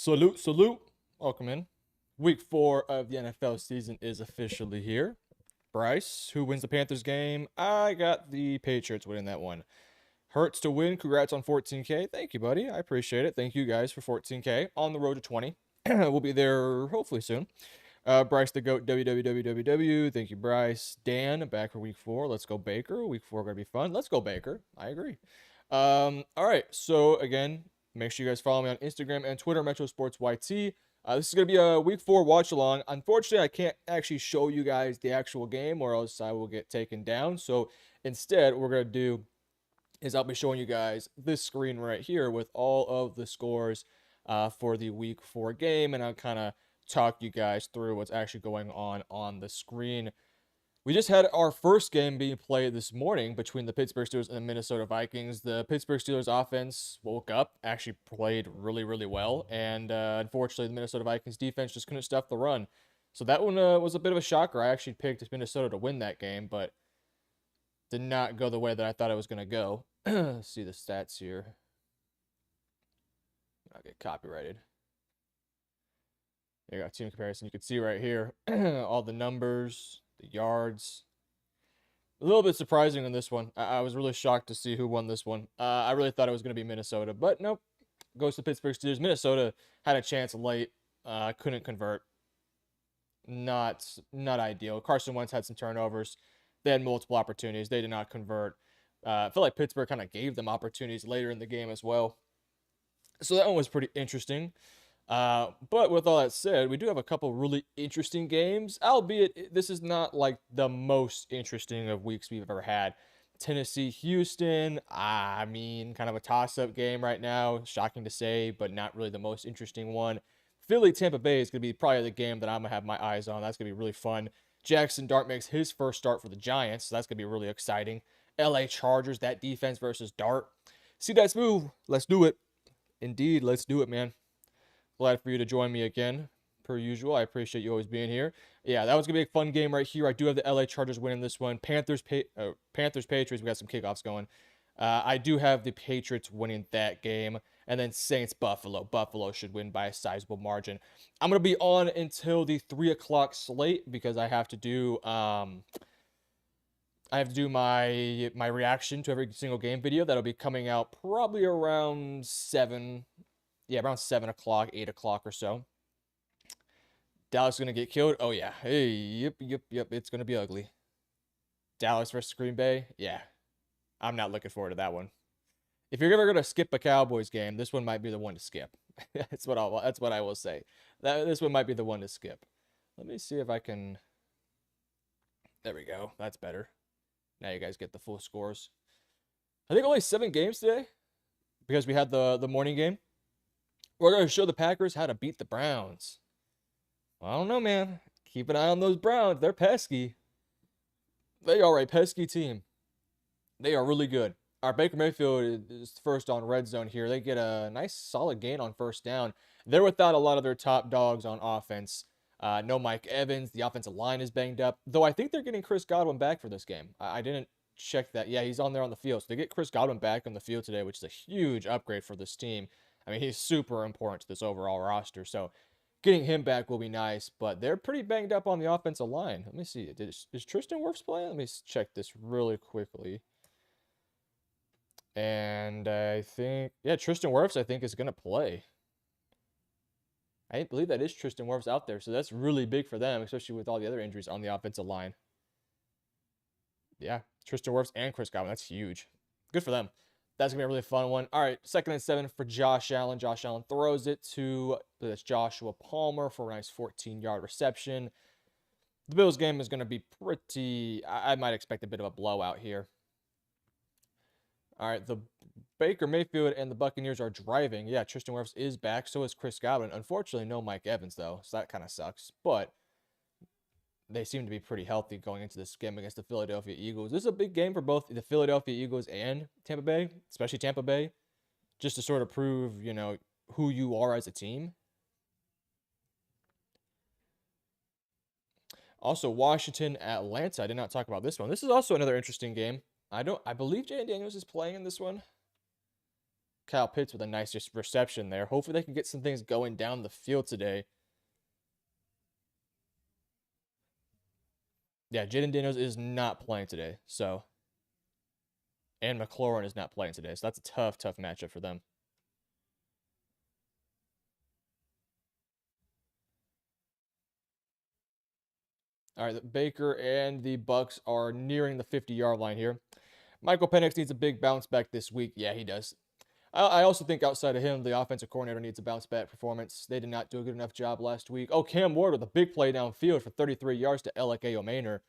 Salute, salute. Welcome in. Week 4 of the NFL season is officially here. Bryce, who wins the Panthers game? I got the Patriots winning that one. Hurts to win. Congrats on 14K. Thank you, buddy. I appreciate it. Thank you guys for 14K. On the road to 20. We'll be there hopefully soon. Bryce the GOAT, www. Thank you, Bryce. Dan, back for week 4. Let's go, Baker. Week 4 going to be fun. Let's go, Baker. I agree. All right. So, again, make sure you guys follow me on Instagram and Twitter, MetroSportsYT. This is going to be a week 4 watch along. Unfortunately, I can't actually show you guys the actual game or else I will get taken down. So, instead, what we're going to do is I'll be showing you guys this screen right here with all of the scores for the week 4 game, and I'll kind of talk you guys through what's actually going on the screen. We just had our first game being played this morning between the Pittsburgh Steelers and the Minnesota Vikings. The Pittsburgh Steelers offense woke up, actually played really, really well, and unfortunately, the Minnesota Vikings defense just couldn't stuff the run. So that one was a bit of a shocker. I actually picked Minnesota to win that game, but did not go the way that I thought it was going to go. See the stats here. I'll get copyrighted. There you go, team comparison. You can see right here all the numbers, the yards. A little bit surprising in this one. I was really shocked to see who won this one. I really thought it was going to be Minnesota, but nope. Goes to Pittsburgh Steelers. Minnesota had a chance late. Couldn't convert. Not ideal. Carson Wentz had some turnovers. They had multiple opportunities. They did not convert. I feel like Pittsburgh kind of gave them opportunities later in the game as well. So that one was pretty interesting. But with all that said, we do have a couple really interesting games, albeit this is not like the most interesting of weeks we've ever had. Tennessee, Houston, I mean, kind of a toss-up game right now. Shocking to say, but not really the most interesting one. Philly, Tampa Bay is going to be probably the game that I'm going to have my eyes on. That's going to be really fun. Jackson Dart makes his first start for the Giants, so that's going to be really exciting. LA Chargers, that defense versus Dart. See that smooth? Let's do it. Indeed, let's do it, man. Glad for you to join me again, per usual. I appreciate you always being here. Yeah, that was going to be a fun game right here. I do have the LA Chargers winning this one. Panthers, Patriots, we got some kickoffs going. I do have the Patriots winning that game. And then Saints, Buffalo. Buffalo should win by a sizable margin. I'm going to be on until the 3 o'clock slate because I have to do my reaction to every single game video. That'll be coming out probably around 7. Yeah, around 7 o'clock, 8 o'clock or so. Dallas is going to get killed. Oh, yeah. Hey, yep. It's going to be ugly. Dallas versus Green Bay. Yeah. I'm not looking forward to that one. If you're ever going to skip a Cowboys game, this one might be the one to skip. That's what I will say. This one might be the one to skip. Let me see if I can. There we go. That's better. Now you guys get the full scores. I think only 7 games today because we had the morning game. We're going to show the Packers how to beat the Browns. Well, I don't know, man. Keep an eye on those Browns. They're pesky. They are a pesky team. They are really good. Our Baker Mayfield is first on red zone here. They get a nice solid gain on first down. They're without a lot of their top dogs on offense. No Mike Evans. The offensive line is banged up. Though I think they're getting Chris Godwin back for this game. I didn't check that. Yeah, he's on there on the field. So they get Chris Godwin back on the field today, which is a huge upgrade for this team. I mean, he's super important to this overall roster. So getting him back will be nice. But they're pretty banged up on the offensive line. Let me see. Is Tristan Wirfs playing? Let me check this really quickly. And I think, yeah, Tristan Wirfs, I think, is going to play. I believe that is Tristan Wirfs out there. So that's really big for them, especially with all the other injuries on the offensive line. Yeah, Tristan Wirfs and Chris Godwin. That's huge. Good for them. That's going to be a really fun one. All right, 2nd and 7 for Josh Allen. Josh Allen throws it to Joshua Palmer for a nice 14-yard reception. The Bills game is going to be pretty, I might expect a bit of a blowout here. All right, the Baker Mayfield and the Buccaneers are driving. Yeah, Tristan Wirfs is back. So is Chris Godwin. Unfortunately, no Mike Evans, though. So that kind of sucks. But they seem to be pretty healthy going into this game against the Philadelphia Eagles. This is a big game for both the Philadelphia Eagles and Tampa Bay, especially Tampa Bay, just to sort of prove, you know, who you are as a team. Also, Washington, Atlanta. I did not talk about this one. This is also another interesting game. I believe Jay Daniels is playing in this one. Kyle Pitts with a nice reception there. Hopefully they can get some things going down the field today. Yeah, Jaden Daniels is not playing today, so. And McLaurin is not playing today, so that's a tough matchup for them. All right, the Baker and the Bucks are nearing the 50-yard line here. Michael Penix needs a big bounce back this week. Yeah, he does. I also think outside of him, the offensive coordinator needs a bounce back performance. They did not do a good enough job last week. Oh, Cam Ward with a big play downfield for 33 yards to Alec Ayomaner.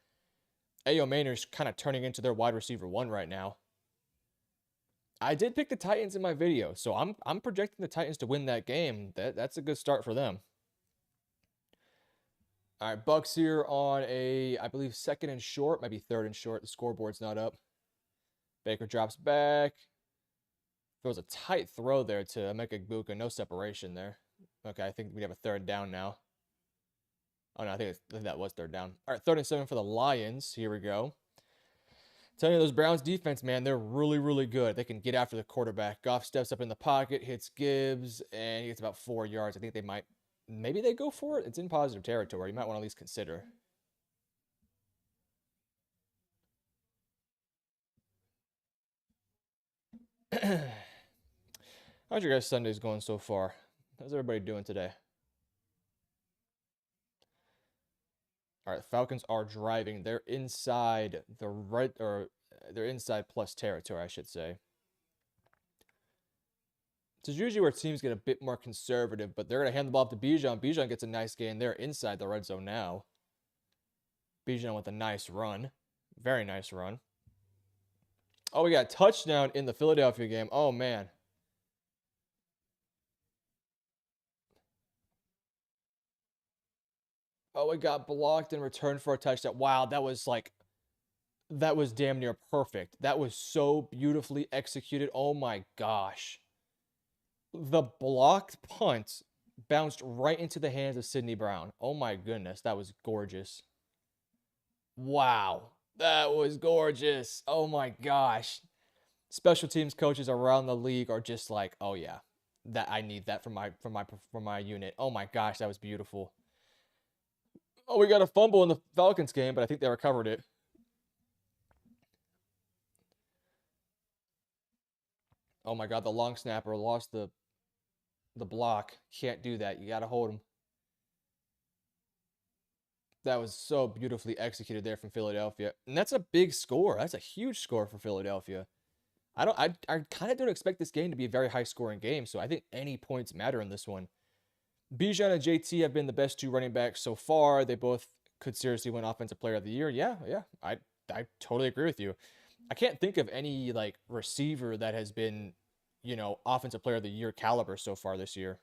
Ayomaner's kind of turning into their wide receiver 1 right now. I did pick the Titans in my video, so I'm projecting the Titans to win that game. That's a good start for them. All right, Bucks here on a, I believe, 2nd and short, maybe 3rd and short. The scoreboard's not up. Baker drops back. There was a tight throw there to Emeka Egbuka. No separation there. Okay, I think we have a 3rd down now. Oh, no, I think that was 3rd down. All right, 3rd and 7 for the Lions. Here we go. Telling you, those Browns defense, man, they're really, really good. They can get after the quarterback. Goff steps up in the pocket, hits Gibbs, and he gets about 4 yards. I think they might, maybe they go for it. It's in positive territory. You might want to at least consider. How's your guys' Sundays going so far? How's everybody doing today? All right, Falcons are driving. They're inside the right, or they're inside plus territory, I should say. This is usually where teams get a bit more conservative, but they're going to hand the ball off to Bijan. Bijan gets a nice gain. They're inside the red zone now. Bijan with a nice run. Very nice run. Oh, we got a touchdown in the Philadelphia game. Oh, man. Oh, it got blocked and returned for a touchdown. Wow, that was damn near perfect. That was so beautifully executed. Oh, my gosh. The blocked punt bounced right into the hands of Sidney Brown. Oh, my goodness. That was gorgeous. Wow. That was gorgeous. Oh, my gosh. Special teams coaches around the league are just like, oh yeah, that I need that for my unit. Oh my gosh, that was beautiful. Oh, we got a fumble in the Falcons game, but I think they recovered it. Oh my god, the long snapper lost the block. Can't do that. You got to hold him. That was so beautifully executed there from Philadelphia. And that's a big score. That's a huge score for Philadelphia. I kind of don't expect this game to be a very high scoring game, so I think any points matter in this one. Bijan and JT have been the best 2 running backs so far. They both could seriously win Offensive Player of the Year. Yeah, I totally agree with you. I can't think of any like receiver that has been, Offensive Player of the Year caliber so far this year.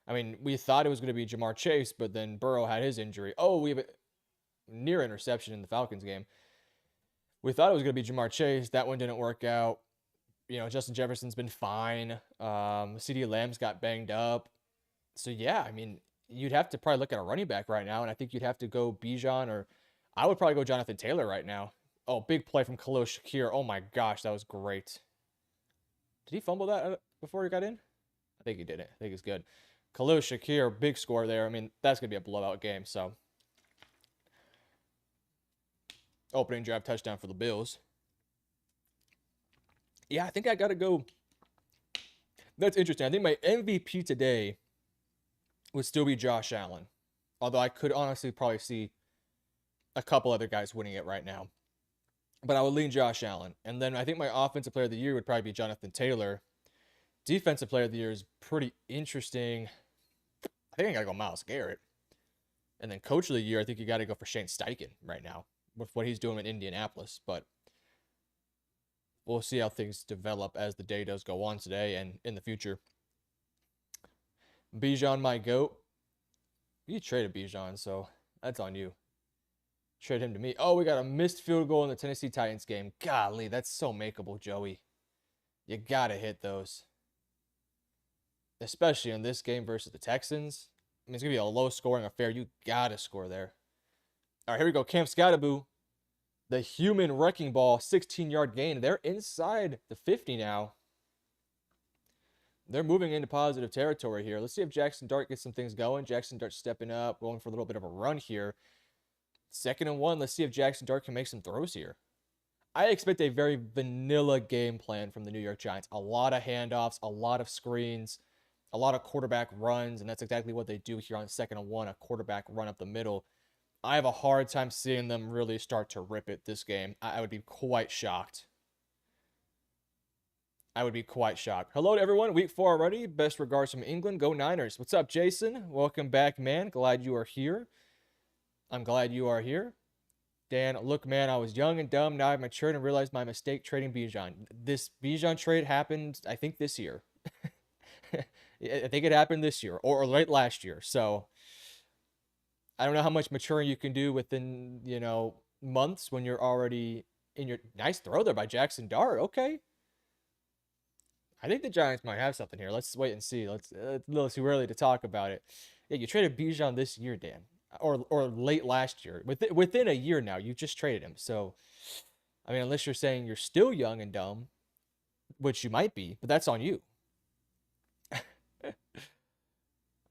I mean, we thought it was going to be Jamar Chase, but then Burrow had his injury. Oh, we have a near interception in the Falcons game. We thought it was going to be Jamar Chase. That one didn't work out. Justin Jefferson's been fine. CeeDee Lamb's got banged up. So, yeah, I mean, you'd have to probably look at a running back right now, and I think you'd have to go Bijan, or I would probably go Jonathan Taylor right now. Oh, big play from Khalil Shakir. Oh, my gosh, that was great. Did he fumble that before he got in? I think he did it. I think it's good. Khalil Shakir, big score there. I mean, that's going to be a blowout game, so. Opening drive touchdown for the Bills. Yeah, I think I got to go. That's interesting. I think my MVP today would still be Josh Allen. Although I could honestly probably see a couple other guys winning it right now. But I would lean Josh Allen. And then I think my Offensive Player of the Year would probably be Jonathan Taylor. Defensive Player of the Year is pretty interesting. I think I got to go Myles Garrett. And then Coach of the Year, I think you got to go for Shane Steichen right now with what he's doing in Indianapolis. But we'll see how things develop as the day does go on today and in the future. Bijan, my GOAT. You traded Bijan, so that's on you. Trade him to me. Oh, we got a missed field goal in the Tennessee Titans game. Golly, that's so makeable, Joey. You got to hit those. Especially in this game versus the Texans. I mean, it's going to be a low-scoring affair. You got to score there. All right, here we go. Cam Scottaboo. The human wrecking ball, 16-yard gain. They're inside the 50 now. They're moving into positive territory here. Let's see if Jackson Dart gets some things going. Jackson Dart stepping up, going for a little bit of a run here. 2nd and 1. Let's see if Jackson Dart can make some throws here. I expect a very vanilla game plan from the New York Giants. A lot of handoffs, a lot of screens, a lot of quarterback runs, and that's exactly what they do here on 2nd and 1, a quarterback run up the middle. I have a hard time seeing them really start to rip it this game. I would be quite shocked. I would be quite shocked. Hello to everyone. Week 4 already. Best regards from England. Go Niners. What's up, Jason? Welcome back, man. Glad you are here. I'm glad you are here. Dan, look, man, I was young and dumb. Now I've matured and realized my mistake trading Bijan. This Bijan trade happened, I think, this year. I think it happened this year or late last year. So I don't know how much maturing you can do within, months when you're already in your nice throw there by Jackson Dart. Okay. I think the Giants might have something here. Let's wait and see. It's a little too early to talk about it. Yeah, you traded Bijan this year, Dan, or late last year. Within a year now, you just traded him. So, I mean, unless you're saying you're still young and dumb, which you might be, but that's on you.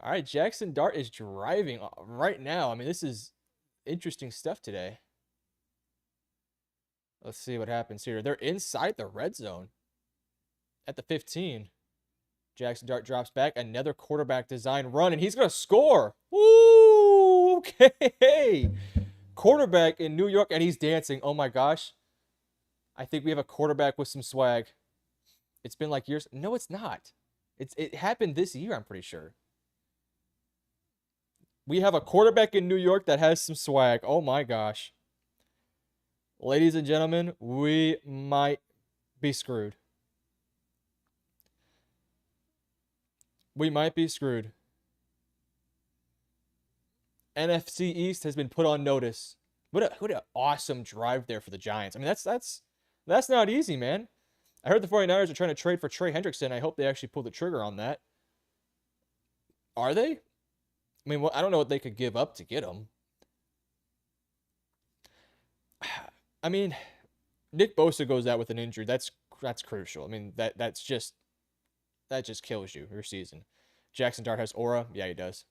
All right, Jackson Dart is driving right now. I mean, this is interesting stuff today. Let's see what happens here. They're inside the red zone at the 15. Jackson Dart drops back. Another quarterback design run, and he's going to score. Woo! Okay. Quarterback in New York, and he's dancing. Oh, my gosh. I think we have a quarterback with some swag. It's been like years. No, it's not. It happened this year, I'm pretty sure. We have a quarterback in New York that has some swag. Oh, my gosh. Ladies and gentlemen, we might be screwed. We might be screwed. NFC East has been put on notice. What an awesome drive there for the Giants. I mean, that's not easy, man. I heard the 49ers are trying to trade for Trey Hendrickson. I hope they actually pull the trigger on that. Are they? I mean, I don't know what they could give up to get him. I mean, Nick Bosa goes out with an injury. That's crucial. I mean, that just kills your season. Jackson Dart has aura. Yeah, he does.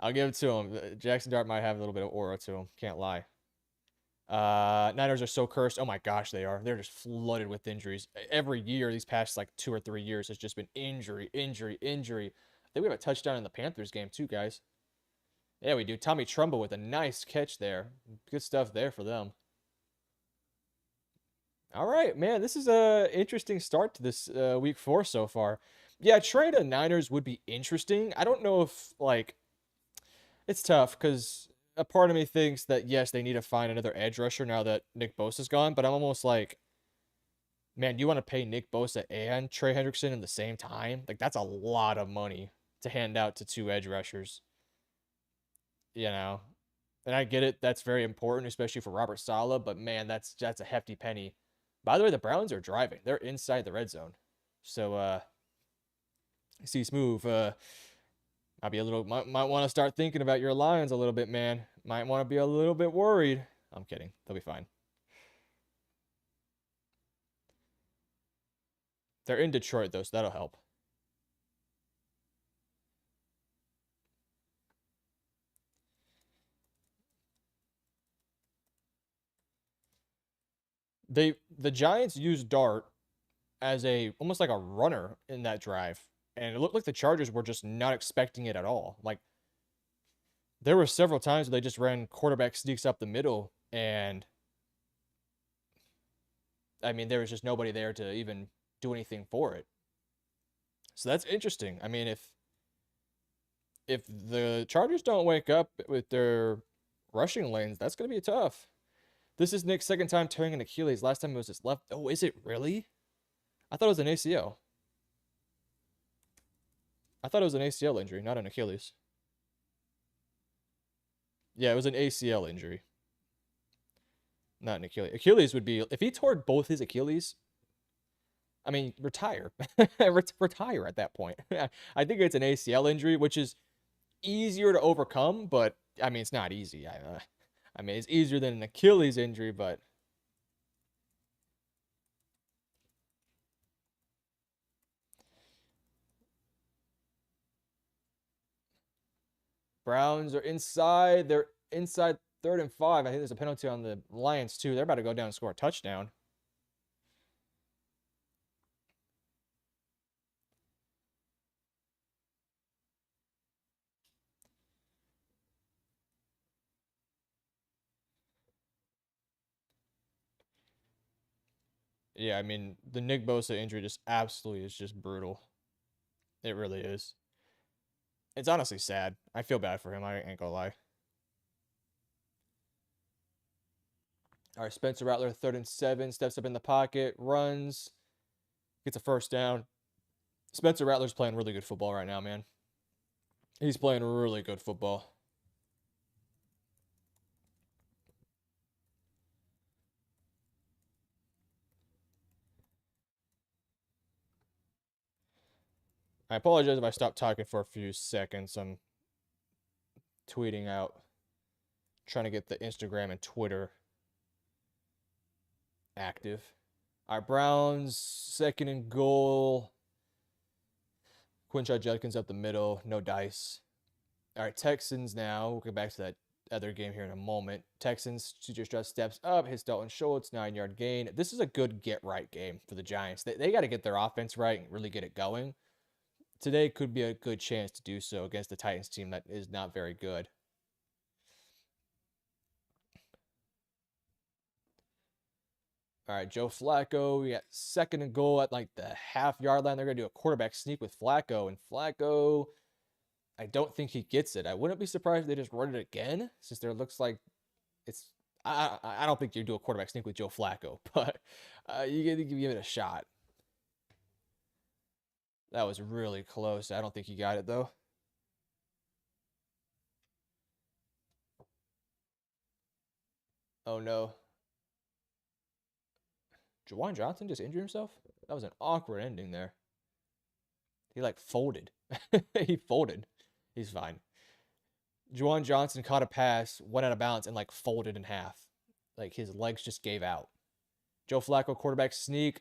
I'll give it to him. Jackson Dart might have a little bit of aura to him. Can't lie. Niners are so cursed. Oh my gosh, they are. They're just flooded with injuries. Every year, these past like 2 or 3 years, has just been injury. I think we have a touchdown in the Panthers game too, guys. Yeah, we do. Tommy Trumbull with a nice catch there. Good stuff there for them. All right, man. This is a interesting start to this week 4 so far. Yeah, trade the Niners would be interesting. I don't know if it's tough because a part of me thinks that yes, they need to find another edge rusher now that Nick Bosa's gone. But I'm almost like, man, you want to pay Nick Bosa and Trey Hendrickson in the same time? Like that's a lot of money to hand out to 2 edge rushers. And I get it. That's very important, especially for Robert Saleh. But man, that's a hefty penny. By the way, the Browns are driving. They're inside the red zone. So, see Smooth. Might want to start thinking about your Lions a little bit, man. Might want to be a little bit worried. I'm kidding. They'll be fine. They're in Detroit, though, so that'll help. The Giants used Dart as almost like a runner in that drive. And it looked like the Chargers were just not expecting it at all. Like, there were several times where they just ran quarterback sneaks up the middle, and I mean, there was just nobody there to even do anything for it. So that's interesting. I mean, if the Chargers don't wake up with their rushing lanes, that's going to be tough. This is Nick's second time tearing an Achilles. Last time it was his left. Oh, is it really? I thought it was an ACL. I thought it was an ACL injury, not an Achilles. Yeah, it was an ACL injury. Not an Achilles. Achilles would be, if he tore both his Achilles, I mean, retire. Retire at that point. I think it's an ACL injury, which is easier to overcome, but I mean, it's not easy. I mean, it's easier than an Achilles injury, but Browns are inside. They're inside 3rd and 5. I think there's a penalty on the Lions, too. They're about to go down and score a touchdown. Yeah, I mean, the Nick Bosa injury just absolutely is just brutal. It really is. It's honestly sad. I feel bad for him. I ain't gonna lie. All right, Spencer Rattler, 3rd and 7, steps up in the pocket, runs, gets a first down. Spencer Rattler's playing really good football right now, man. He's playing really good football. I apologize if I stopped talking for a few seconds. I'm tweeting out, trying to get the Instagram and Twitter active. All right, Browns, 2nd and goal. Quinshot Judkins up the middle, no dice. All right, Texans now. We'll get back to that other game here in a moment. Texans, CJ Stroud steps up, hits Dalton Schultz, 9-yard gain. This is a good get-right game for the Giants. They got to get their offense right and really get it going. Today could be a good chance to do so against the Titans team that is not very good. All right, Joe Flacco. We got 2nd and goal at like the half-yard line. They're going to do a quarterback sneak with Flacco. And Flacco, I don't think he gets it. I wouldn't be surprised if they just run it again, since there looks like it's. I don't think you do a quarterback sneak with Joe Flacco, but you get to give it a shot. That was really close. I don't think he got it though. Oh no. Juwan Johnson just injured himself? That was an awkward ending there. He like folded. He folded. He's fine. Juwan Johnson caught a pass, went out of bounds, and like folded in half. Like his legs just gave out. Joe Flacco quarterback sneak.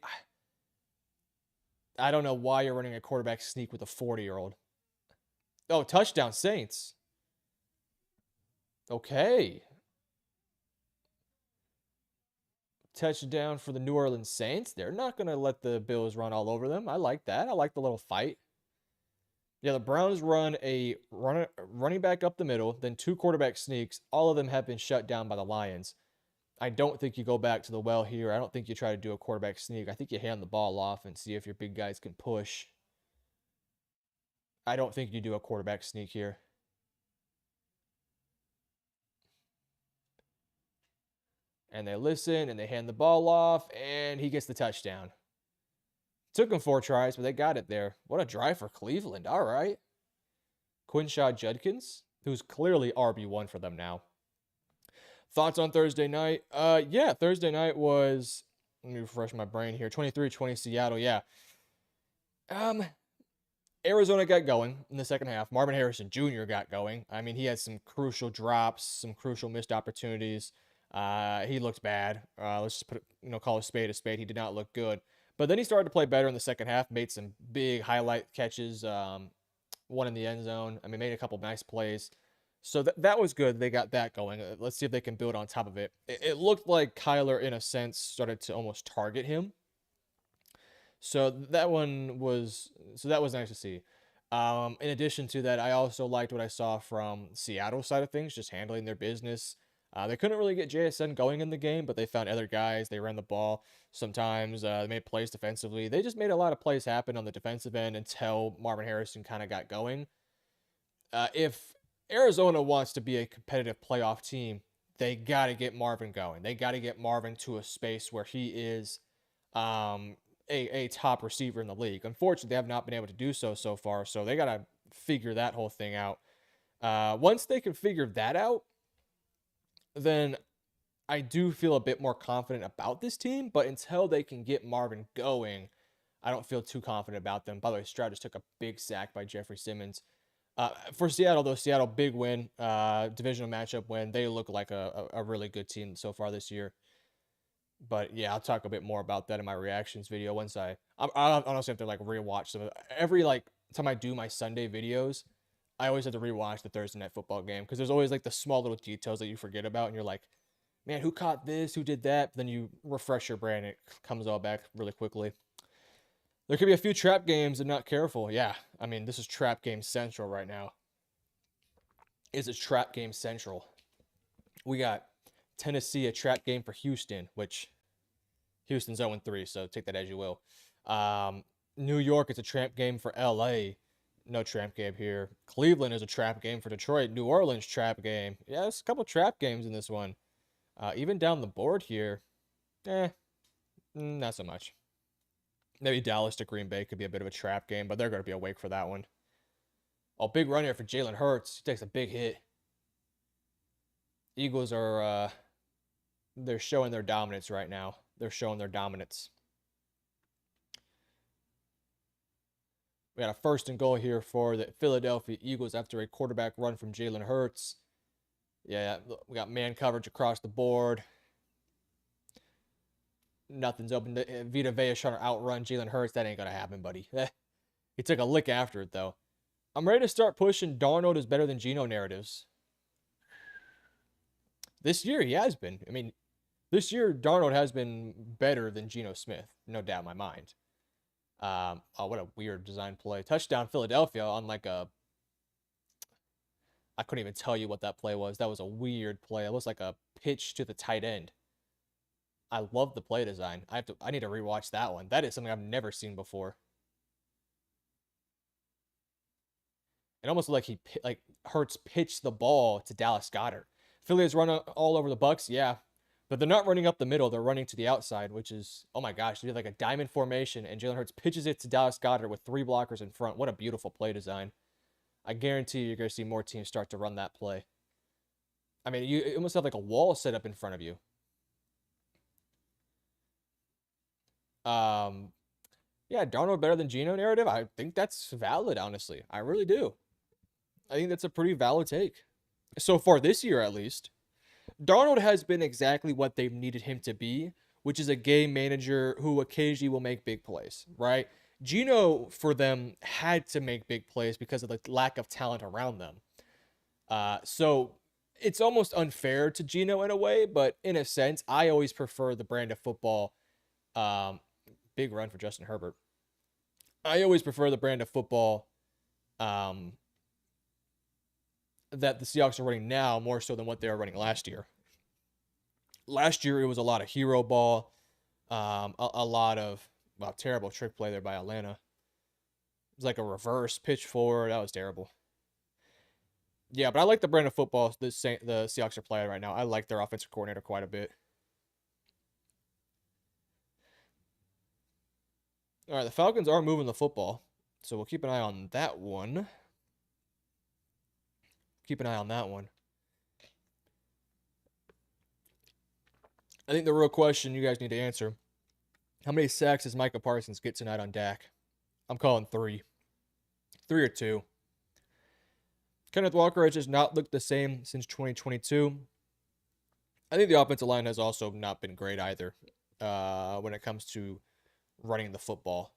I don't know why you're running a quarterback sneak with a 40-year-old. Oh, touchdown Saints. Okay. Touchdown for the New Orleans Saints. They're not going to let the Bills run all over them. I like that. I like the little fight. Yeah, the Browns run a running back up the middle, then 2 quarterback sneaks. All of them have been shut down by the Lions. I don't think you go back to the well here. I don't think you try to do a quarterback sneak. I think you hand the ball off and see if your big guys can push. I don't think you do a quarterback sneak here. And they listen and they hand the ball off, and he gets the touchdown. Took him 4 tries, but they got it there. What a drive for Cleveland. All right. Quinshot Judkins, who's clearly RB1 for them now. Thoughts on Thursday night? Yeah, Thursday night was, let me refresh my brain here. 23-20 Seattle, yeah. Arizona got going in the second half. Marvin Harrison Jr. got going. I mean, he had some crucial drops, some crucial missed opportunities. He looked bad. Let's just call a spade a spade. He did not look good. But then he started to play better in the second half, made some big highlight catches, one in the end zone. I mean, made a couple nice plays. So that was good. They got that going. Let's see if they can build on top of it. It looked like Kyler, in a sense, started to almost target him. So that was nice to see. In addition to that, I also liked what I saw from Seattle side of things, just handling their business. They couldn't really get JSN going in the game, but they found other guys. They ran the ball sometimes. They made plays defensively. They just made a lot of plays happen on the defensive end until Marvin Harrison kind of got going. If Arizona wants to be a competitive playoff team, they got to get Marvin going. They got to get Marvin to a space where he is a top receiver in the league. Unfortunately, they have not been able to do so far, so they got to figure that whole thing out. Once they can figure that out, then I do feel a bit more confident about this team, but until they can get Marvin going, I don't feel too confident about them. By the way, Stroud just took a big sack by Jeffrey Simmons. For Seattle, though, Seattle, big win, divisional matchup win. They look like a really good team so far this year. But yeah, I'll talk a bit more about that in my reactions video once I honestly have to like rewatch them. Every like time I do my Sunday videos, I always have to rewatch the Thursday Night Football game because there's always like the small little details that you forget about, and you're like, man, who caught this? Who did that? But then you refresh your brain, and it comes all back really quickly. There could be a few trap games and not careful. Yeah, I mean, this is trap game central right now. Is it trap game central? We got Tennessee, a trap game for Houston, which Houston's 0-3, so take that as you will. New York is a trap game for LA. No trap game here. Cleveland is a trap game for Detroit. New Orleans trap game. Yeah, there's a couple trap games in this one. Even down the board here, not so much. Maybe Dallas to Green Bay could be a bit of a trap game, but they're going to be awake for that one. Oh, big run here for Jalen Hurts. He takes a big hit. Eagles are, they're showing their dominance right now. They're showing their dominance. We got a 1st and goal here for the Philadelphia Eagles after a quarterback run from Jalen Hurts. Yeah, we got man coverage across the board. Nothing's open. Vita Vea trying to outrun Jalen Hurts. That ain't going to happen, buddy. He took a lick after it, though. I'm ready to start pushing Darnold is better than Geno narratives. This year, he has been. I mean, this year, Darnold has been better than Geno Smith. No doubt in my mind. Oh, what a weird design play. Touchdown Philadelphia on like a... I couldn't even tell you what that play was. That was a weird play. It looks like a pitch to the tight end. I love the play design. I need to rewatch that one. That is something I've never seen before. It almost looked like Hurts pitched the ball to Dallas Goedert. Philly has run all over the Bucs, yeah. But they're not running up the middle. They're running to the outside, which is, oh my gosh, they did like a diamond formation, and Jalen Hurts pitches it to Dallas Goedert with 3 blockers in front. What a beautiful play design. I guarantee you're going to see more teams start to run that play. I mean, you almost have like a wall set up in front of you. Yeah, Darnold better than Geno narrative. I think that's valid, honestly. I really do. I think that's a pretty valid take. So far this year, at least. Darnold has been exactly what they've needed him to be, which is a game manager who occasionally will make big plays, right? Geno, for them, had to make big plays because of the lack of talent around them. So it's almost unfair to Geno in a way, but in a sense, I always prefer the brand of football. Big run for Justin Herbert. I always prefer the brand of football that the Seahawks are running now more so than what they were running last year. Last year, it was a lot of hero ball, a lot of terrible trick play there by Atlanta. It was like a reverse pitch forward. That was terrible. Yeah, but I like the brand of football the Seahawks are playing right now. I like their offensive coordinator quite a bit. All right, the Falcons are moving the football, so we'll keep an eye on that one. Keep an eye on that one. I think the real question you guys need to answer, how many sacks does Micah Parsons get tonight on Dak? I'm calling 3. 3 or 2. Kenneth Walker has just not looked the same since 2022. I think the offensive line has also not been great either when it comes to running the football.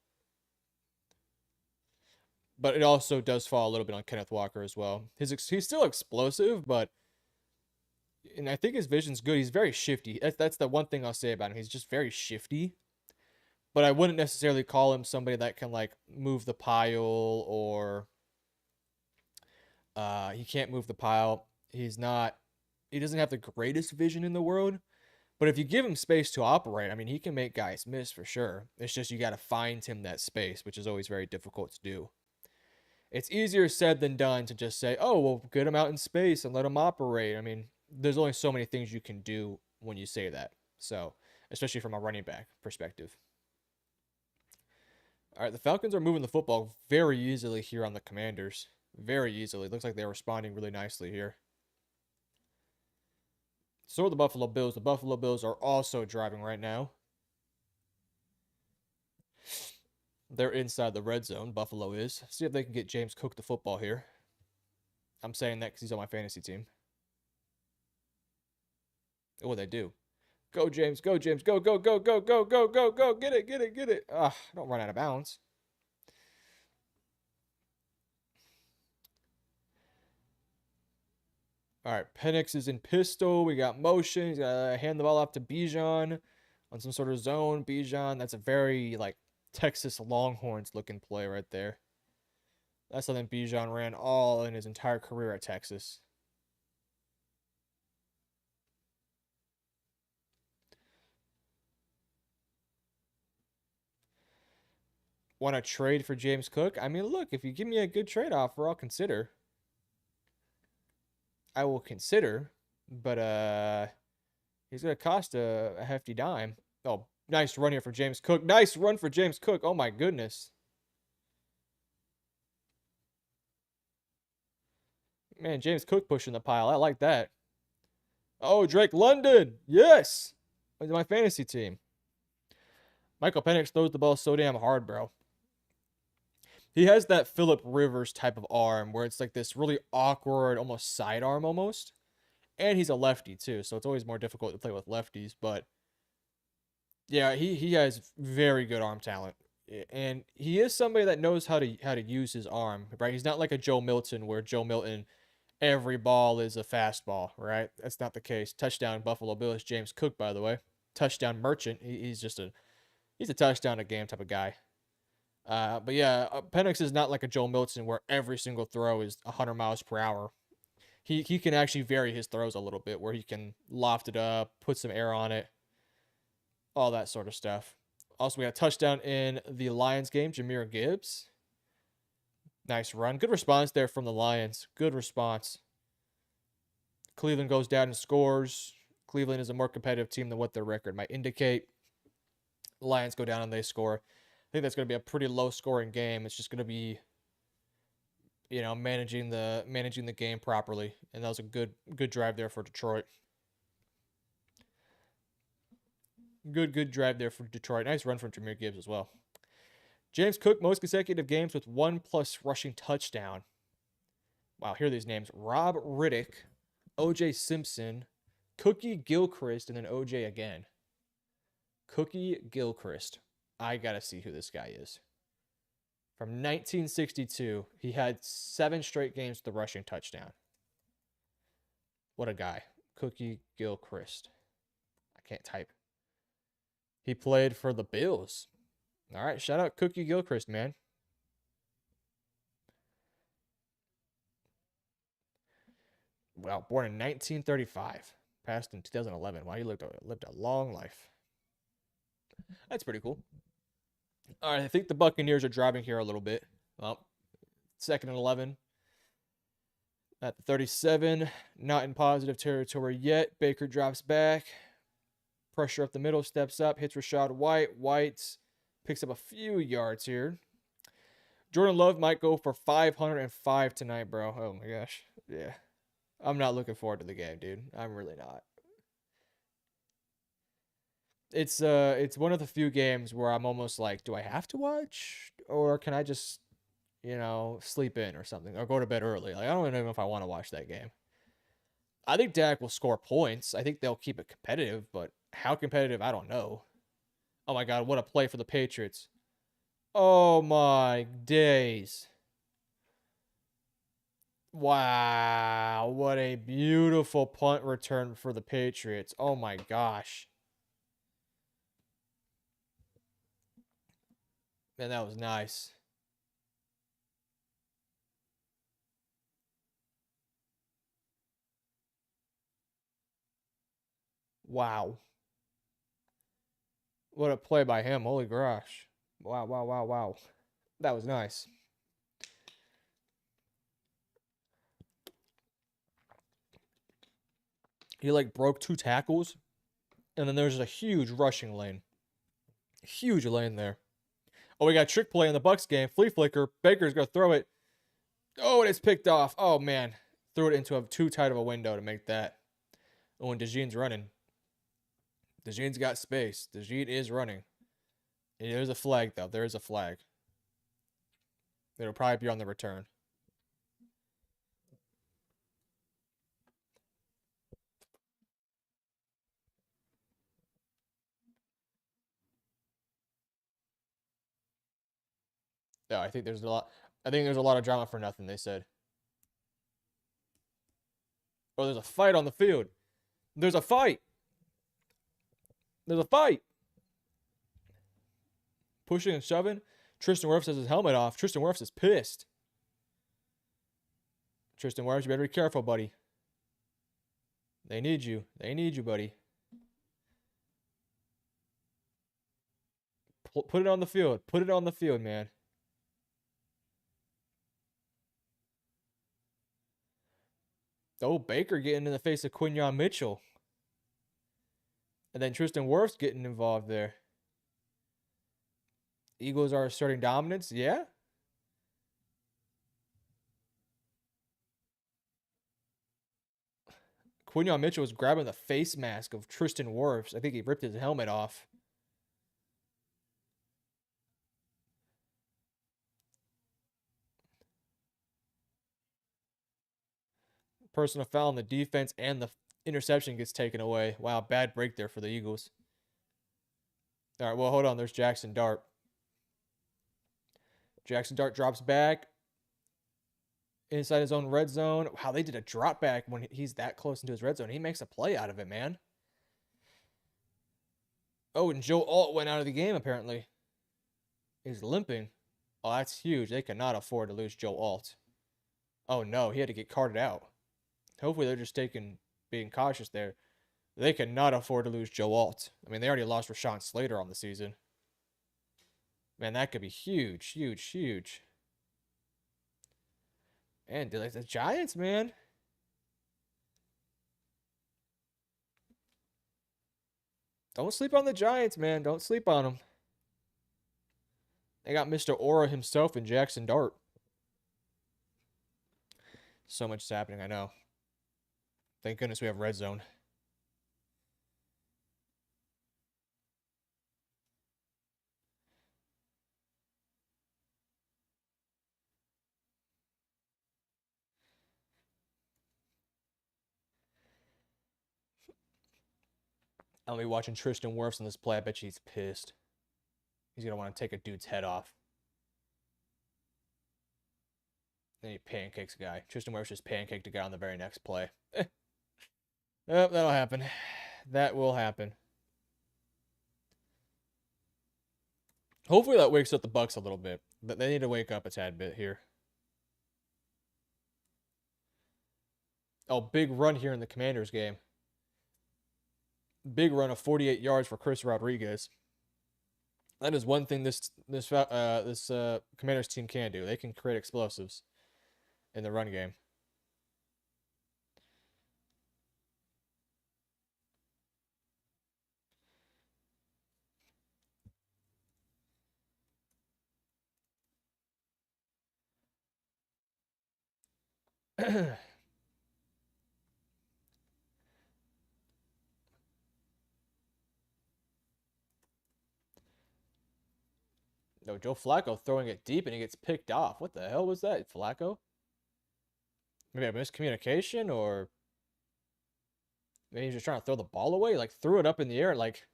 But it also does fall a little bit on Kenneth Walker as well. He's still explosive, and I think his vision's good. He's very shifty. That's the one thing I'll say about him. He's just very shifty. But I wouldn't necessarily call him somebody that can like move the pile or he can't move the pile. He doesn't have the greatest vision in the world. But if you give him space to operate, I mean, he can make guys miss for sure. It's just you got to find him that space, which is always very difficult to do. It's easier said than done to just say, oh, well, get him out in space and let him operate. I mean, there's only so many things you can do when you say that. So, especially from a running back perspective. All right, the Falcons are moving the football very easily here on the Commanders. Very easily. Looks like they're responding really nicely here. So are the Buffalo Bills. The Buffalo Bills are also driving right now. They're inside the red zone. Buffalo is. See if they can get James Cook the football here. I'm saying that because he's on my fantasy team. Oh, they do. Go, James. Go, James. Go, go, go, go, go, go, go, go. Get it, get it, get it. Don't run out of bounds. All right, Penix is in pistol. We got motion. He's got to hand the ball off to Bijan on some sort of zone. Bijan, that's a very like Texas Longhorns looking play right there. That's something Bijan ran all in his entire career at Texas. Want to trade for James Cook? I mean, look, if you give me a good trade offer, I'll consider. I will consider, but he's gonna cost a hefty dime. Oh, nice run here for James Cook. Nice run for James Cook. Oh my goodness. Man, James Cook pushing the pile. I like that. Oh, Drake London. Yes. My fantasy team. Michael Penix throws the ball so damn hard, bro. He has that Phillip Rivers type of arm where it's like this really awkward, almost sidearm almost. And he's a lefty too, so it's always more difficult to play with lefties. But yeah, he has very good arm talent. And he is somebody that knows how to use his arm, right? He's not like a Joe Milton where Joe Milton every ball is a fastball, right? That's not the case. Touchdown Buffalo Bills, James Cook, by the way. Touchdown merchant. He's just he's a touchdown a game type of guy. But yeah, Penix is not like a Joe Milton where every single throw is 100 miles per hour. He can actually vary his throws a little bit where he can loft it up, put some air on it, all that sort of stuff. Also, we had a touchdown in the Lions game, Jahmyr Gibbs. Nice run. Good response there from the Lions. Good response. Cleveland goes down and scores. Cleveland is a more competitive team than what their record might indicate. The Lions go down and they score. I think that's going to be a pretty low scoring game. It's just going to be, managing the game properly. And that was a good drive there for Detroit. Good drive there for Detroit. Nice run from Jahmyr Gibbs as well. James Cook, most consecutive games with 1+ rushing touchdown. Wow, here are these names. Rob Riddick, O.J. Simpson, Cookie Gilchrist, and then O.J. again. Cookie Gilchrist. I got to see who this guy is. From 1962, he had 7 straight games with a rushing touchdown. What a guy. Cookie Gilchrist. I can't type. He played for the Bills. All right, shout out Cookie Gilchrist, man. Well, born in 1935, passed in 2011. Wow, he lived a long life. That's pretty cool. All right, I think the Buccaneers are driving here a little bit. Well, 2nd and 11 at the 37. Not in positive territory yet. Baker drops back. Pressure up the middle, steps up, hits Rachaad White. White picks up a few yards here. Jordan Love might go for 505 tonight, bro. Oh my gosh. Yeah. I'm not looking forward to the game, dude. I'm really not. It's one of the few games where I'm almost like, do I have to watch? Or can I just, sleep in or something? Or go to bed early? Like, I don't even know if I want to watch that game. I think Dak will score points. I think they'll keep it competitive, but how competitive, I don't know. Oh my God, what a play for the Patriots. Oh my days. Wow, what a beautiful punt return for the Patriots. Oh my gosh. Man, that was nice. Wow. What a play by him. Holy gosh. Wow, wow, wow, wow. That was nice. He like broke 2 tackles, and then there's a huge rushing lane. Huge lane there. Oh, we got trick play in the Bucks game. Flea flicker. Baker's gonna throw it. Oh, and it's picked off. Oh man, threw it into too tight of a window to make that. Oh, and DeJean's running. DeJean's got space. DeJean is running. There's a flag though. There is a flag. It'll probably be on the return. Yeah, I think there's a lot. I think there's a lot of drama for nothing. They said. Oh, there's a fight on the field. There's a fight. There's a fight. Pushing and shoving. Tristan Wirfs has his helmet off. Tristan Wirfs is pissed. Tristan Wirfs, you better be careful, buddy. They need you. They need you, buddy. Put it on the field. Put it on the field, man. Oh, Baker getting in the face of Quinyon Mitchell. And then Tristan Wirfs getting involved there. Eagles are asserting dominance. Yeah. Quinyon Mitchell was grabbing the face mask of Tristan Wirfs. I think he ripped his helmet off. Personal foul on the defense, and the interception gets taken away. Wow, bad break there for the Eagles. All right, well, hold on. There's Jackson Dart. Jackson Dart drops back inside his own red zone. Wow, they did a drop back when he's that close into his red zone. He makes a play out of it, man. Oh, and Joe Alt went out of the game, apparently. He's limping. Oh, that's huge. They cannot afford to lose Joe Alt. Oh, no, he had to get carted out. Hopefully they're just being cautious there. They cannot afford to lose Joe Alt. I mean, they already lost Rashawn Slater on the season. Man, that could be huge, huge, huge. And like the Giants, man. Don't sleep on the Giants, man. Don't sleep on them. They got Mr. Aura himself in Jackson Dart. So much is happening, I know. Thank goodness we have red zone. I'll be watching Tristan Wirfs on this play. I bet you he's pissed. He's going to want to take a dude's head off. Then he pancakes a guy. Tristan Wirfs just pancaked a guy on the very next play. Yep, that'll happen. That will happen. Hopefully that wakes up the Bucs a little bit. But they need to wake up a tad bit here. Oh, big run here in the Commanders game. Big run of 48 yards for Chris Rodriguez. That is one thing this Commanders team can do. They can create explosives in the run game. No, Joe Flacco throwing it deep and he gets picked off. What the hell was that, Flacco? Maybe a miscommunication, or maybe he's just trying to throw the ball away. Like threw it up in the air like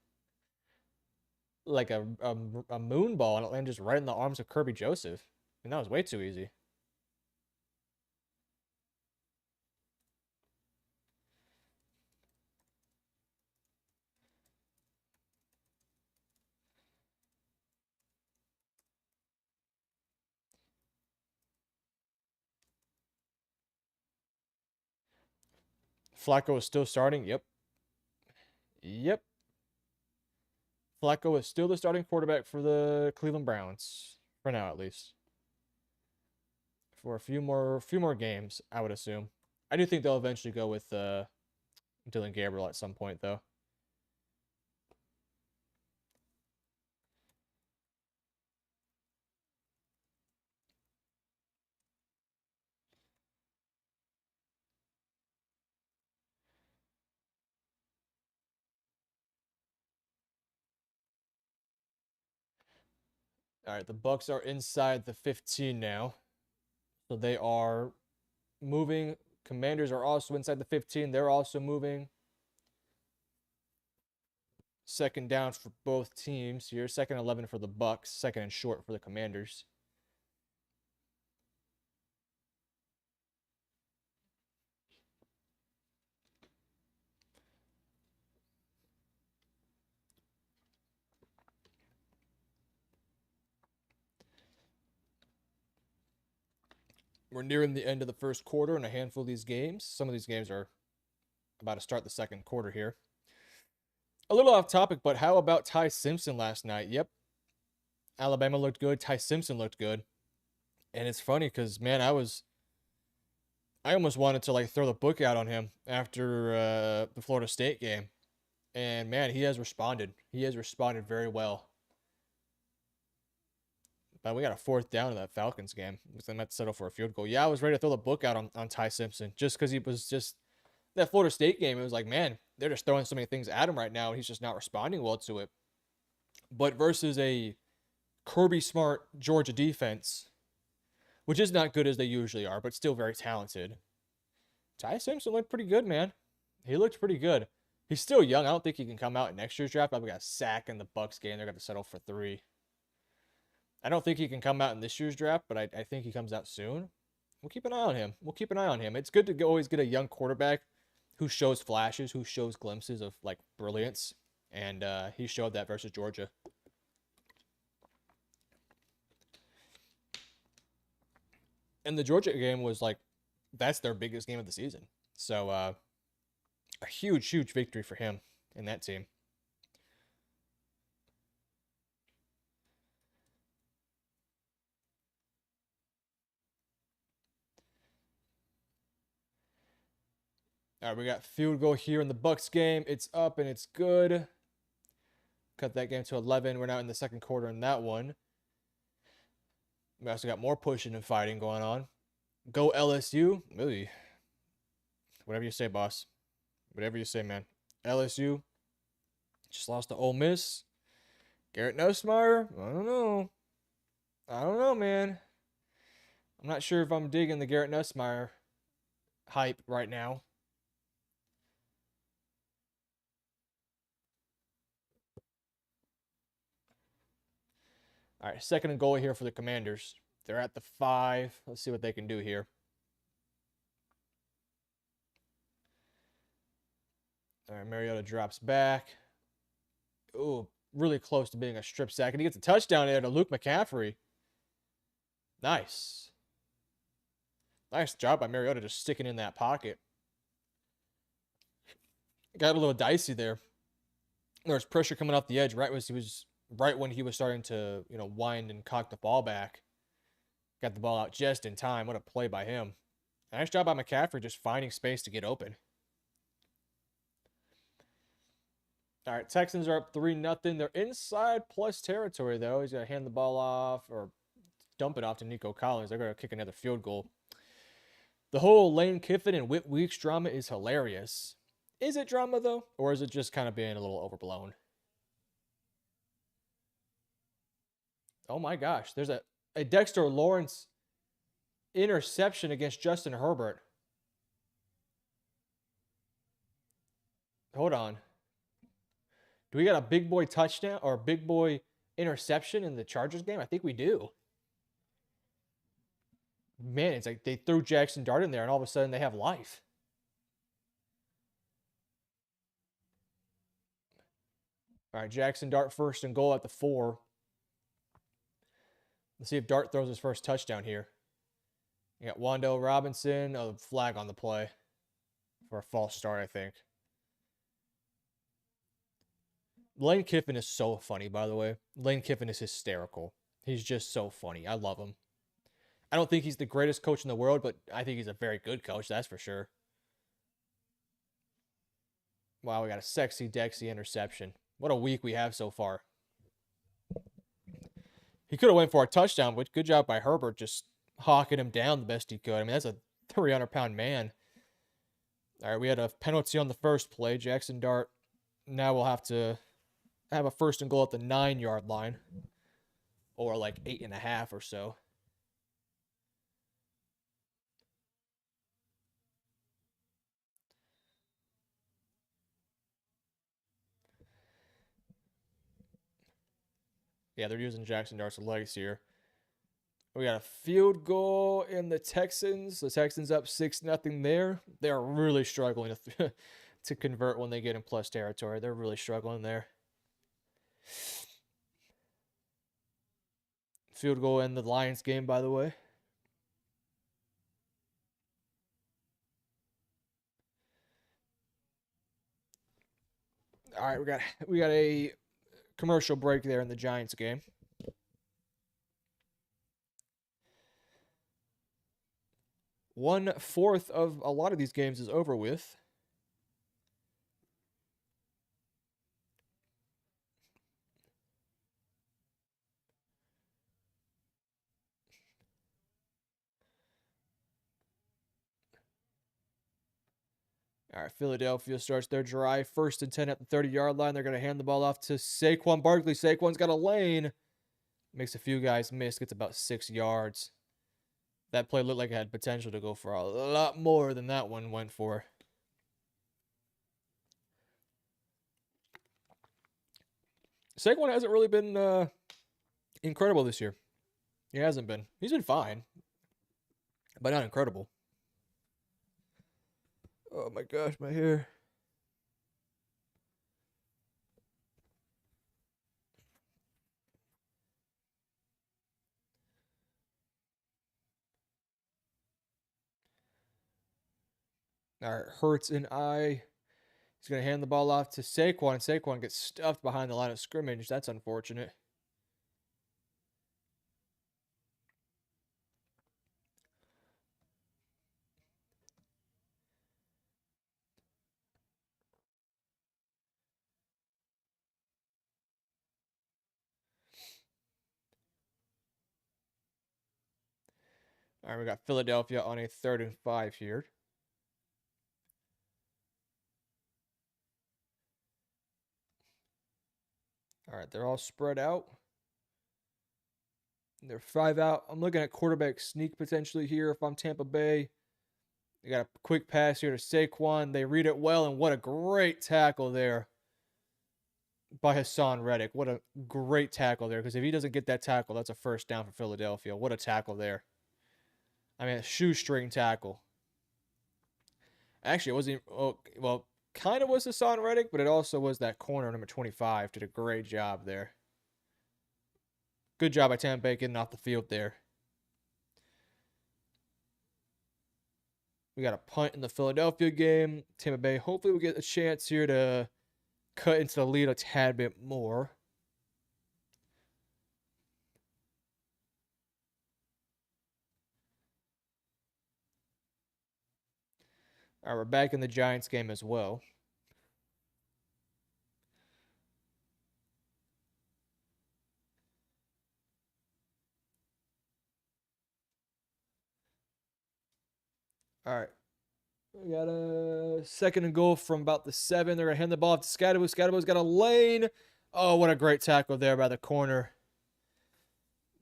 a moon ball, and it landed just right in the arms of Kirby Joseph. And that was way too easy. Flacco is still starting. Yep. Yep. Flacco is still the starting quarterback for the Cleveland Browns. For now, at least. For a few more games, I would assume. I do think they'll eventually go with Dylan Gabriel at some point, though. All right, the Bucs are inside the 15 now. So they are moving. Commanders are also inside the 15. They're also moving. Second down for both teams here. Second 11 for the Bucs. Second and short for the Commanders. We're nearing the end of the first quarter in a handful of these games. Some of these games are about to start the second quarter here. A little off topic, but how about Ty Simpson last night? Yep. Alabama looked good. Ty Simpson looked good. And it's funny because, man, I almost wanted to like throw the book out on him after the Florida State game. And man, he has responded. He has responded very well. But we got a fourth down in that Falcons game. They might settle for a field goal. Yeah, I was ready to throw the book out on Ty Simpson just because he was just that Florida State game. It was like, man, they're just throwing so many things at him right now, and he's just not responding well to it. But versus a Kirby Smart Georgia defense, which is not good as they usually are, but still very talented. Ty Simpson looked pretty good, man. He looked pretty good. He's still young. I don't think he can come out in next year's draft. Probably got a sack in the Bucks game. They're going to settle for 3. I don't think he can come out in this year's draft, but I think he comes out soon. We'll keep an eye on him. We'll keep an eye on him. It's good to always get a young quarterback who shows flashes, who shows glimpses of like brilliance, and he showed that versus Georgia. And the Georgia game was like, that's their biggest game of the season. So a huge, huge victory for him and that team. All right, we got field goal here in the Bucks game. It's up and it's good. Cut that game to 11. We're now in the second quarter in that one. We also got more pushing and fighting going on. Go LSU. Really. Whatever you say, boss. Whatever you say, man. LSU just lost to Ole Miss. Garrett Nussmeier. I don't know, man. I'm not sure if I'm digging the Garrett Nussmeier hype right now. All right, second and goal here for the Commanders. They're at the 5. Let's see what they can do here. All right, Mariota drops back. Ooh, really close to being a strip sack. And he gets a touchdown there to Luke McCaffrey. Nice. Nice job by Mariota just sticking in that pocket. Got a little dicey there. There was pressure coming off the edge right when he was starting to, wind and cock the ball back. Got the ball out just in time. What a play by him. Nice job by McCaffrey just finding space to get open. All right, Texans are up 3-0. They're inside plus territory, though. He's going to hand the ball off or dump it off to Nico Collins. They're going to kick another field goal. The whole Lane Kiffin and Whit Weeks drama is hilarious. Is it drama, though? Or is it just kind of being a little overblown? Oh, my gosh. There's a Dexter Lawrence interception against Justin Herbert. Hold on. Do we got a big boy touchdown or a big boy interception in the Chargers game? I think we do. Man, it's like they threw Jackson Dart in there and all of a sudden they have life. All right, Jackson Dart first and goal at the 4. Let's see if Dart throws his first touchdown here. You got Wandale Robinson. Oh, flag on the play for a false start, I think. Lane Kiffin is so funny, by the way. Lane Kiffin is hysterical. He's just so funny. I love him. I don't think he's the greatest coach in the world, but I think he's a very good coach, that's for sure. Wow, we got a sexy Dexy interception. What a week we have so far. He could have went for a touchdown, but good job by Herbert just hawking him down the best he could. I mean, that's a 300-pound man. All right, we had a penalty on the first play. Jackson Dart. Now we'll have to have a first and goal at the 9-yard line. Or like 8.5 or so. Yeah, they're using Jackson Dart's legs here. We got a field goal in the Texans. The Texans up 6-0 there. They're really struggling to convert when they get in plus territory. They're really struggling there. Field goal in the Lions game, by the way. All right, we got a commercial break there in the Giants game. One-fourth of a lot of these games is over with. All right, Philadelphia starts their drive. 1st and 10 at the 30-yard line. They're going to hand the ball off to Saquon Barkley. Saquon's got a lane. Makes a few guys miss. Gets about 6 yards. That play looked like it had potential to go for a lot more than that one went for. Saquon hasn't really been incredible this year. He hasn't been. He's been fine, but not incredible. Oh my gosh, my hair. All right, Hurts and I. He's going to hand the ball off to Saquon. Saquon gets stuffed behind the line of scrimmage. That's unfortunate. All right, we got Philadelphia on a 3rd and 5 here. All right, they're all spread out. They're 5 out. I'm looking at quarterback sneak potentially here if I'm Tampa Bay. They got a quick pass here to Saquon. They read it well, and what a great tackle there by Hassan Reddick. What a great tackle there, because if he doesn't get that tackle, that's a 1st down for Philadelphia. What a tackle there. I mean, a shoestring tackle. Actually, it wasn't, well, kind of was Hassan Reddick, but it also was that corner, number 25. Did a great job there. Good job by Tampa Bay getting off the field there. We got a punt in the Philadelphia game. Tampa Bay, hopefully we get a chance here to cut into the lead a tad bit more. All right, we're back in the Giants game as well. All right. We got a 2nd and goal from about the 7. They're going to hand the ball off to Scatterbo. Scatterbo's got a lane. Oh, what a great tackle there by the corner.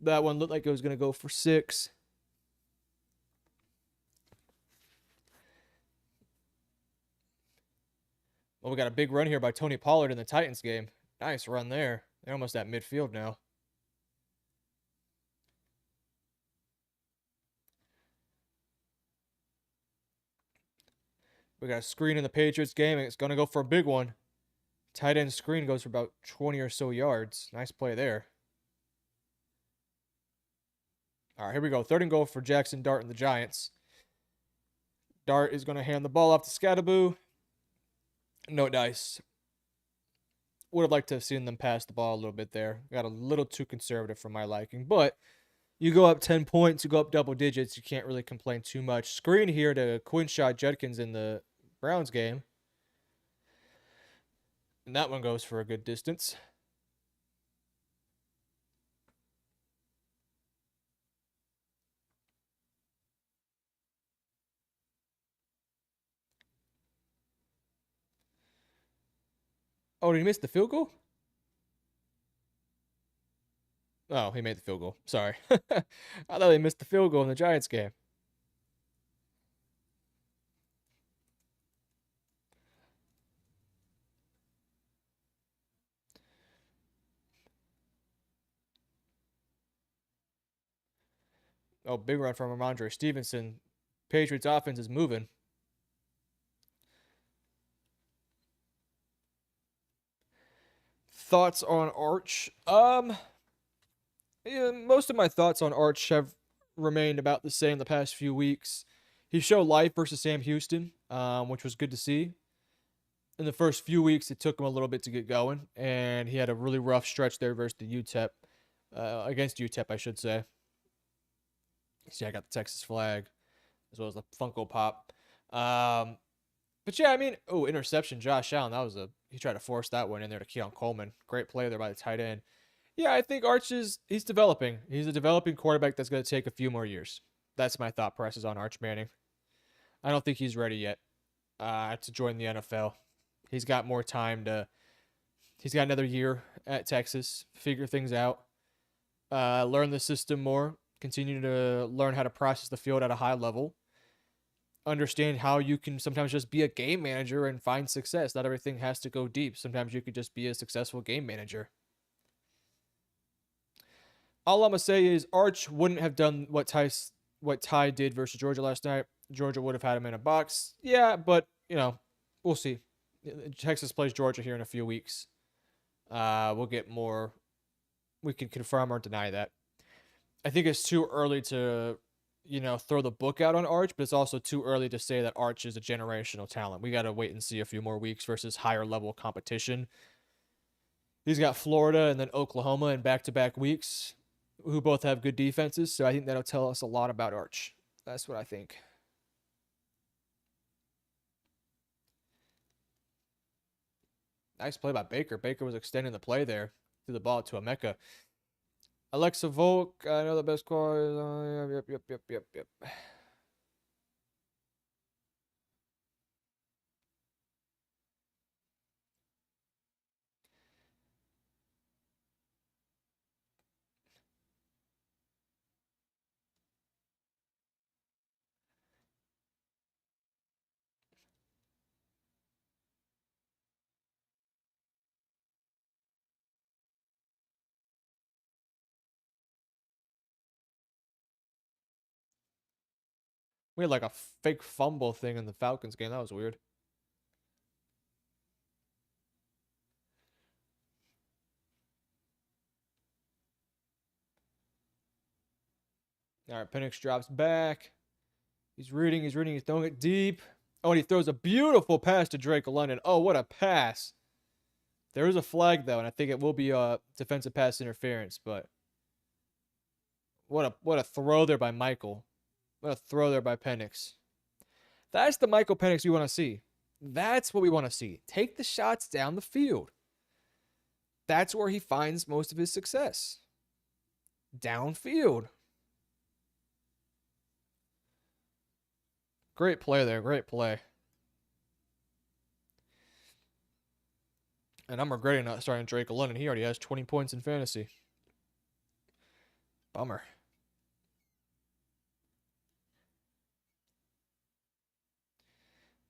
That one looked like it was going to go for 6. Well, we got a big run here by Tony Pollard in the Titans game. Nice run there. They're almost at midfield now. We got a screen in the Patriots game, and it's going to go for a big one. Tight end screen goes for about 20 or so yards. Nice play there. All right, here we go. 3rd and goal for Jackson Dart and the Giants. Dart is going to hand the ball off to Scatterbo. No dice. Would have liked to have seen them pass the ball a little bit there. Got a little too conservative for my liking. But you go up 10 points, you go up double digits, you can't really complain too much. Screen here to Quinshot Judkins in the Browns game. And that one goes for a good distance. Oh, did he miss the field goal? Oh, he made the field goal. Sorry. I thought he missed the field goal in the Giants game. Oh, big run from Ramondre Stevenson. Patriots offense is moving. Thoughts on Arch? Yeah, most of my thoughts on Arch have remained about the same the past few weeks. He showed life versus Sam Houston, which was good to see. in the first few weeks, it took him a little bit to get going, and he had a really rough stretch there versus the UTEP, against UTEP, I should say. See, I got the Texas flag as well as the Funko Pop. But yeah, I mean, oh, interception, Josh Allen. He tried to force that one in there to Keon Coleman. Great play there by the tight end. Yeah, I think he's developing. He's a developing quarterback that's going to take a few more years. That's my thought process on Arch Manning. I don't think he's ready yet to join the NFL. He's got more time to. He's got another year at Texas, figure things out, learn the system more, continue to learn how to process the field at a high level, understand how you can sometimes just be a game manager and find success. Not everything has to go deep. Sometimes you could just be a successful game manager. All I'm gonna say is Arch wouldn't have done what Ty did versus Georgia last night. Georgia would have had him in a box. Yeah, but we'll see. Texas plays Georgia here in a few weeks. We'll get more. We can confirm or deny that. I think it's too early to, throw the book out on Arch, but it's also too early to say that Arch is a generational talent. We got to wait and see a few more weeks versus higher level competition. He's got Florida and then Oklahoma in back-to-back weeks, who both have good defenses. So I think that'll tell us a lot about Arch. That's what I think. Nice play by Baker. Baker was extending the play there. Threw the ball to Emeka. Alexa Volk, I know the best call is. Yep. We had like a fake fumble thing in the Falcons game. That was weird. All right, Penix drops back. He's reading, he's throwing it deep. Oh, and he throws a beautiful pass to Drake London. Oh, what a pass. There is a flag, though, and I think it will be a defensive pass interference, but what a throw there by Michael. What a throw there by Penix. That's the Michael Penix we want to see. That's what we want to see. Take the shots down the field. That's where he finds most of his success. Downfield. Great play there. Great play. And I'm regretting not starting Drake London. He already has 20 points in fantasy. Bummer.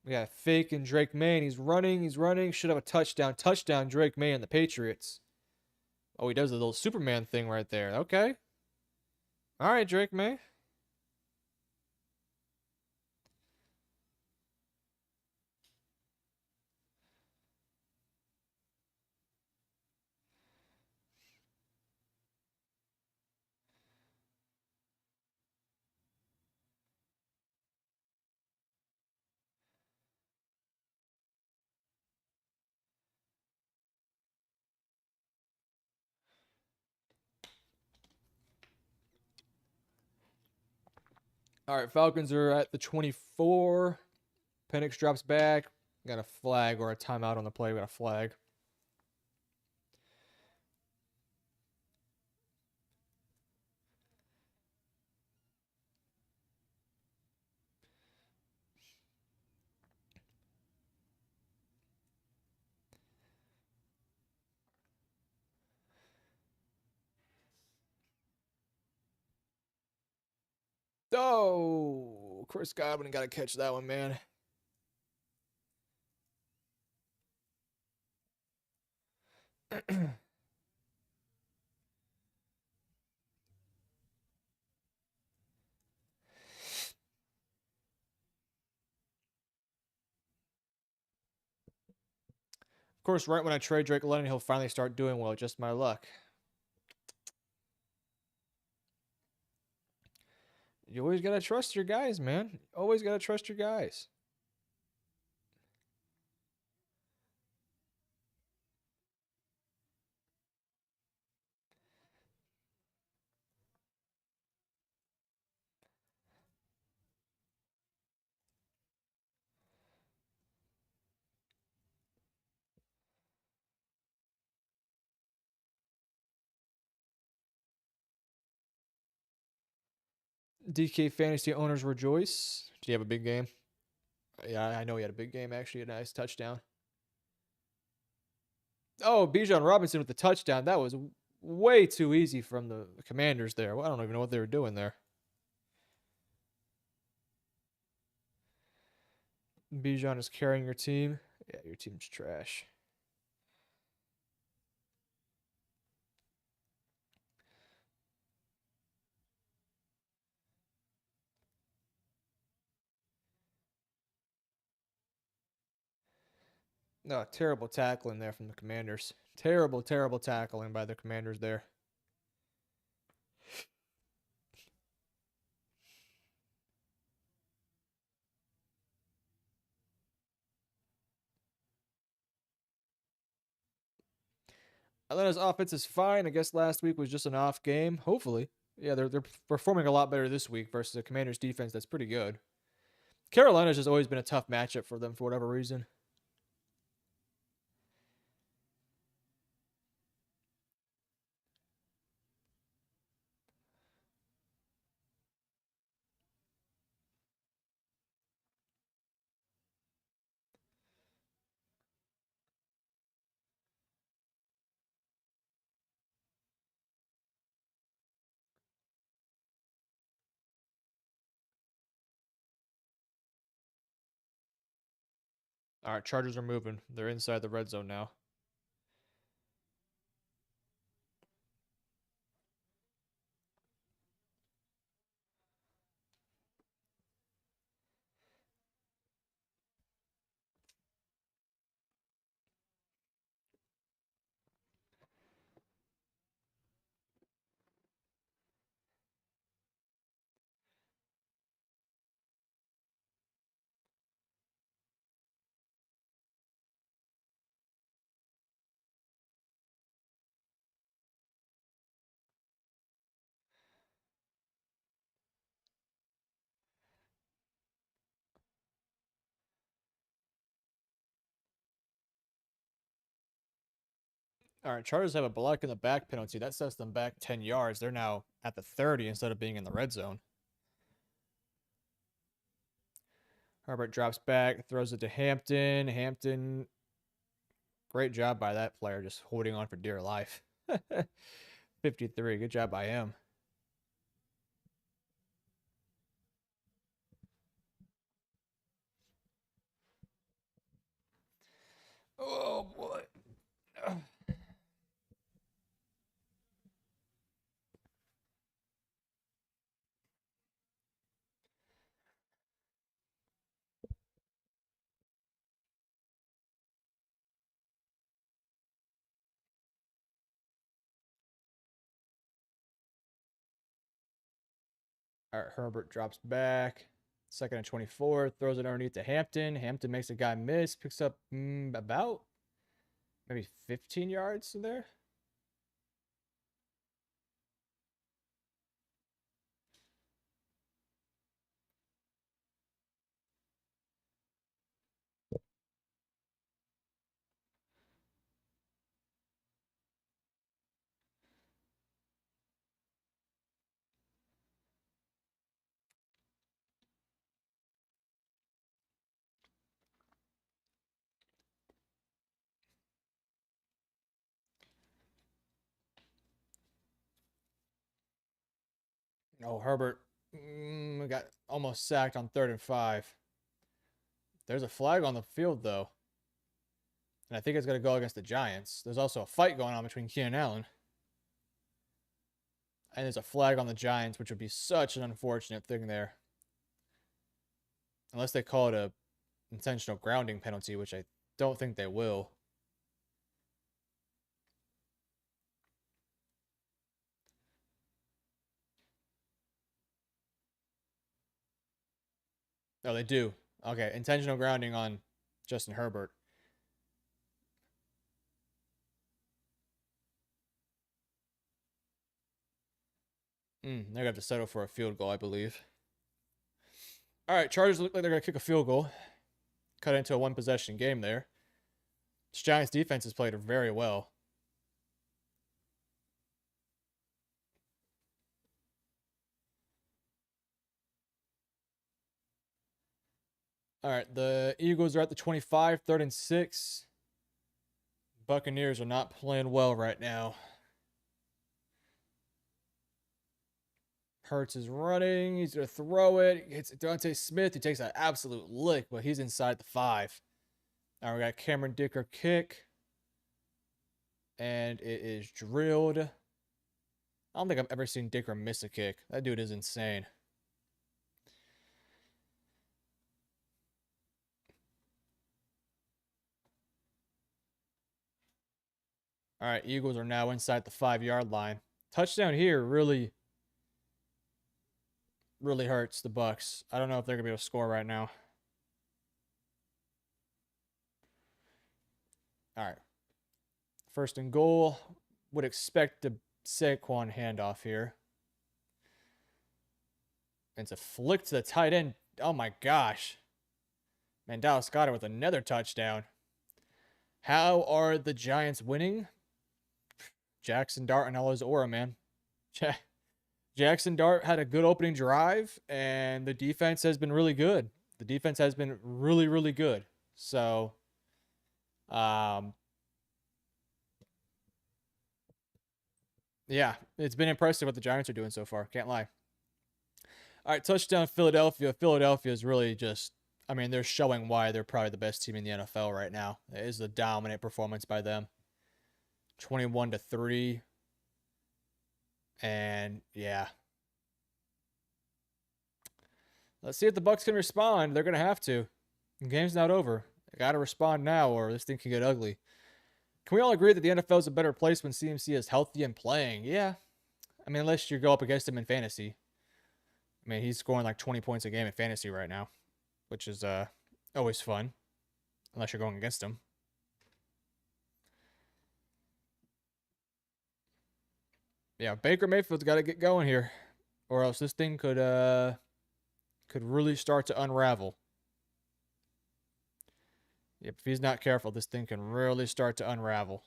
We got Fake and Drake May, and he's running. Should have a touchdown. Touchdown, Drake May and the Patriots. Oh, he does the little Superman thing right there. Okay. All right, Drake May. All right, Falcons are at the 24. Penix drops back. Got a flag or a timeout on the play. We got a flag. Oh, Chris Godwin got to catch that one, man. Of course, right when I trade Drake London, he'll finally start doing well. Just my luck. You always got to trust your guys, man. Always got to trust your guys. DK fantasy owners rejoice. Did he have a big game? Yeah, I know he had a big game, actually. A nice touchdown. Oh, Bijan Robinson with the touchdown. That was way too easy from the Commanders there. Well, I don't even know what they were doing there. Bijan is carrying your team. Yeah, your team's trash. No, terrible tackling there from the Commanders. Terrible, terrible tackling by the Commanders there. Atlanta's offense is fine. I guess last week was just an off game. Hopefully. Yeah, they're performing a lot better this week versus the Commanders defense that's pretty good. Carolina's just always been a tough matchup for them for whatever reason. All right, Chargers are moving. They're inside the red zone now. All right, Chargers have a block in the back penalty. That sets them back 10 yards. They're now at the 30 instead of being in the red zone. Herbert drops back, throws it to Hampton. Hampton, great job by that player, just holding on for dear life. 53, good job by him. Oh, boy. All right, Herbert drops back. Second and 24, throws it underneath to Hampton. Hampton makes a guy miss, picks up about maybe 15 yards there. Oh, Herbert got almost sacked on 3rd and 5. There's a flag on the field, though. And I think it's going to go against the Giants. There's also a fight going on between Keenan Allen. And there's a flag on the Giants, which would be such an unfortunate thing there. Unless they call it a intentional grounding penalty, which I don't think they will. No, they do. Okay, intentional grounding on Justin Herbert. They're going to have to settle for a field goal, I believe. All right, Chargers look like they're going to kick a field goal. Cut into a one-possession game there. This Giants defense has played very well. All right, the Eagles are at the 25, 3rd and 6. Buccaneers are not playing well right now. Hurts is running. He's going to throw it. He hits Devontae Smith. He takes an absolute lick, but he's inside the 5. Now we got Cameron Dicker kick. And it is drilled. I don't think I've ever seen Dicker miss a kick. That dude is insane. All right, Eagles are now inside the 5-yard line. Touchdown here really hurts the Bucks. I don't know if they're going to be able to score right now. All right. 1st and goal. Would expect a Saquon handoff here. And it's a flick to the tight end. Oh my gosh. Man, Dallas Goedert with another touchdown. How are the Giants winning? Jackson Dart and all his aura, man. Jackson Dart had a good opening drive, and the defense has been really good. The defense has been really, really good. So, yeah, it's been impressive what the Giants are doing so far. Can't lie. All right, touchdown Philadelphia. Philadelphia is really just, I mean, they're showing why they're probably the best team in the NFL right now. It is a dominant performance by them. 21-3. And yeah. Let's see if the Bucks can respond. They're going to have to. The game's not over. They got to respond now or this thing can get ugly. Can we all agree that the NFL is a better place when CMC is healthy and playing? Yeah. I mean, unless you go up against him in fantasy. I mean, he's scoring like 20 points a game in fantasy right now, which is always fun, unless you're going against him. Yeah, Baker Mayfield's got to get going here, or else this thing could really start to unravel. Yep, if he's not careful, this thing can really start to unravel.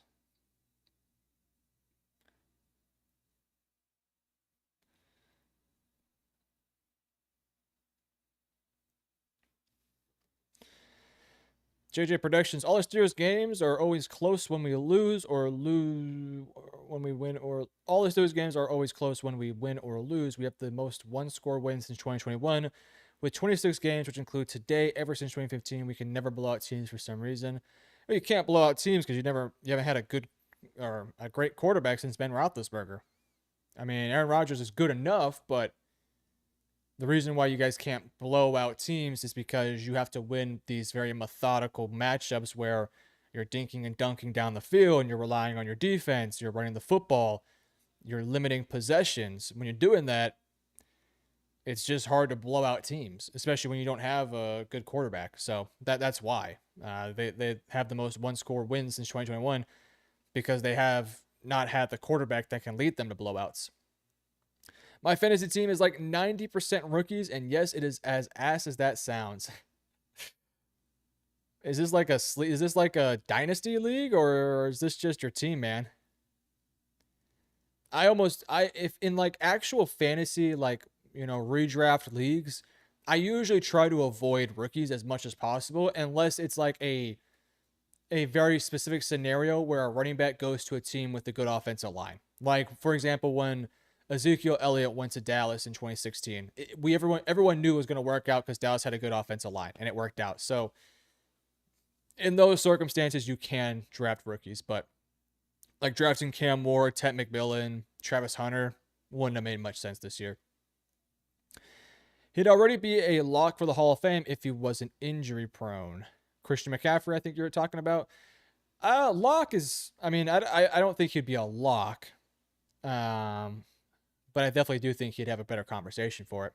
JJ Productions. All our Steelers games are always close when we lose or lose when we win, or all the Steelers games are always close when we win or lose. We have the most one-score wins since 2021 with 26 games, which include today. Ever since 2015, we can never blow out teams for some reason. Well, you can't blow out teams because you haven't had a good or a great quarterback since Ben Roethlisberger. I mean, Aaron Rodgers is good enough, but the reason why you guys can't blow out teams is because you have to win these very methodical matchups where you're dinking and dunking down the field and you're relying on your defense, you're running the football, you're limiting possessions. When you're doing that, it's just hard to blow out teams, especially when you don't have a good quarterback. So that's why they have the most one-score wins since 2021, because they have not had the quarterback that can lead them to blowouts. My fantasy team is like 90% rookies, and yes, it is as ass as that sounds. Is this like a dynasty league, or is this just your team, man? If in like actual fantasy, like, you know, redraft leagues, I usually try to avoid rookies as much as possible, unless it's like a very specific scenario where a running back goes to a team with a good offensive line. Like, for example, when Ezekiel Elliott went to Dallas in 2016, everyone knew it was going to work out because Dallas had a good offensive line, and it worked out. So in those circumstances, you can draft rookies, but like drafting Cam Ward, Ted McMillan, Travis Hunter wouldn't have made much sense this year. He'd already be a lock for the Hall of Fame if he wasn't injury prone. Christian McCaffrey, I think you were talking about. Lock is, I mean, I don't think he'd be a lock. But I definitely do think he'd have a better conversation for it.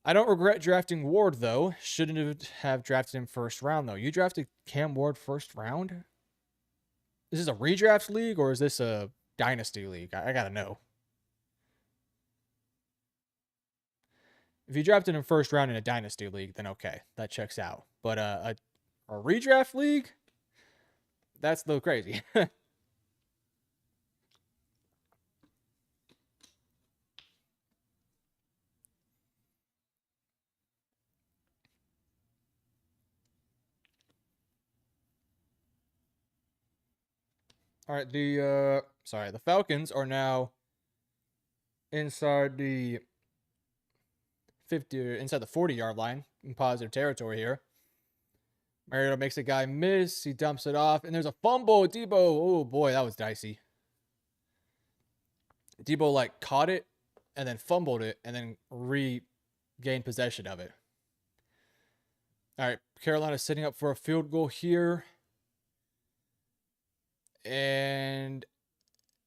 I don't regret drafting Ward, though. Shouldn't have drafted him first round, though. You drafted Cam Ward first round? Is this a redraft league, or is this a dynasty league? I gotta know. If you drafted him first round in a dynasty league, then okay, that checks out. But a redraft league? That's a little crazy. All right, the Falcons are now inside the inside the 40-yard line in positive territory here. Mariota makes a guy miss. He dumps it off, and there's a fumble. Debo, oh boy, that was dicey. Debo like caught it and then fumbled it and then regained possession of it. All right, Carolina setting up for a field goal here. And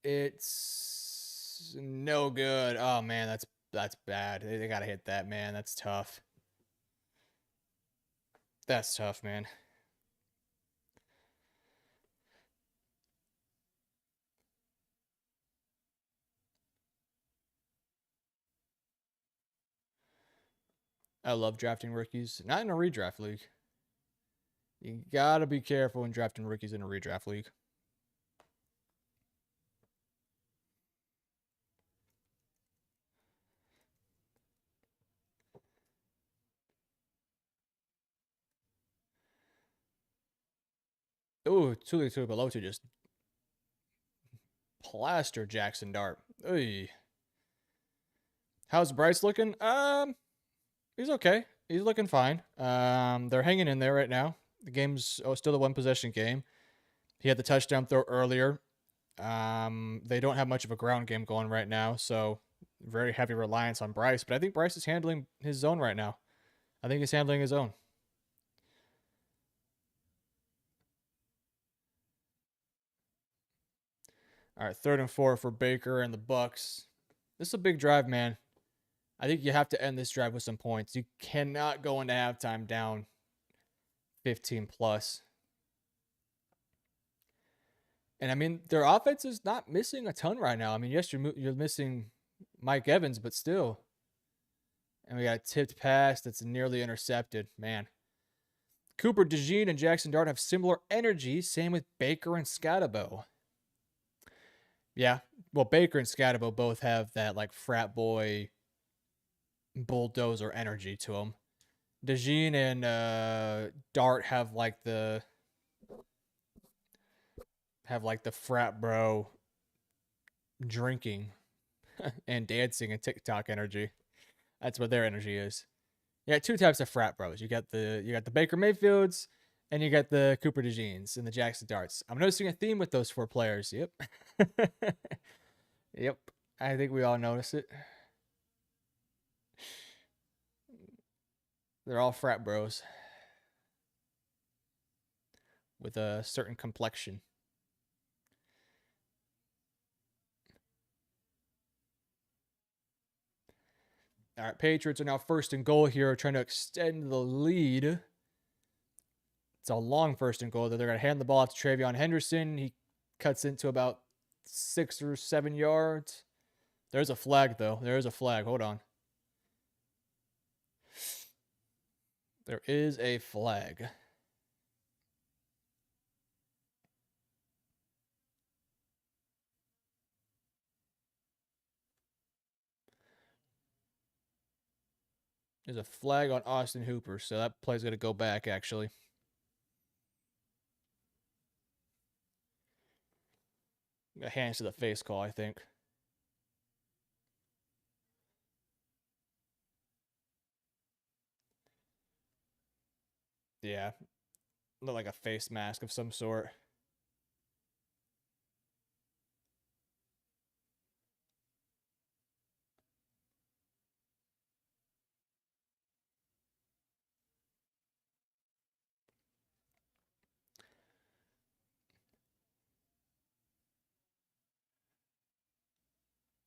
it's no good. Oh man, that's bad. They gotta hit that, man. That's tough. That's tough, man. I love drafting rookies. Not in a redraft league. You gotta be careful when drafting rookies in a redraft league. Ooh, Tuli Tuipulotu just plastered Jackson Dart. Oy. How's Bryce looking? He's okay. He's looking fine. They're hanging in there right now. The game's still a one possession game. He had the touchdown throw earlier. They don't have much of a ground game going right now, so very heavy reliance on Bryce. But I think Bryce is handling his zone right now. I think he's handling his own. All right, 3rd and 4 for Baker and the Bucks. This is a big drive, man. I think you have to end this drive with some points. You cannot go into halftime down 15 plus. And I mean, their offense is not missing a ton right now. I mean, yes, you're missing Mike Evans, but still. And we got a tipped pass that's nearly intercepted. Man. Cooper DeJean and Jackson Dart have similar energy. Same with Baker and Scatabo. Yeah. Well, Baker and Scatabo both have that like frat boy bulldozer energy to them. DeJean and Dart have like the frat bro drinking and dancing and TikTok energy. That's what their energy is. You got two types of frat bros. You got the Baker Mayfields and you got the Cooper DeJeans and the Jackson Darts. I'm noticing a theme with those 4 players. Yep. Yep. I think we all notice it. They're all frat bros with a certain complexion. All right, Patriots are now 1st and goal here, trying to extend the lead. It's a long 1st and goal. They're going to hand the ball off to Travion Henderson. He cuts into about 6 or 7 yards. There's a flag, though. There is a flag. Hold on. There is a flag. There's a flag on Austin Hooper, so that play's going to go back, actually. A hands to the face call, I think. Yeah. Look like a face mask of some sort.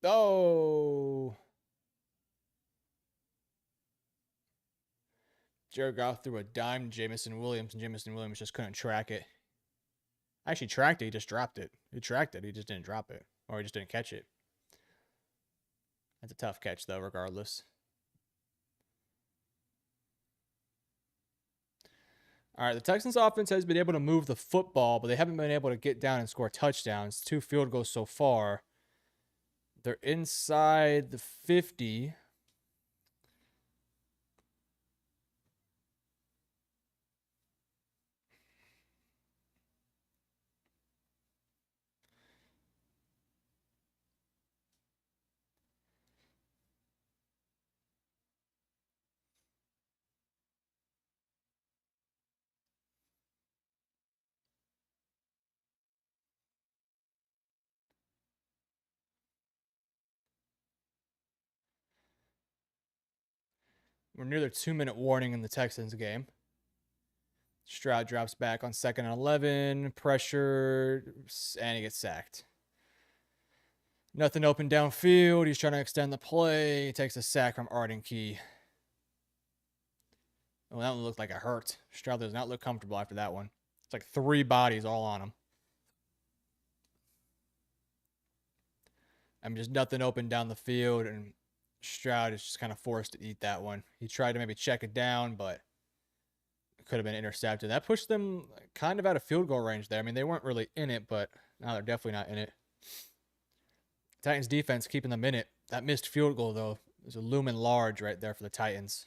Oh! Jared Goff threw a dime to Jamison Williams, and Jamison Williams just couldn't track it. Actually, tracked it, he just dropped it. He tracked it, he just didn't drop it. Or he just didn't catch it. That's a tough catch, though, regardless. All right, the Texans offense has been able to move the football, but they haven't been able to get down and score touchdowns. 2 field goals so far. They're inside the 50. We're near the 2-minute warning in the Texans game. Stroud drops back on 2nd and 11. Pressure, and he gets sacked. Nothing open downfield. He's trying to extend the play. He takes a sack from Arden Key. Oh, that one looked like it hurt. Stroud does not look comfortable after that one. It's like 3 bodies all on him. I mean, just nothing open down the field, and Stroud is just kind of forced to eat that one. He tried to maybe check it down, but it could have been intercepted. That pushed them kind of out of field goal range there. I mean, they weren't really in it, but now they're definitely not in it. Titans defense keeping them in it. That missed field goal, though, is a looming large right there for the Titans.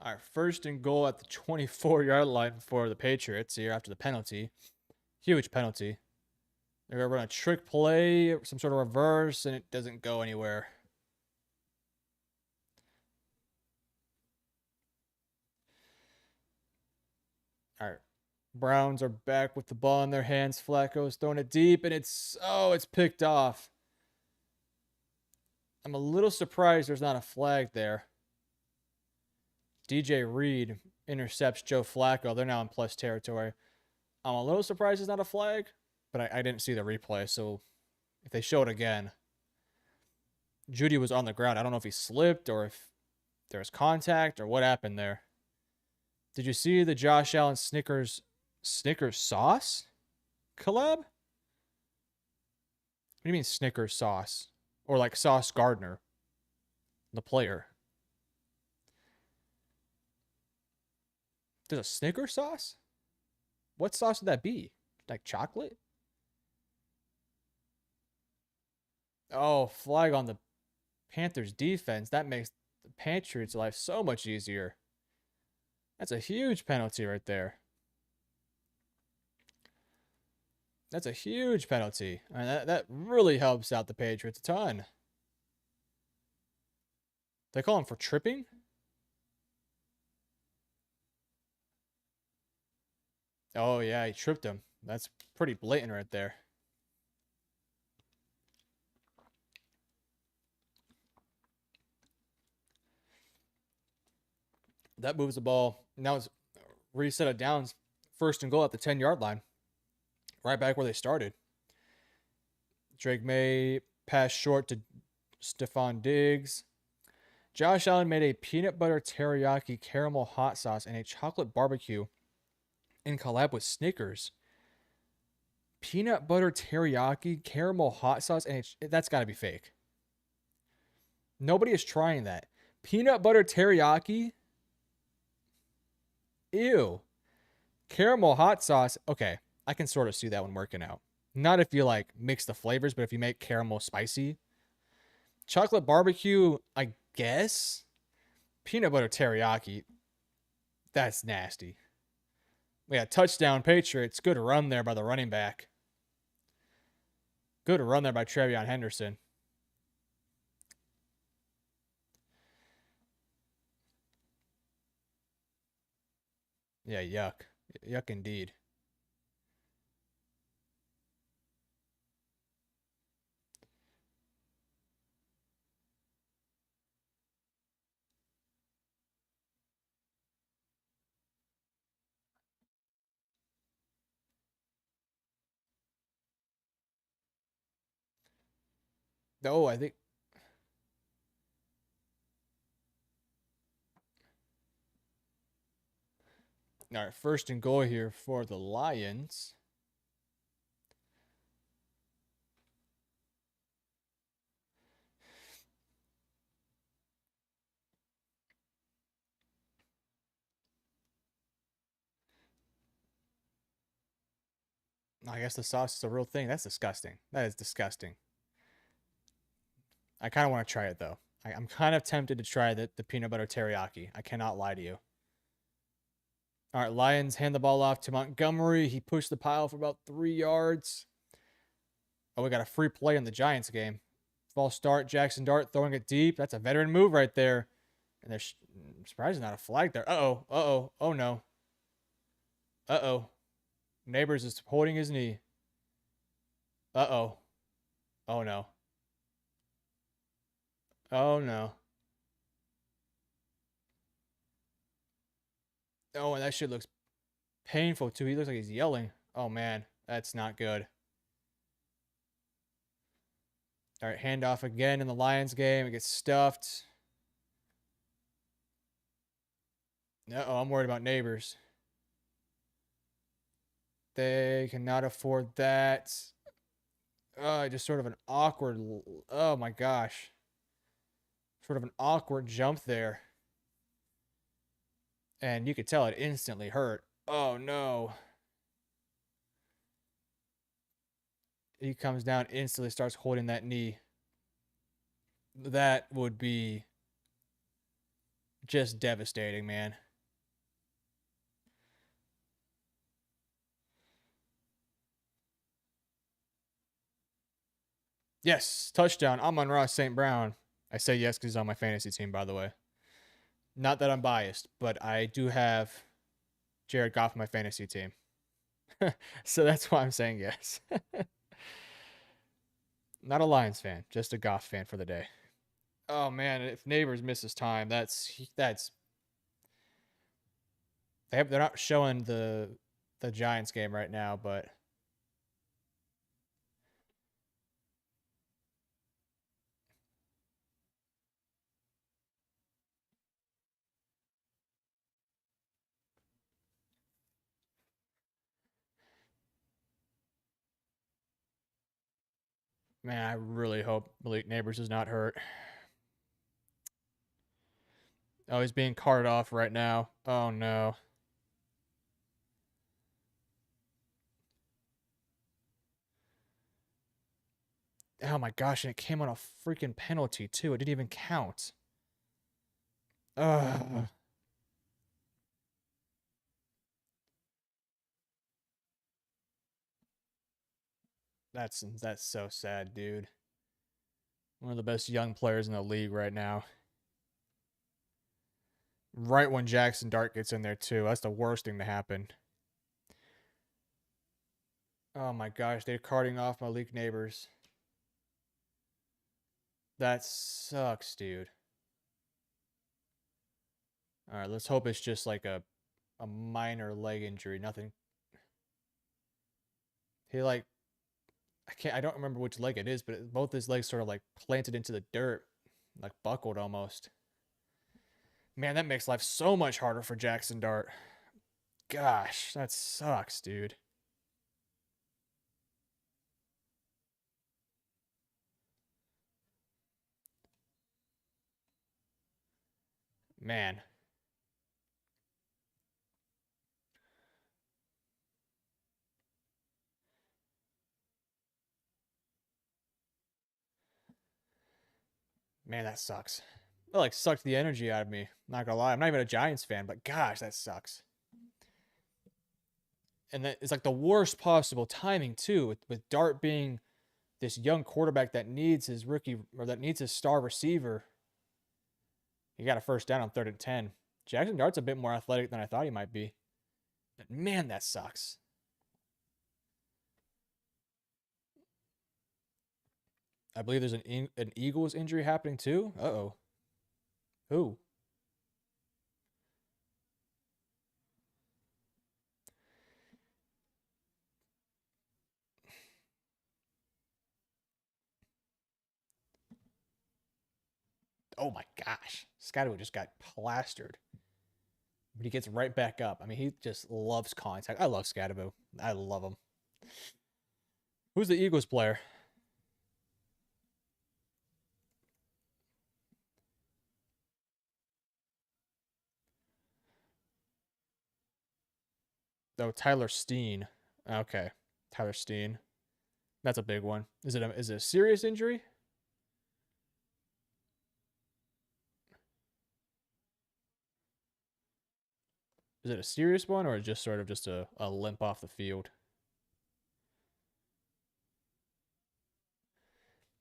All right, 1st and goal at the 24-yard line for the Patriots here after the penalty. Huge penalty. They're going to run a trick play, some sort of reverse, and it doesn't go anywhere. All right. Browns are back with the ball in their hands. Flacco's throwing it deep, and it's picked off. I'm a little surprised there's not a flag there. DJ Reed intercepts Joe Flacco. They're now in plus territory. I'm a little surprised there's not a flag, but I didn't see the replay, so if they show it again. Judy was on the ground. I don't know if he slipped or if there was contact or what happened there. Did you see the Josh Allen Snickers sauce collab? What do you mean Snickers sauce? Or like Sauce Gardner, the player. There's a Snickers sauce? What sauce would that be? Like chocolate? Oh, flag on the Panthers defense. That makes the Patriots' life so much easier. That's a huge penalty right there. That's a huge penalty. I mean, that really helps out the Patriots a ton. They call him for tripping? Oh, yeah, he tripped him. That's pretty blatant right there. That moves the ball. Now it's reset of downs. 1st and goal at the 10-yard line. Right back where they started. Drake May passed short to Stephon Diggs. Josh Allen made a peanut butter teriyaki caramel hot sauce and a chocolate barbecue in collab with Snickers. Peanut butter teriyaki caramel hot sauce, and that's got to be fake. Nobody is trying that. Peanut butter teriyaki? Ew. Caramel hot sauce. Okay, I can sort of see that one working out. Not if you like mix the flavors, but if you make caramel spicy. Chocolate barbecue, I guess. Peanut butter teriyaki. That's nasty. Yeah, touchdown Patriots. Good run there by the running back. Good run there by Trevion Henderson. Yeah, yuck. Yuck indeed. Oh, I think. All right, 1st and goal here for the Lions. I guess the sauce is a real thing. That's disgusting. That is disgusting. I kind of want to try it, though. I'm kind of tempted to try the peanut butter teriyaki. I cannot lie to you. All right, Lions hand the ball off to Montgomery. He pushed the pile for about 3 yards. Oh, we got a free play in the Giants game. False start, Jackson Dart throwing it deep. That's a veteran move right there. And there's surprisingly not a flag there. Uh-oh, uh-oh, oh no. Uh-oh. Neighbors is holding his knee. Uh-oh. Oh no. Oh no. Oh, and that shit looks painful too. He looks like he's yelling. Oh man, that's not good. All right, handoff again in the Lions game. It gets stuffed. Uh-oh, I'm worried about Neighbors. They cannot afford that. Just sort of an awkward. Oh my gosh. Sort of an awkward jump there. And you could tell it instantly hurt. Oh no. He comes down, instantly starts holding that knee. That would be just devastating, man. Yes, touchdown. Amon-Ra St. Brown. I say yes because he's on my fantasy team, by the way. Not that I'm biased, but I do have Jared Goff on my fantasy team. So that's why I'm saying yes. Not a Lions fan, just a Goff fan for the day. Oh man, if Neighbors misses time, that's they're not showing the Giants game right now, but man, I really hope Malik Neighbors is not hurt. Oh, he's being carted off right now. Oh no. Oh my gosh, and it came on a freaking penalty too. It didn't even count. Ugh. That's so sad, dude. One of the best young players in the league right now. Right when Jackson Dart gets in there too. That's the worst thing to happen. Oh my gosh, they're carting off Malik Neighbors. That sucks, dude. All right, let's hope it's just like a minor leg injury. Nothing. He like I don't remember which leg it is, but both his legs sort of like planted into the dirt, like buckled almost. Man, that makes life so much harder for Jackson Dart. Gosh, that sucks, dude. Man. Man, that sucks. That like sucked the energy out of me. Not gonna lie. I'm not even a Giants fan, but gosh, that sucks. And that is like the worst possible timing too, with Dart being this young quarterback that needs his rookie or that needs his star receiver. He got a first down on 3rd and 10. Jackson Dart's a bit more athletic than I thought he might be. But man, that sucks. I believe there's an Eagles injury happening too. Uh-oh. Who? Oh my gosh. Scotty just got plastered. But he gets right back up. I mean, he just loves contact. I love Scadaboo. I love him. Who's the Eagles player? Oh, Tyler Steen. Okay. Tyler Steen. That's a big one. Is it a serious injury? Is it a serious one or just sort of just a limp off the field?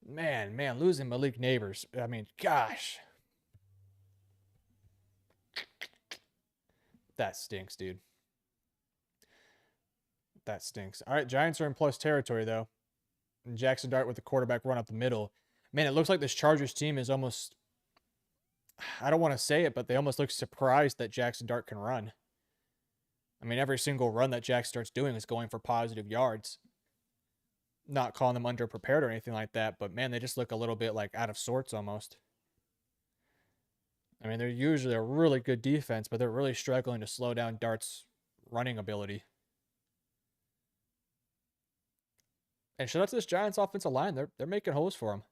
Man, losing Malik Neighbors. I mean, gosh, that stinks, dude. That stinks. All right, Giants are in plus territory though. And Jackson Dart with the quarterback run up the middle. Man, it looks like this Chargers team is almost, I don't want to say it, but they almost look surprised that Jackson Dart can run. I mean, every single run that Jackson Dart's doing is going for positive yards. Not calling them underprepared or anything like that, but man, they just look a little bit like out of sorts almost. I mean, they're usually a really good defense, but they're really struggling to slow down Dart's running ability. And shout out to this Giants offensive line. They're making holes for him.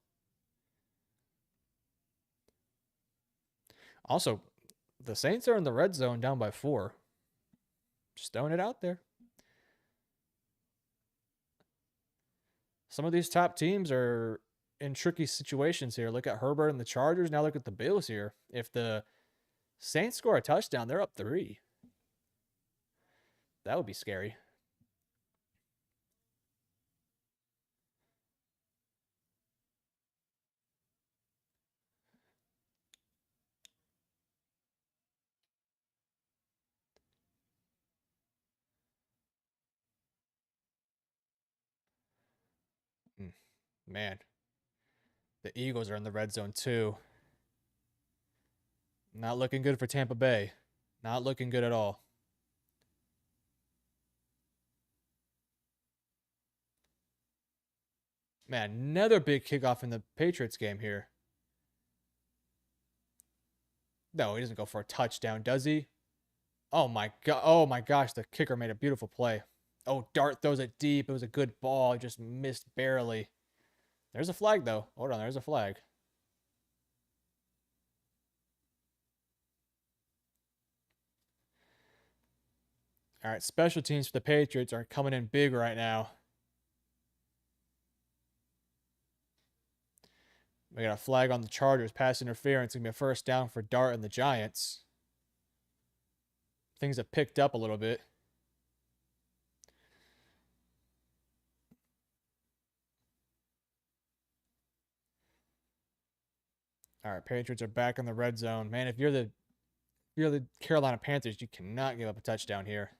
Also, the Saints are in the red zone down by 4. Just throwing it out there. Some of these top teams are in tricky situations here. Look at Herbert and the Chargers. Now look at the Bills here. If the Saints score a touchdown, they're up 3. That would be scary. Man, the Eagles are in the red zone too. Not looking good for Tampa Bay. Not looking good at all. Man, another big kickoff in the Patriots game here. No, he doesn't go for a touchdown, does he? Oh my god! Oh my gosh! The kicker made a beautiful play. Oh, Dart throws it deep. It was a good ball. It just missed barely. There's a flag though. Hold on, there's a flag. All right, special teams for the Patriots are coming in big right now. We got a flag on the Chargers, pass interference. Gonna be a first down for Dart and the Giants. Things have picked up a little bit. All right, Patriots are back in the red zone. Man, if you're the Carolina Panthers, you cannot give up a touchdown here.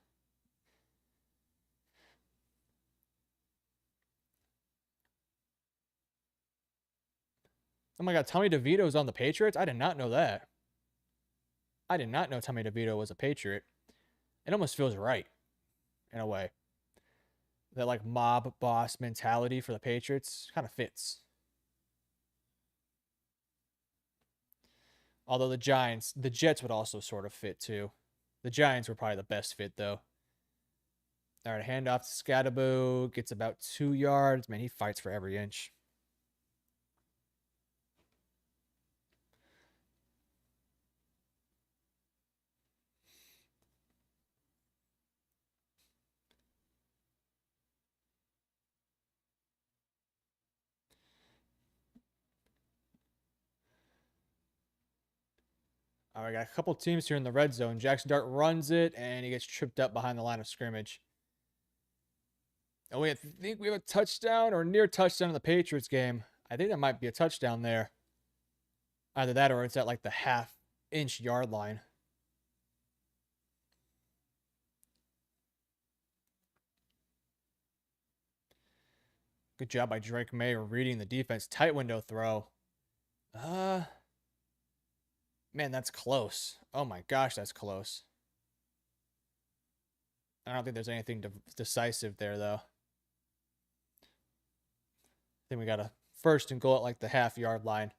Oh my god, Tommy DeVito's on the Patriots? I did not know that. I did not know Tommy DeVito was a Patriot. It almost feels right in a way. That like mob boss mentality for the Patriots kind of fits. Although the Jets would also sort of fit too. The Giants were probably the best fit though. All right, handoff to Scatterbo. Gets about 2 yards. Man, he fights for every inch. All right, got a couple teams here in the red zone. Jackson Dart runs it, and he gets tripped up behind the line of scrimmage. And we think we have a touchdown or near touchdown in the Patriots game. I think that might be a touchdown there. Either that or it's at like the half-inch yard line. Good job by Drake Mayer reading the defense. Tight window throw. Man, that's close. Oh my gosh, that's close. I don't think there's anything decisive there, though. I think we got a first and goal at like the half-yard line.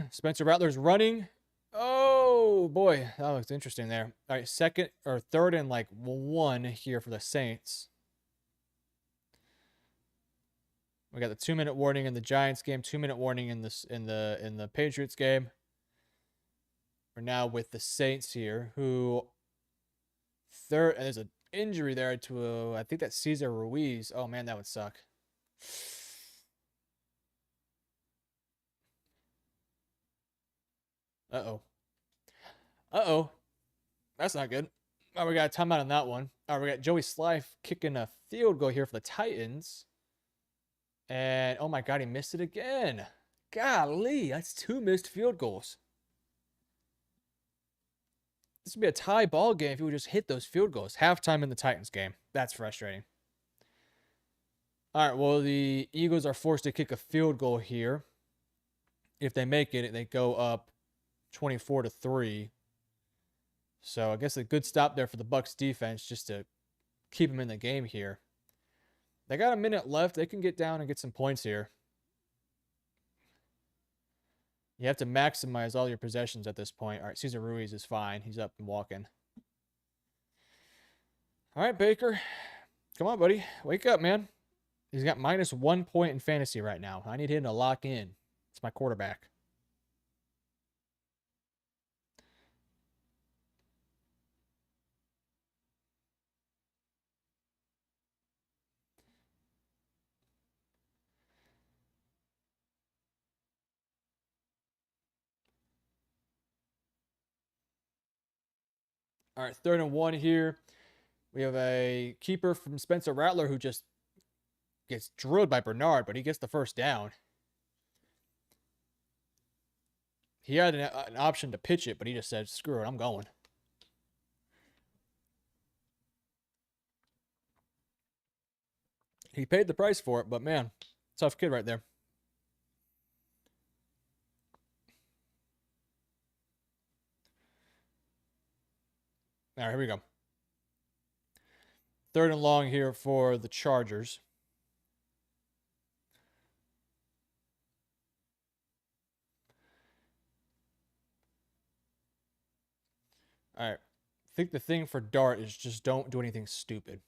Spencer Rattler's running. Oh, boy. That looks interesting there. All right, second or third and like 1 here for the Saints. We got the 2-minute warning in the Giants game, 2-minute warning in the Patriots game. We're now with the Saints here, who third, and there's an injury there to I think that's Cesar Ruiz. Oh man, that would suck. Uh-oh. Uh-oh. That's not good. Oh, we got a timeout on that one. All right, we got Joey Sly kicking a field goal here for the Titans. And, oh my God, he missed it again. Golly, that's 2 missed field goals. This would be a tie ball game if he would just hit those field goals. Halftime in the Titans game. That's frustrating. All right, well, the Eagles are forced to kick a field goal here. If they make it, they go up 24-3. So I guess a good stop there for the Bucs defense just to keep them in the game here. They got a minute left. They can get down and get some points here. You have to maximize all your possessions at this point. All right, Cesar Ruiz is fine. He's up and walking. All right, Baker. Come on, buddy. Wake up, man. He's got -1 point in fantasy right now. I need him to lock in. It's my quarterback. All right, 3rd and 1 here. We have a keeper from Spencer Rattler who just gets drilled by Bernard, but he gets the first down. He had an option to pitch it, but he just said, screw it, I'm going. He paid the price for it, but man, tough kid right there. All right, here we go. 3rd and long here for the Chargers. All right. I think the thing for Dart is just don't do anything stupid.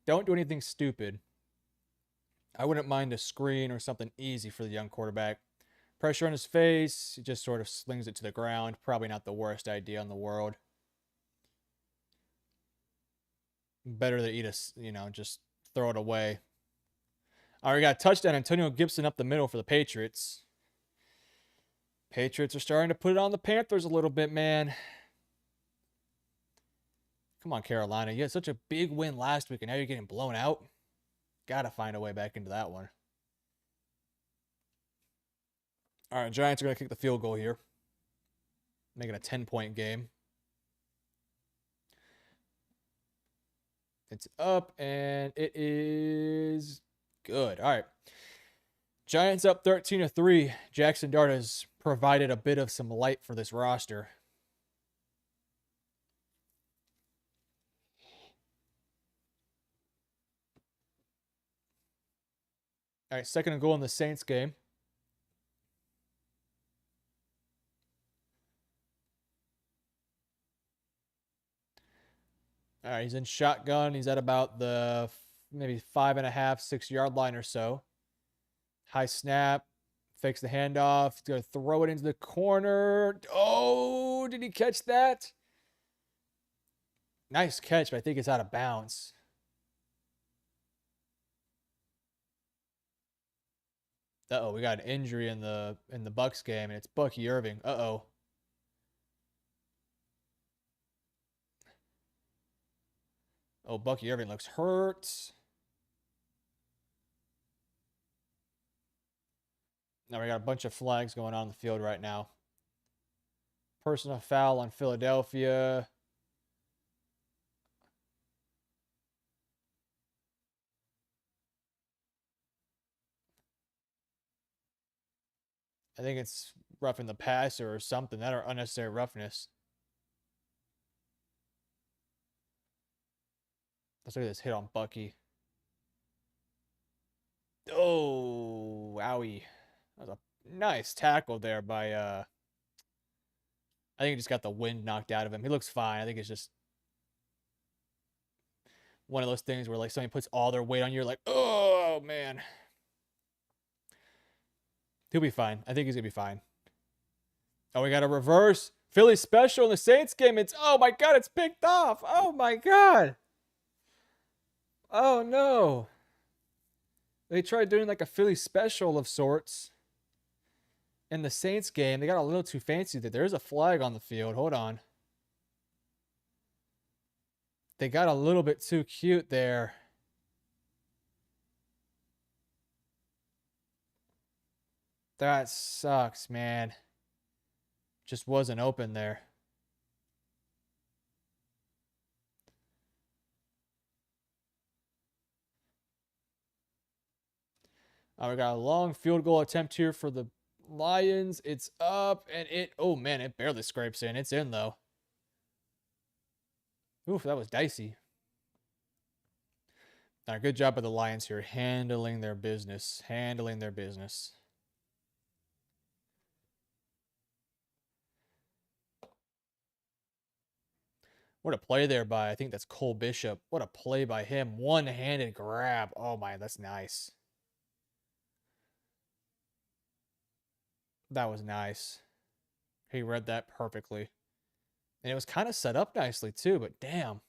Don't do anything stupid. I wouldn't mind a screen or something easy for the young quarterback. Pressure on his face. He just sort of slings it to the ground. Probably not the worst idea in the world. Better to eat a, just throw it away. All right, we got a touchdown. Antonio Gibson up the middle for the Patriots. Patriots are starting to put it on the Panthers a little bit, man. Come on, Carolina. You had such a big win last week, and now you're getting blown out. Got to find a way back into that one. All right, Giants are going to kick the field goal here. Making a 10-point game. It's up, and it is good. All right. Giants up 13-3. Jackson Dart has provided a bit of some light for this roster. All right, 2nd and goal in the Saints game. All right, he's in shotgun. He's at about the maybe 5.5, 6-yard line or so. High snap. Fakes the handoff. He's going to throw it into the corner. Oh, did he catch that? Nice catch, but I think it's out of bounds. Uh-oh, we got an injury in the Bucs game, and it's Bucky Irving. Uh-oh. Oh, Bucky Irving looks hurt. Now we got a bunch of flags going on in the field right now. Personal foul on Philadelphia. I think it's roughing the passer or something. That or unnecessary roughness. Let's look at this hit on Bucky. Oh, wowie. That was a nice tackle there by, I think he just got the wind knocked out of him. He looks fine. I think it's just one of those things where, like, somebody puts all their weight on you. You're like, oh, man. He'll be fine. I think he's going to be fine. Oh, we got a reverse. Philly special in the Saints game. It's, oh, my God, it's picked off. Oh, my God. Oh, no. They tried doing like a Philly special of sorts in the Saints game. They got a little too fancy there. There's a flag on the field. Hold on. They got a little bit too cute there. That sucks, man. Just wasn't open there. We got a long field goal attempt here for the Lions. It's up, and oh man, it barely scrapes in. It's in, though. Oof, that was dicey. Good job by the Lions here, handling their business. Handling their business. What a play there by, I think that's Cole Bishop. What a play by him. One-handed grab. Oh, my, that's nice. That was nice. He read that perfectly. And it was kind of set up nicely, too, but damn.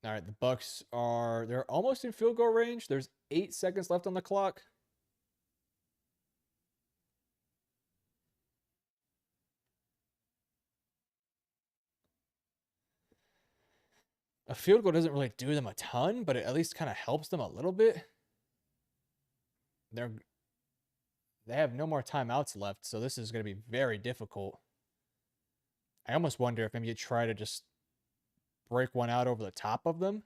All right, the Bucks they're almost in field goal range. There's 8 seconds left on the clock. A field goal doesn't really do them a ton, but it at least kind of helps them a little bit. They have no more timeouts left, so this is going to be very difficult. I almost wonder if maybe you try to just break one out over the top of them.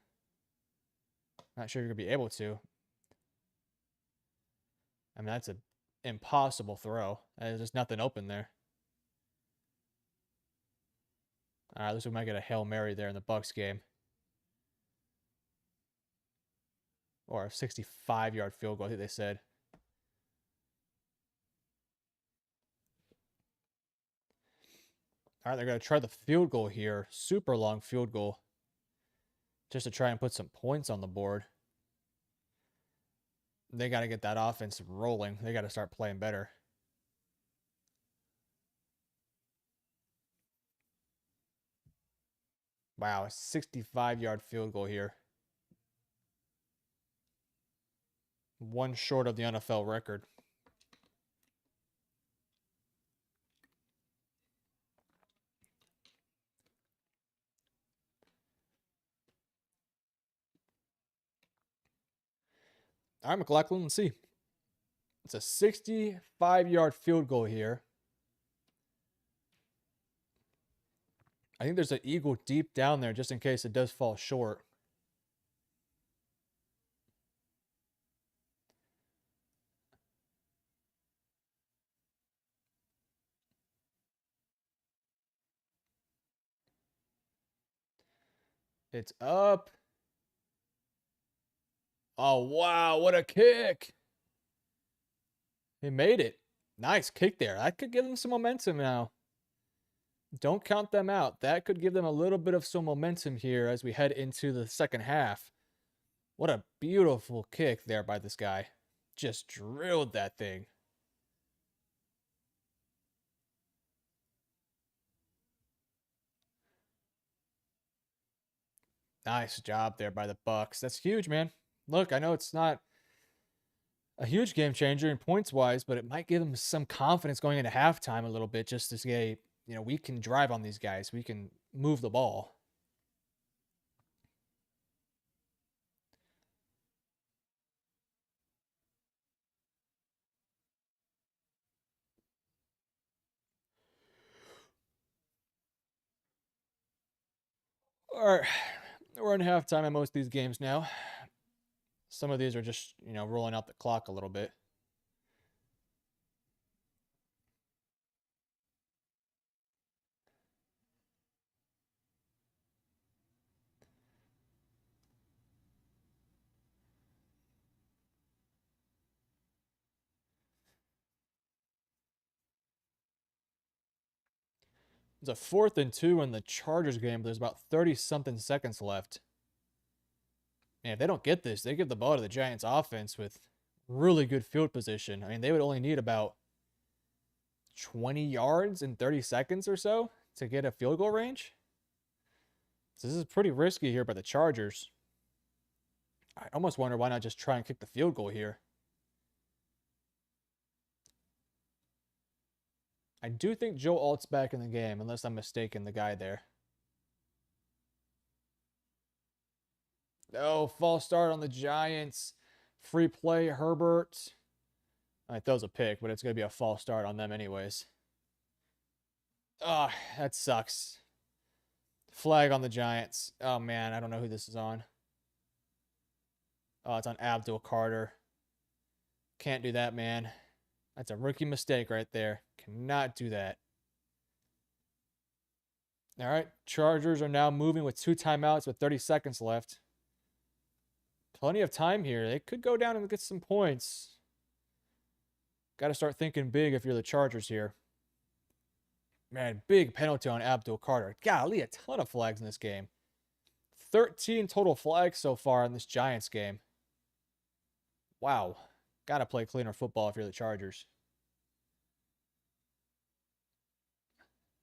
Not sure you're going to be able to. I mean, that's an impossible throw. There's just nothing open there. All right, at least we might get a Hail Mary there in the Bucks game. Or a 65-yard field goal, I think they said. All right, they're going to try the field goal here. Super long field goal. Just to try and put some points on the board. They got to get that offense rolling. They got to start playing better. Wow, a 65-yard field goal here. One short of the NFL record. All right, McLaughlin, let's see. It's a 65-yard field goal here. I think there's an eagle deep down there just in case it does fall short. It's up. Oh, wow, what a kick. He made it. Nice kick there. That could give them some momentum now. Don't count them out. That could give them a little bit of some momentum here as we head into the second half. What a beautiful kick there by this guy. Just drilled that thing. Nice job there by the Bucks. That's huge, man. Look, I know it's not a huge game changer in points wise, but it might give them some confidence going into halftime a little bit just to say, we can drive on these guys. We can move the ball. All right, we're in halftime in most of these games now. Some of these are just, rolling out the clock a little bit. It's a 4th and 2 in the Chargers game, but there's about 30-something seconds left. And if they don't get this, they give the ball to the Giants offense with really good field position. I mean, they would only need about 20 yards in 30 seconds or so to get a field goal range. So this is pretty risky here by the Chargers. I almost wonder why not just try and kick the field goal here. I do think Joe Alt's back in the game, unless I'm mistaken, the guy there. Oh, false start on the Giants. Free play, Herbert. I throws a pick, but it's going to be a false start on them anyways. Oh, that sucks. Flag on the Giants. Oh, man, I don't know who this is on. Oh, it's on Abdul Carter. Can't do that, man. That's a rookie mistake right there. Cannot do that. All right, Chargers are now moving with 2 timeouts with 30 seconds left. Plenty of time here. They could go down and get some points. Got to start thinking big if you're the Chargers here. Man, big penalty on Abdul Carter. Golly, a ton of flags in this game. 13 total flags so far in this Giants game. Wow. Got to play cleaner football if you're the Chargers.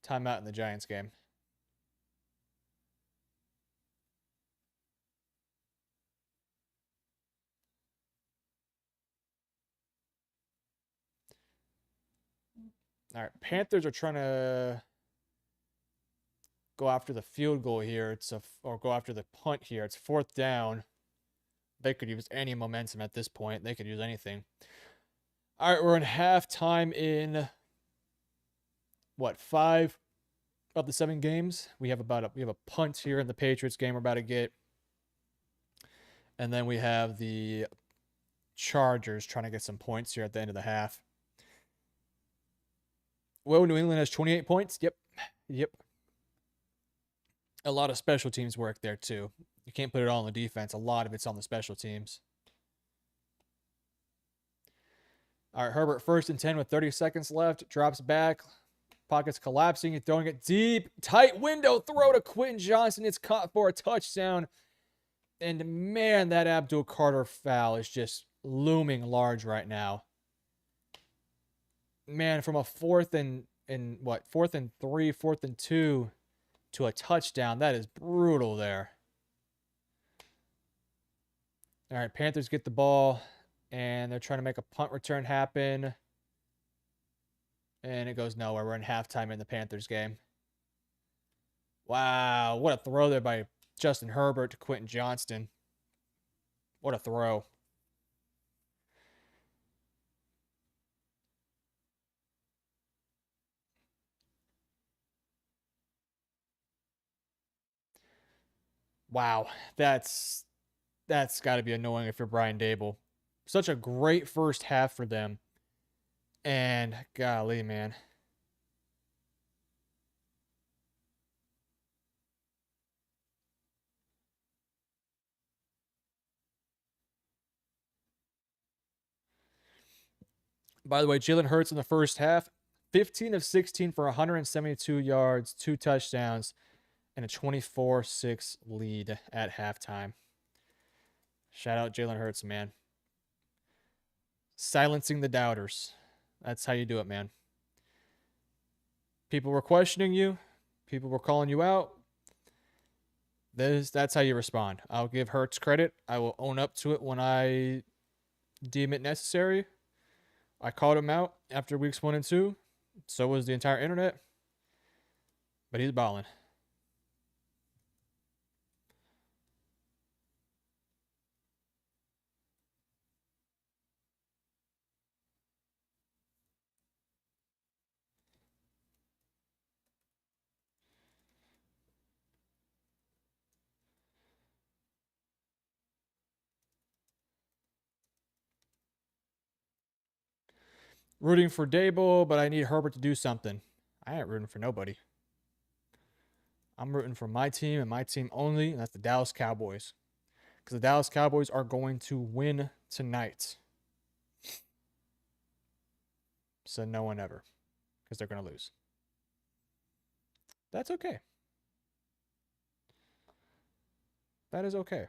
Timeout in the Giants game. All right, Panthers are trying to go after the field goal here. Or go after the punt here. It's 4th down. They could use any momentum at this point. They could use anything. All right, we're in halftime in what, 5 of the 7 games? We have a punt here in the Patriots game we're about to get. And then we have the Chargers trying to get some points here at the end of the half. Well, New England has 28 points. Yep. A lot of special teams work there too. You can't put it all on the defense. A lot of it's on the special teams. All right, Herbert 1st and 10 with 30 seconds left. Drops back. Pocket's collapsing and throwing it deep. Tight window throw to Quentin Johnston. It's caught for a touchdown. And man, that Abdul Carter foul is just looming large right now. Man, from a 4th and 3, 4th and 2 to a touchdown, that is brutal there. All right, Panthers get the ball, and they're trying to make a punt return happen. And it goes nowhere. We're in halftime in the Panthers game. Wow, what a throw there by Justin Herbert to Quentin Johnston. What a throw. Wow, that's got to be annoying if you're Brian Dable. Such a great first half for them. And golly, man. By the way, Jalen Hurts in the first half, 15 of 16 for 172 yards, 2 touchdowns, and a 24-6 lead at halftime. Shout out Jalen Hurts, man. Silencing the doubters. That's how you do it, man. People were questioning you. People were calling you out. That's how you respond. I'll give Hurts credit. I will own up to it when I deem it necessary. I called him out after weeks 1 and 2. So was the entire internet. But he's balling. Rooting for Dable, but I need Herbert to do something. I ain't rooting for nobody. I'm rooting for my team and my team only, and that's the Dallas Cowboys. Because the Dallas Cowboys are going to win tonight. Said no one ever. Because they're going to lose. That's okay. That is okay.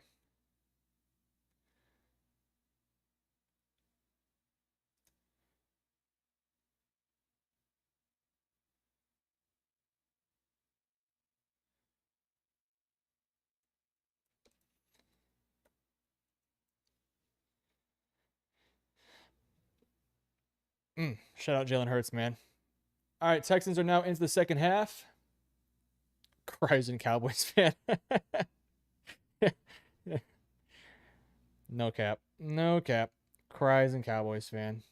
Shout out Jalen Hurts, man. All right, Texans are now into the second half. Cries Cowboys fan. No cap. No cap. Cries Cowboys fan.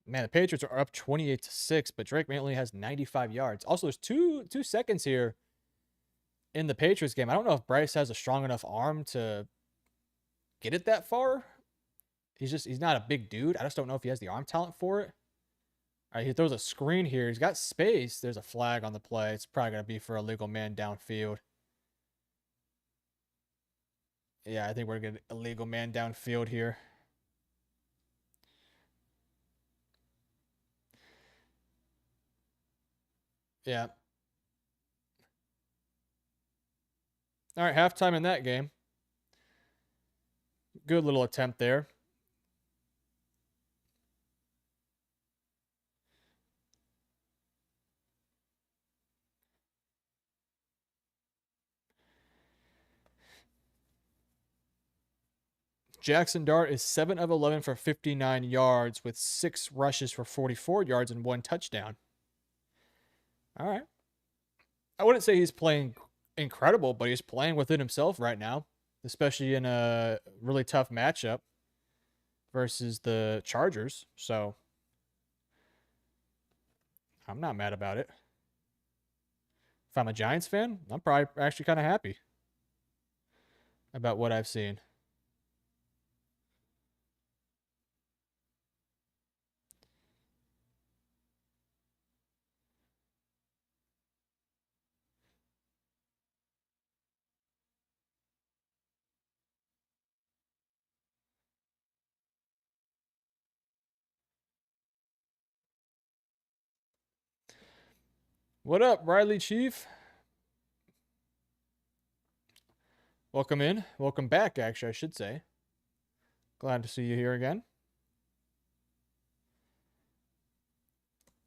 Man, the Patriots are up 28-6, but Drake May only has 95 yards. Also, there's two seconds here in the Patriots game. I don't know if Bryce has a strong enough arm to get it that far. He's not a big dude. I just don't know if he has the arm talent for it. All right, he throws a screen here. He's got space. There's a flag on the play. It's probably going to be for a legal man downfield. Yeah, I think we're going to get a legal man downfield here. Yeah. All right, halftime in that game. Good little attempt there. Jackson Dart is 7 of 11 for 59 yards with 6 rushes for 44 yards and 1 touchdown. All right. I wouldn't say he's playing incredible, but he's playing within himself right now, especially in a really tough matchup versus the Chargers. So I'm not mad about it. If I'm a Giants fan, I'm probably actually kind of happy about what I've seen. What up, Riley Chief? Welcome in. Welcome back, actually, I should say. Glad to see you here again.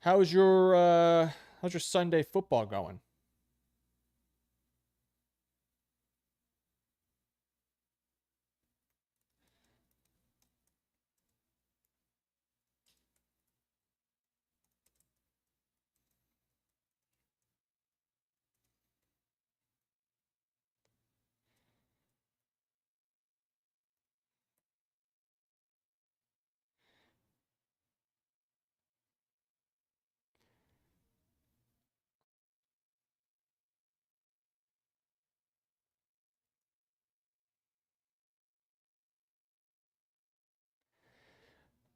How's your Sunday football going?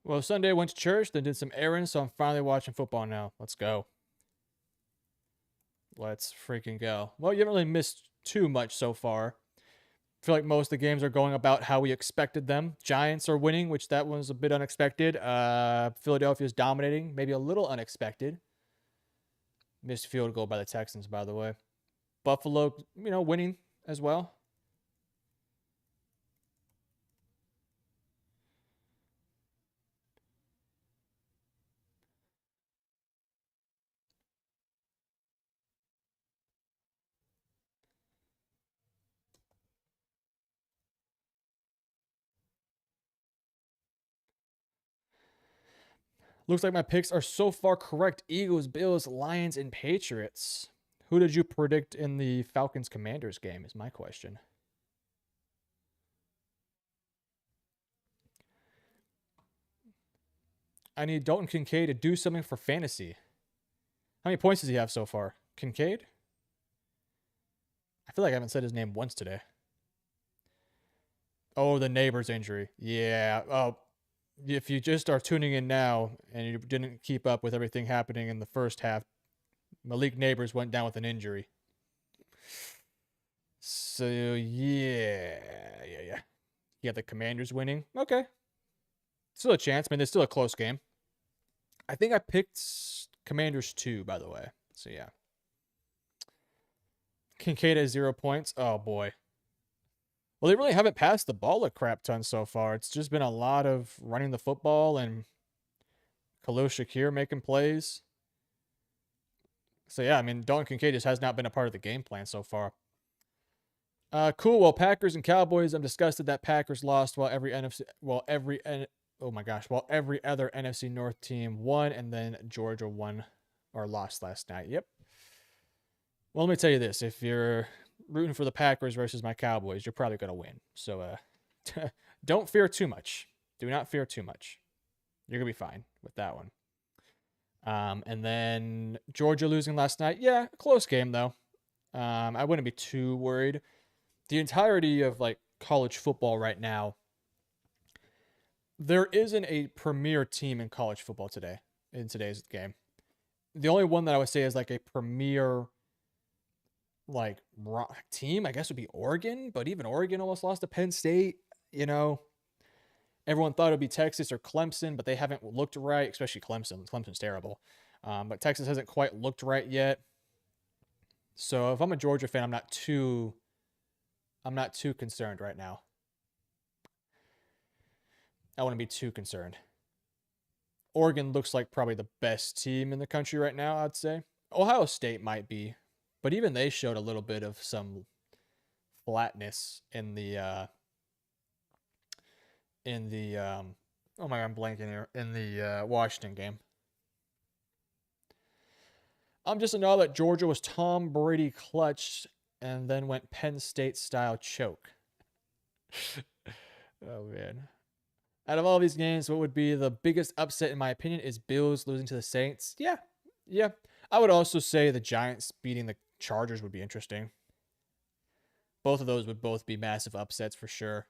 Well, Sunday I went to church, then did some errands, so I'm finally watching football now. Let's go. Let's freaking go. Well, you haven't really missed too much so far. I feel like most of the games are going about how we expected them. Giants are winning, which that was a bit unexpected. Philadelphia's dominating, maybe a little unexpected. Missed field goal by the Texans, by the way. Buffalo, winning as well. Looks like my picks are so far correct. Eagles, Bills, Lions, and Patriots. Who did you predict in the Falcons Commanders game is my question. I need Dalton Kincaid to do something for fantasy. How many points does he have so far? Kincaid? I feel like I haven't said his name once today. Oh, the neighbor's injury. Yeah. Oh, if you just are tuning in now and you didn't keep up with everything happening in the first half, Malik Neighbors went down with an injury. So yeah. You got the Commanders winning. Okay. Still a chance. I mean, there's still a close game. I think I picked Commanders 2, by the way. So yeah. Kincaid has 0 points. Oh boy. Well, they really haven't passed the ball a crap ton so far. It's just been a lot of running the football and Khalil Shakir making plays. So yeah, I mean, Dalton Kincaid just has not been a part of the game plan so far. Cool. Well, Packers and Cowboys. I'm disgusted that Packers lost while oh my gosh, while every other NFC North team won, and then Georgia won or lost last night. Yep. Well, let me tell you this: if you're rooting for the Packers versus my Cowboys, you're probably gonna win. So don't fear too much. Do not fear too much. You're gonna be fine with that one. And then Georgia losing last night. Yeah, close game though. I wouldn't be too worried. The entirety of like college football right now, there isn't a premier team in college football today in today's game. The only one that I would say is like a premier like team, I guess, would be Oregon, but even Oregon almost lost to Penn State. You know, everyone thought it would be Texas or Clemson, but they haven't looked right, especially Clemson. Clemson's terrible. But Texas hasn't quite looked right yet. So if I'm a Georgia fan, I'm not too concerned right now. I wouldn't be too concerned. Oregon looks like probably the best team in the country right now, I'd say. Ohio State might be, but even they showed a little bit of some flatness in the oh my God, I'm blanking here, in the Washington game. I'm just a know that Georgia was Tom Brady clutch and then went Penn State style choke. Oh man. Out of all these games, what would be the biggest upset in my opinion is Bills losing to the Saints. Yeah. Yeah. I would also say the Giants beating the Chargers would be interesting. Both of those would both be massive upsets for sure.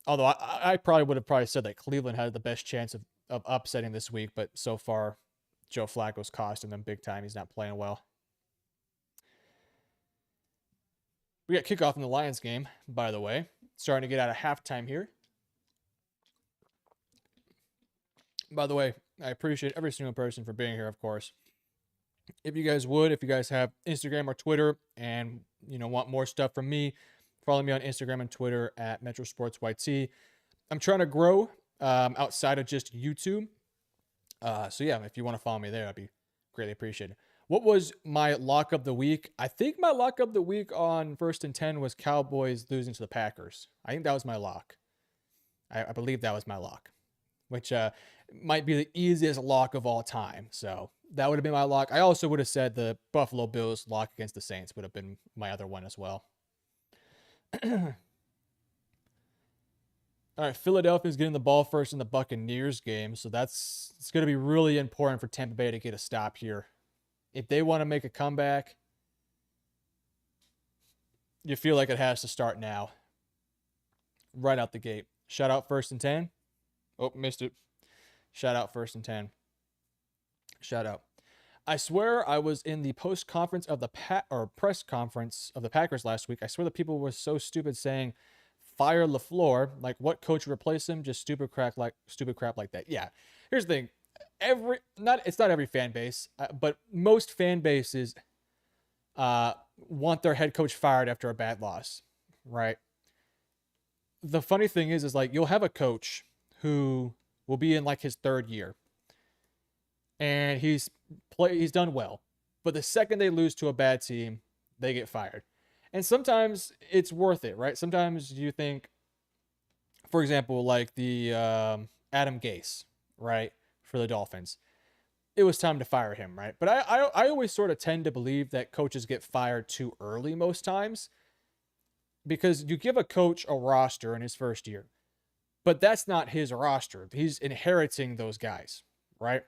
Although I probably would have said that Cleveland had the best chance of upsetting this week, but so far Joe Flacco's costing them big time. He's not playing well. We got kickoff in the Lions game, by the way. Starting to get out of halftime here. By the way, I appreciate every single person for being here, of course. If you guys have Instagram or Twitter and want more stuff from me, follow me on Instagram and Twitter at MetroSportsYT. I'm trying to grow outside of just YouTube. So yeah, if you want to follow me there, I'd be greatly appreciated. What was my lock of the week? I think my lock of the week on 1st and 10 was Cowboys losing to the Packers. I think that was my lock. I believe that was my lock, which might be the easiest lock of all time. So that would have been my lock. I also would have said the Buffalo Bills lock against the Saints would have been my other one as well. All right, Philadelphia's getting the ball first in the Buccaneers game, so it's going to be really important for Tampa Bay to get a stop here. If they want to make a comeback, you feel like it has to start now. Right out the gate. Shout out 1st and 10. Oh, missed it. Shout out 1st and 10. Shout out. I swear I was in the post-conference of the press conference of the Packers last week. I swear the people were so stupid saying, fire LaFleur. Like, what coach would replace him? Just stupid crap like that. Yeah. Here's the thing. It's not every fan base, but most fan bases want their head coach fired after a bad loss, right? The funny thing is like you'll have a coach who will be in like his 3rd year, and he's done well, but the second they lose to a bad team, they get fired. And sometimes it's worth it, right? Sometimes you think, for example, like the Adam Gase, right, for the Dolphins. It was time to fire him, right? But I always sort of tend to believe that coaches get fired too early most times, because you give a coach a roster in his 1st year, but that's not his roster. He's inheriting those guys, right?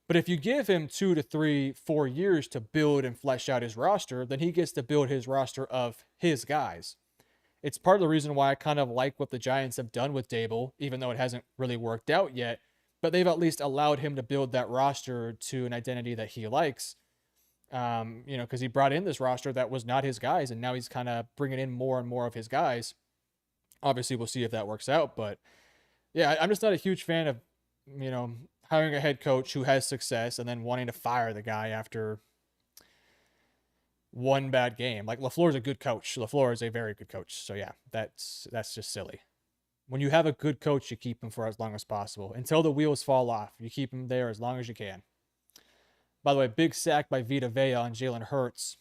But if you give him 2 to 3, 4 years to build and flesh out his roster, then he gets to build his roster of his guys. It's part of the reason why I kind of like what the Giants have done with Dable, even though it hasn't really worked out yet. But they've at least allowed him to build that roster to an identity that he likes. Because he brought in this roster that was not his guys, and now he's kind of bringing in more and more of his guys. Obviously, we'll see if that works out. But yeah, I'm just not a huge fan of, hiring a head coach who has success and then wanting to fire the guy after one bad game. Like, LaFleur is a good coach. LaFleur is a very good coach. So yeah, that's just silly. When you have a good coach, you keep him for as long as possible. Until the wheels fall off, you keep him there as long as you can. By the way, big sack by Vita Vea on Jalen Hurts.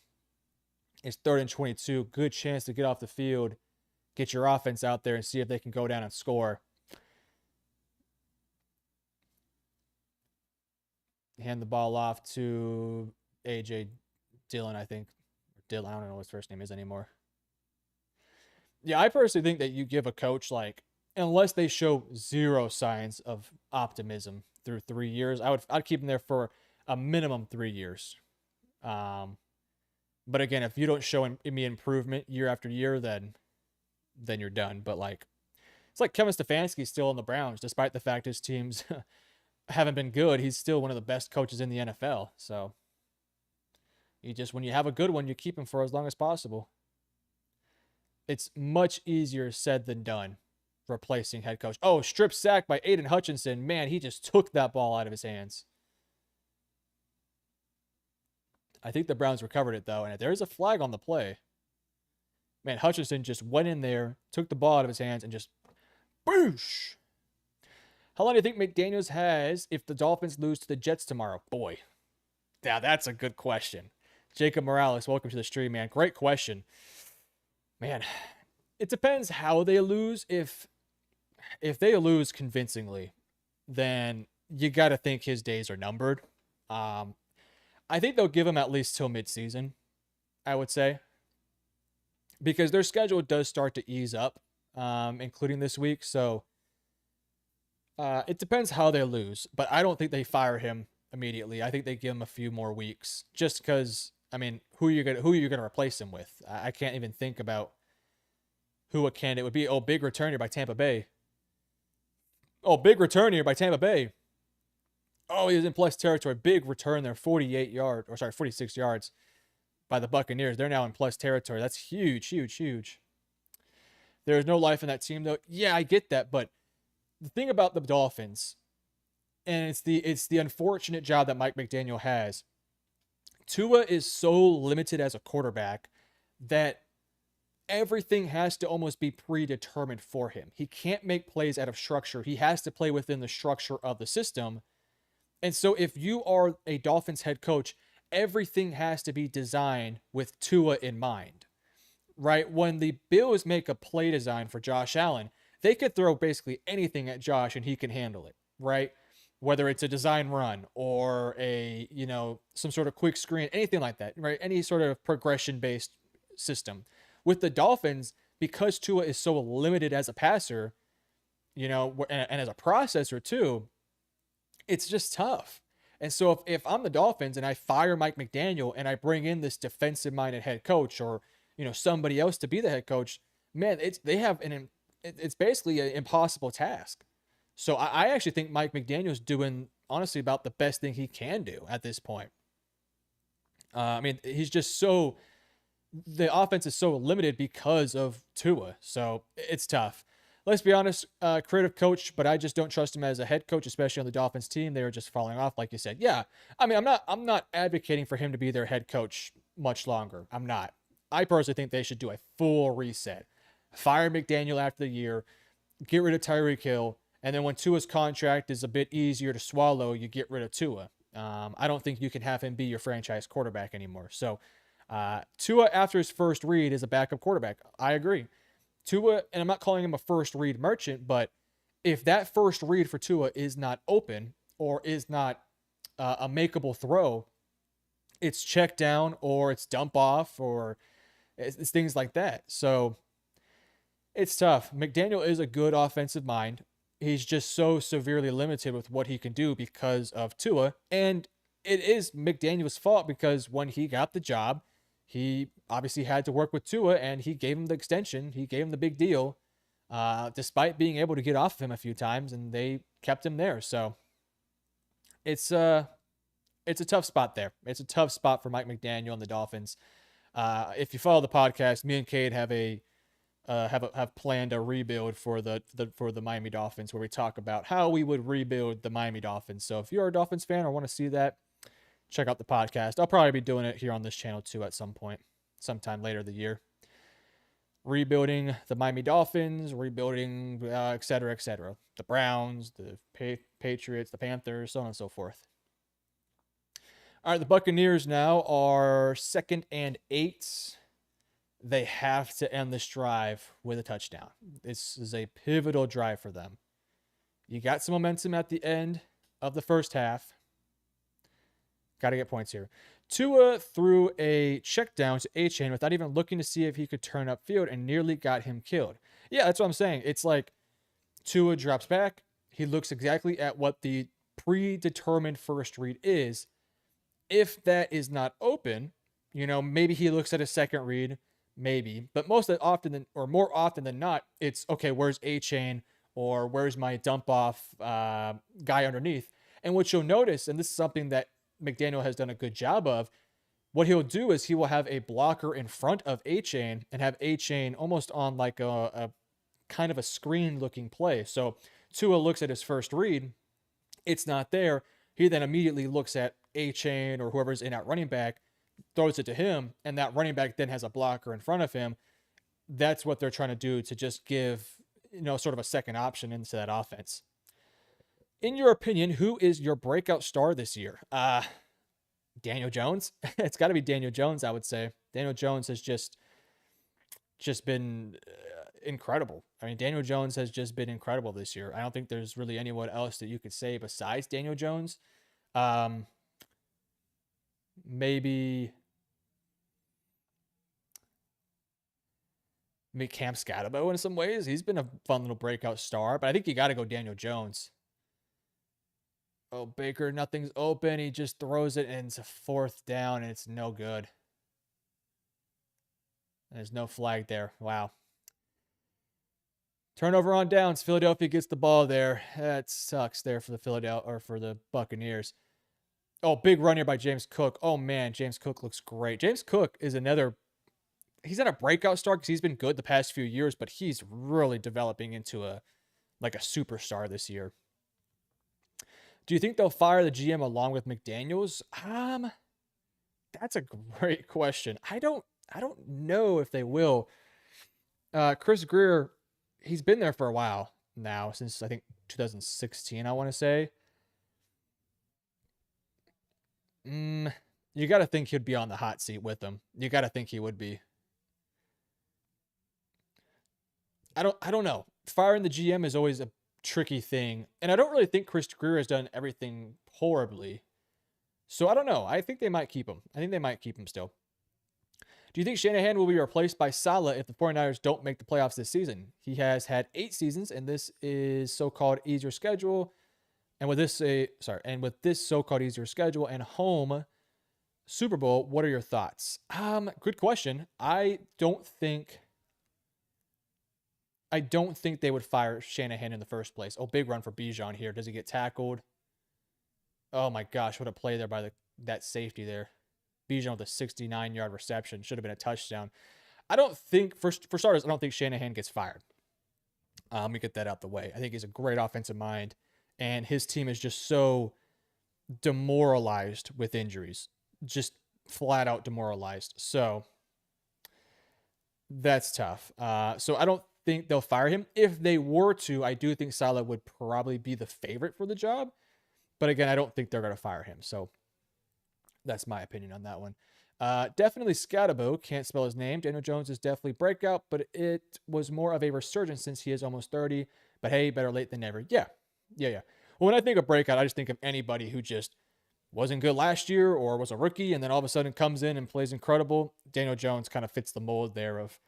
It's 3rd and 22. Good chance to get off the field, get your offense out there, and see if they can go down and score. Hand the ball off to A.J. Dillon, I think. Dillon, I don't know what his first name is anymore. Yeah, I personally think that you give a coach, like, unless they show zero signs of optimism through 3 years, I'd keep them there for a minimum 3 years. But again, if you don't show me improvement year after year, then you're done. But like, it's like Kevin Stefanski's still in the Browns, despite the fact his teams haven't been good. He's still one of the best coaches in the NFL. So when you have a good one, you keep him for as long as possible. It's much easier said than done, replacing head coach. Oh, strip sack by Aiden Hutchinson. Man, he just took that ball out of his hands. I think the Browns recovered it, though, and there's a flag on the play. Man, Hutchinson just went in there, took the ball out of his hands, and just boosh. How long do you think McDaniels has if the Dolphins lose to the Jets tomorrow? Boy, yeah, that's a good question. Jacob Morales, welcome to the stream, man. Great question. Man, it depends how they lose. If they lose convincingly, then you got to think his days are numbered. I think they'll give him at least till midseason, I would say, because their schedule does start to ease up, including this week. So it depends how they lose, but I don't think they fire him immediately. I think they give him a few more weeks, just because. I mean, who are you gonna replace him with? I can't even think about who a candidate would be. Oh, big return here by Tampa Bay. Oh, big return here by Tampa Bay. Oh, he was in plus territory. Big return there, 46 yards by the Buccaneers. They're now in plus territory. That's huge, huge, huge. There's no life in that team, though. Yeah, I get that, but the thing about the Dolphins, and it's the unfortunate job that Mike McDaniel has. Tua is so limited as a quarterback that everything has to almost be predetermined for him. He can't make plays out of structure. He has to play within the structure of the system. And so if you are a Dolphins head coach, everything has to be designed with Tua in mind, right? When the Bills make a play design for Josh Allen, they could throw basically anything at Josh and he can handle it, right? Whether it's a design run or some sort of quick screen, anything like that, right? Any sort of progression-based system. With the Dolphins, because Tua is so limited as a passer, and as a processor too, it's just tough. And so if I'm the Dolphins and I fire Mike McDaniel and I bring in this defensive-minded head coach or, somebody else to be the head coach, man, it's basically an impossible task. So I actually think Mike McDaniel's doing, honestly, about the best thing he can do at this point. He's just the offense is so limited because of Tua. So it's tough. Let's be honest, creative coach, but I just don't trust him as a head coach, especially on the Dolphins team. They were just falling off, like you said. Yeah, I'm not advocating for him to be their head coach much longer. I'm not. I personally think they should do a full reset. Fire McDaniel after the year, get rid of Tyreek Hill, and then when Tua's contract is a bit easier to swallow, you get rid of Tua. I don't think you can have him be your franchise quarterback anymore. So Tua, after his first read, is a backup quarterback. I agree. Tua, and I'm not calling him a first read merchant, but if that first read for Tua is not open or is not a makeable throw, it's check down or it's dump off or it's things like that. So it's tough. McDaniel is a good offensive mind. He's just so severely limited with what he can do because of Tua. And it is McDaniel's fault because when he got the job, he obviously had to work with Tua and he gave him the extension. He gave him the big deal, despite being able to get off of him a few times, and they kept him there. So it's a tough spot there. It's a tough spot for Mike McDaniel and the Dolphins. If you follow the podcast, me and Cade have planned a rebuild for the Miami Dolphins, where we talk about how we would rebuild the Miami Dolphins. So if you're a Dolphins fan or want to see that, check out the podcast. I'll probably be doing it here on this channel too at some point, sometime later the year. Rebuilding the Miami Dolphins, rebuilding, et cetera, et cetera. The Browns, the Patriots, the Panthers, so on and so forth. All right, the Buccaneers now are 2nd and 8. They have to end this drive with a touchdown. This is a pivotal drive for them. You got some momentum at the end of the first half. Got to get points here. Tua threw a check down to A-Chain without even looking to see if he could turn upfield and nearly got him killed. Yeah, that's what I'm saying. It's like Tua drops back. He looks exactly at what the predetermined first read is. If that is not open, maybe he looks at a second read, maybe. But more often than not, it's, okay, where's A-Chain or where's my dump off guy underneath? And what you'll notice, and this is something that McDaniel has done a good job of, what he'll do is he will have a blocker in front of A-Chain and have A-Chain almost on like a kind of a screen looking play. So Tua looks at his first read, it's not there. He then immediately looks at A-Chain or whoever's in at running back, throws it to him, and that running back then has a blocker in front of him. That's what they're trying to do to just give, sort of a second option into that offense. In your opinion, who is your breakout star this year? Daniel Jones. It's got to be Daniel Jones, I would say. Daniel Jones has just been incredible. I mean, Daniel Jones has just been incredible this year. I don't think there's really anyone else that you could say besides Daniel Jones. Maybe Cam Scatabo in some ways. He's been a fun little breakout star, but I think you got to go Daniel Jones. Oh, Baker, nothing's open. He just throws it, and it's a 4th down, and it's no good. There's no flag there. Wow. Turnover on downs. Philadelphia gets the ball there. That sucks there for the Buccaneers. Oh, big run here by James Cook. Oh, man, James Cook looks great. James Cook is he's not a breakout star because he's been good the past few years, but he's really developing into a superstar this year. Do you think they'll fire the GM along with McDaniels? That's a great question. I don't know if they will. Chris Greer, he's been there for a while now, since I think 2016, I want to say. You got to think he'd be on the hot seat with them. You got to think he would be. I don't know. Firing the GM is always a tricky thing, and I don't really think Chris Greer has done everything horribly. So I don't know. I think they might keep him. I think they might keep him still. Do you think Shanahan will be replaced by Saleh if the 49ers don't make the playoffs this season? He has had 8 seasons, and this is so-called easier schedule. And with this so-called easier schedule and home Super Bowl, what are your thoughts? Good question. I don't think they would fire Shanahan in the first place. Oh, big run for Bijan here. Does he get tackled? Oh my gosh, what a play there by that safety there. Bijan with a 69-yard reception. Should have been a touchdown. I don't think, for starters, I don't think Shanahan gets fired. Let me get that out the way. I think he's a great offensive mind, and his team is just so demoralized with injuries. Just flat out demoralized. So that's tough. So I don't think they'll fire him. If they were to, I do think Saleh would probably be the favorite for the job. But again, I don't think they're going to fire him. So that's my opinion on that one. Definitely Scatabo. Can't spell his name. Daniel Jones is definitely breakout, but it was more of a resurgence since he is almost 30. But hey, better late than never. Yeah. Well, when I think of breakout, I just think of anybody who just wasn't good last year or was a rookie and then all of a sudden comes in and plays incredible. Daniel Jones kind of fits the mold there of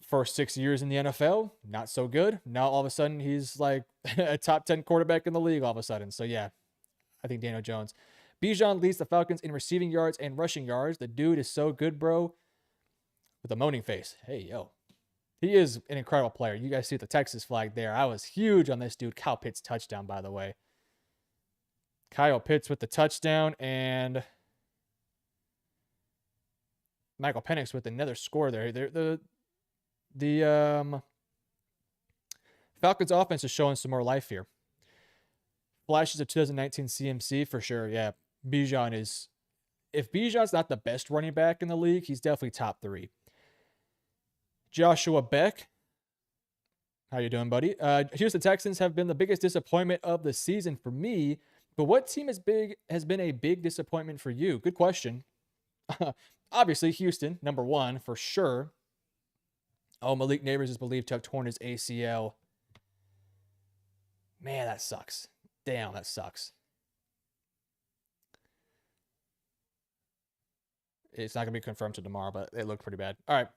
first 6 years in the NFL, not so good. Now all of a sudden he's like a top 10 quarterback in the league all of a sudden. So yeah, I think Daniel Jones. Bijan leads the Falcons in receiving yards and rushing yards. The dude is so good, bro. With a moaning face. Hey, yo. He is an incredible player. You guys see the Texas flag there. I was huge on this dude. Kyle Pitts touchdown, by the way. Kyle Pitts with the touchdown, and Michael Penix with another score there. The Falcons offense is showing some more life here. Flashes of 2019 CMC for sure. Yeah, Bijan is, if Bijan's not the best running back in the league, he's definitely top 3. Joshua Beck. How you doing, buddy? Houston Texans have been the biggest disappointment of the season for me. But what team has been a big disappointment for you? Good question. Obviously, Houston, number one for sure. Oh, Malik Neighbors is believed to have torn his ACL. Man, that sucks. Damn, that sucks. It's not going to be confirmed to tomorrow, but it looked pretty bad. All right.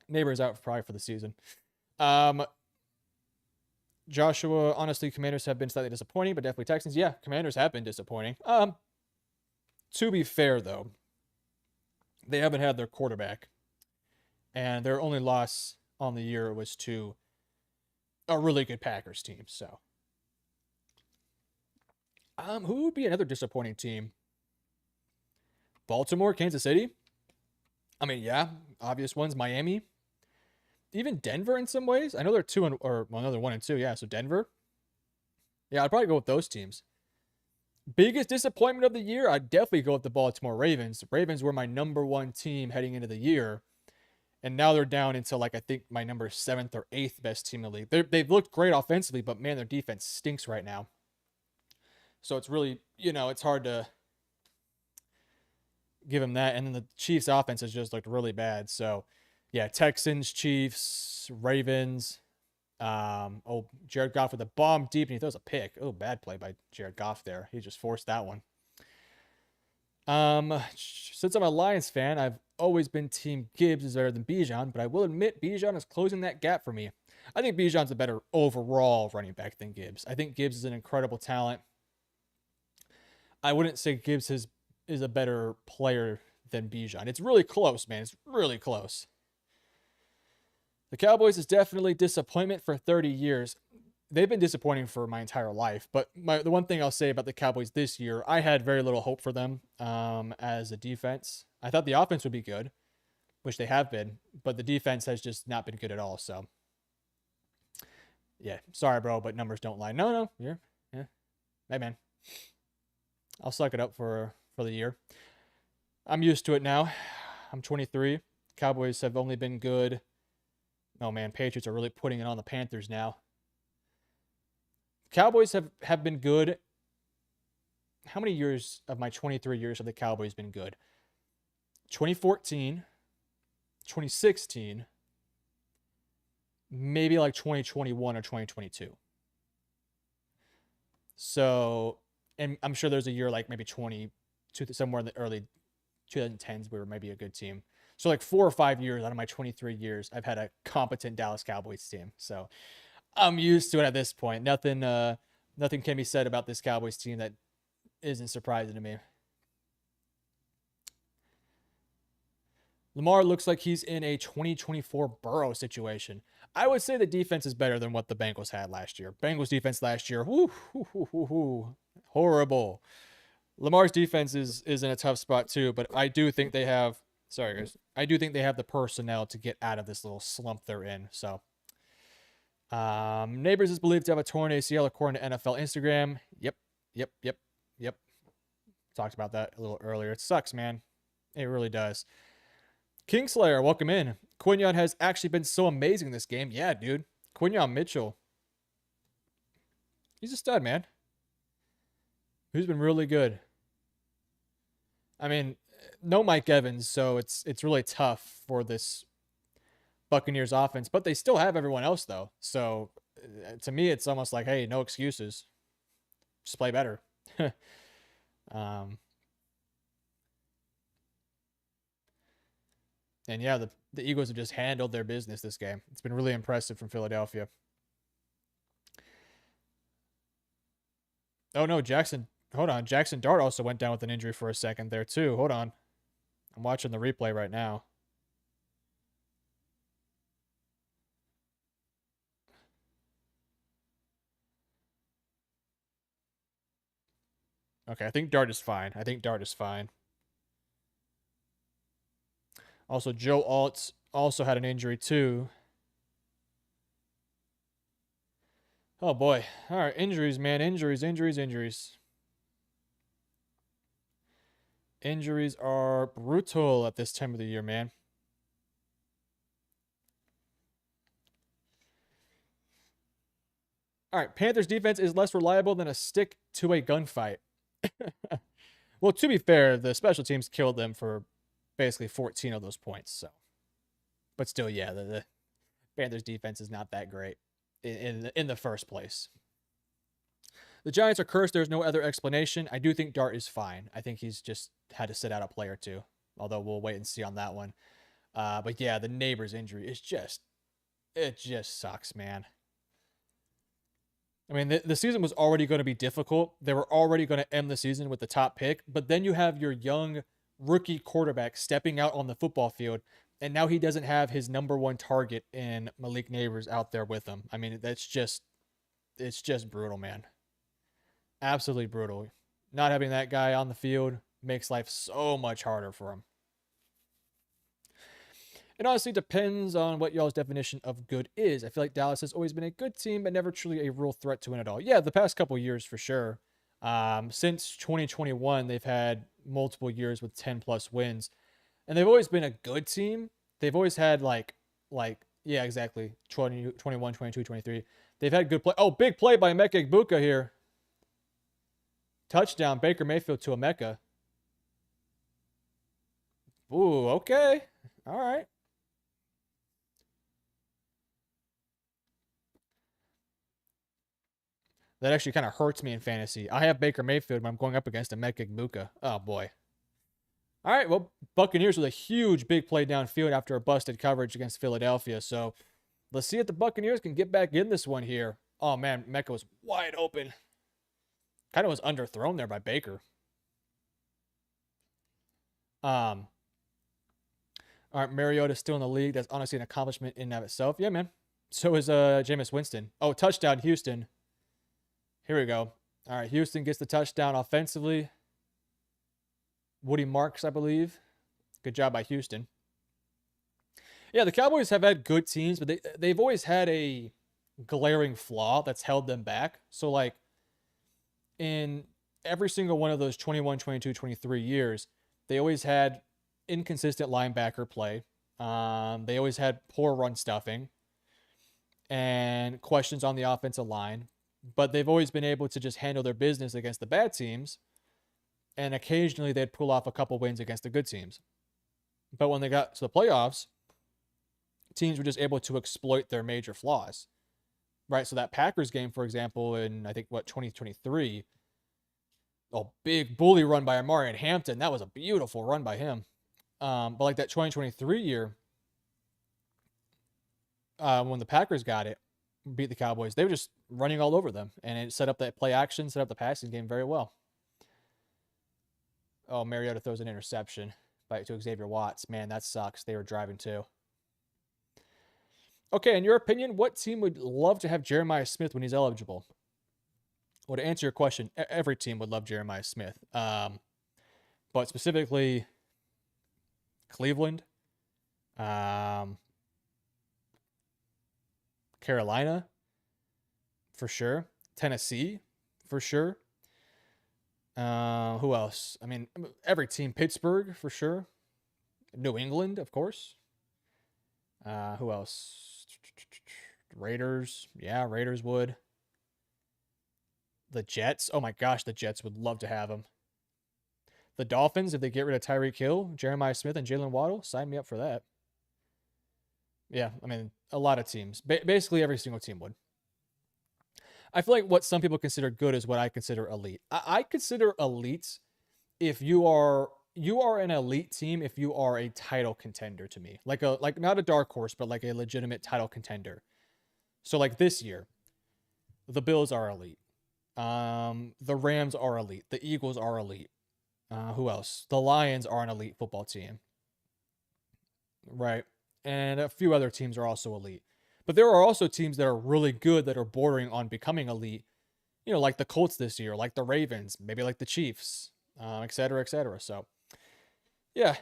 Neighbors out probably for the season. Joshua, honestly, Commanders have been slightly disappointing, but definitely Texans. Yeah, Commanders have been disappointing. To be fair, though, they haven't had their quarterback. And their only loss on the year was to a really good Packers team. So, who would be another disappointing team? Baltimore, Kansas City. I mean, yeah, obvious ones. Miami, even Denver in some ways. I know they're 1-2. Yeah, so Denver. Yeah, I'd probably go with those teams. Biggest disappointment of the year, I'd definitely go with the Baltimore Ravens. The Ravens were my number one team heading into the year. And now they're down into, like, I think my number 7th or 8th best team in the league. They've looked great offensively, but, man, their defense stinks right now. So it's really, it's hard to give them that. And then the Chiefs' offense has just looked really bad. So, yeah, Texans, Chiefs, Ravens. Jared Goff with a bomb deep, and he throws a pick. Oh, bad play by Jared Goff there. He just forced that one. Since I'm a Lions fan, I've always been team Gibbs is better than Bijan, but I will admit Bijan is closing that gap for me. I think Bijan's a better overall running back than Gibbs. I think Gibbs is an incredible talent. I wouldn't say Gibbs is a better player than Bijan. It's really close, man. It's really close. The Cowboys is definitely disappointment for 30 years. They've been disappointing for my entire life. But the one thing I'll say about the Cowboys this year, I had very little hope for them as a defense. I thought the offense would be good, which they have been, but the defense has just not been good at all. So, yeah, sorry, bro, but numbers don't lie. No, yeah. Hey, man, I'll suck it up for the year. I'm used to it now. I'm 23. Cowboys have only been good. Oh, man, Patriots are really putting it on the Panthers now. Cowboys have been good. How many years of my 23 years have the Cowboys been good? 2014, 2016, maybe like 2021 or 2022. So, and I'm sure there's a year like maybe somewhere in the early 2010s we were maybe a good team. So like 4 or 5 years out of my 23 years, I've had a competent Dallas Cowboys team. So I'm used to it at this point. Nothing can be said about this Cowboys team that isn't surprising to me. Lamar looks like he's in a 2024 Burrow situation. I would say the defense is better than what the Bengals had last year. Bengals defense last year, horrible. Lamar's defense is in a tough spot too, but I do think they have. Sorry, guys. I do think they have the personnel to get out of this little slump they're in. So, Neighbors is believed to have a torn ACL according to NFL Instagram. Yep. Talked about that a little earlier. It sucks, man. It really does. Kingslayer, welcome in. Quinyon has actually been so amazing this game. Yeah, dude. Quinyon Mitchell. He's a stud, man. He's been really good. I mean, no Mike Evans, so it's really tough for this Buccaneers offense, but they still have everyone else though. So to me, it's almost like, hey, no excuses. Just play better. And yeah, the Eagles have just handled their business this game. It's been really impressive from Philadelphia. Oh no, hold on. Jackson Dart also went down with an injury for a second there too. Hold on. I'm watching the replay right now. Okay, I think Dart is fine. Also, Joe Alt also had an injury too. Oh boy. All right, injuries, man. Injuries. Injuries are brutal at this time of the year, man. All right, Panthers defense is less reliable than a stick to a gunfight. Well, to be fair, the special teams killed them for basically 14 of those points. So, but still, yeah, the Panthers defense is not that great in the first place. The Giants are cursed. There's no other explanation. I do think Dart is fine. I think he's just had to sit out a play or two, although we'll wait and see on that one. But yeah, the Neighbors injury is it just sucks, man. I mean, the season was already going to be difficult. They were already going to end the season with the top pick, but then you have your young rookie quarterback stepping out on the football field, and now he doesn't have his number one target in Malik Neighbors out there with him. I mean, it's just brutal, man. Absolutely brutal. Not having that guy on the field makes life so much harder for him. It honestly depends on what y'all's definition of good is. I feel like Dallas has always been a good team, but never truly a real threat to win at all. Yeah, the past couple years for sure. Since 2021, they've had multiple years with 10 plus wins, and they've always been a good team. They've always had yeah, exactly 20, 21, 22, 23. They've had good play. Oh, big play by Emeka Egbuka here. Touchdown, Baker Mayfield to Emeka. Ooh, okay. All right. That actually kind of hurts me in fantasy. I have Baker Mayfield, but I'm going up against Emeka Egbuka. Oh, boy. All right, well, Buccaneers with a huge big play downfield after a busted coverage against Philadelphia. So let's see if the Buccaneers can get back in this one here. Oh, man, Mecca was wide open. Kind of was underthrown there by Baker. All right, Mariota's still in the league. That's honestly an accomplishment in and of itself. Yeah, man. So is Jameis Winston. Oh, touchdown, Houston. Here we go. All right, Houston gets the touchdown offensively. Woody Marks, I believe. Good job by Houston. Yeah, the Cowboys have had good teams, but they've always had a glaring flaw that's held them back. So, like, in every single one of those 21, 22, 23 years, they always had inconsistent linebacker play. They always had poor run stuffing and questions on the offensive line. But they've always been able to just handle their business against the bad teams. And occasionally they'd pull off a couple wins against the good teams. But when they got to the playoffs, teams were just able to exploit their major flaws. Right? So that Packers game, for example, in I think 2023, a big bully run by Amari and Hampton. That was a beautiful run by him. But like that 2023 year, when the Packers got it, beat the Cowboys, they were just running all over them, and it set up that play action, set up the passing game very well. Oh, Mariota throws an interception to Xavier Watts. Man, that sucks. They were driving too. Okay, in your opinion, what team would love to have Jeremiah Smith when he's eligible? Well, to answer your question, every team would love Jeremiah Smith. But specifically Cleveland, Carolina, for sure. Tennessee, for sure. Who else? I mean, every team. Pittsburgh, for sure. New England, of course. Who else? Raiders. Yeah, Raiders would. The Jets. Oh my gosh, the Jets would love to have him. The Dolphins, if they get rid of Tyreek Hill, Jeremiah Smith, and Jalen Waddle, sign me up for that. Yeah, I mean, a lot of teams. Basically, every single team would. I feel like what some people consider good is what I consider elite. I consider elite if you are an elite team if you are a title contender to me. Like not a dark horse, but like a legitimate title contender. So like this year, the Bills are elite. The Rams are elite. The Eagles are elite. Who else? The Lions are an elite football team. Right. And a few other teams are also elite. But there are also teams that are really good that are bordering on becoming elite. You know, like the Colts this year, like the Ravens, maybe like the Chiefs, et cetera, et cetera. So, yeah,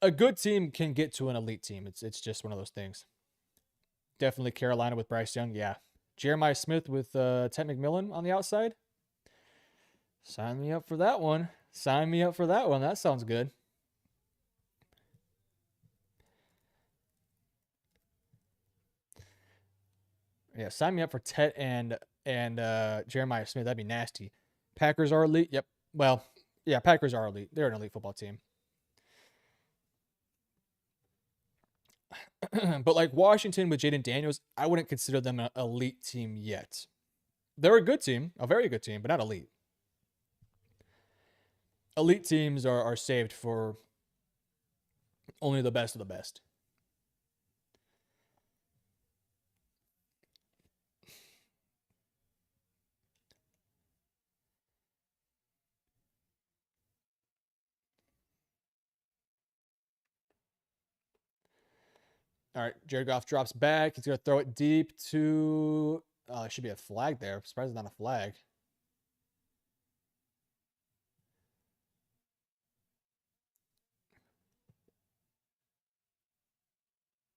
a good team can get to an elite team. It's just one of those things. Definitely Carolina with Bryce Young. Yeah. Jeremiah Smith with Ted McMillan on the outside. Sign me up for that one. Sign me up for that one. That sounds good. Yeah, sign me up for Tet and and Jeremiah Smith. That'd be nasty. Packers are elite. Yep. Well, yeah, Packers are elite. They're an elite football team. But like Washington with Jaden Daniels, I wouldn't consider them an elite team yet. They're a good team, a very good team, but not elite. Elite teams are saved for only the best of the best. All right, Jared Goff drops back. He's going to throw it deep to... Oh, there should be a flag there. I'm surprised it's not a flag.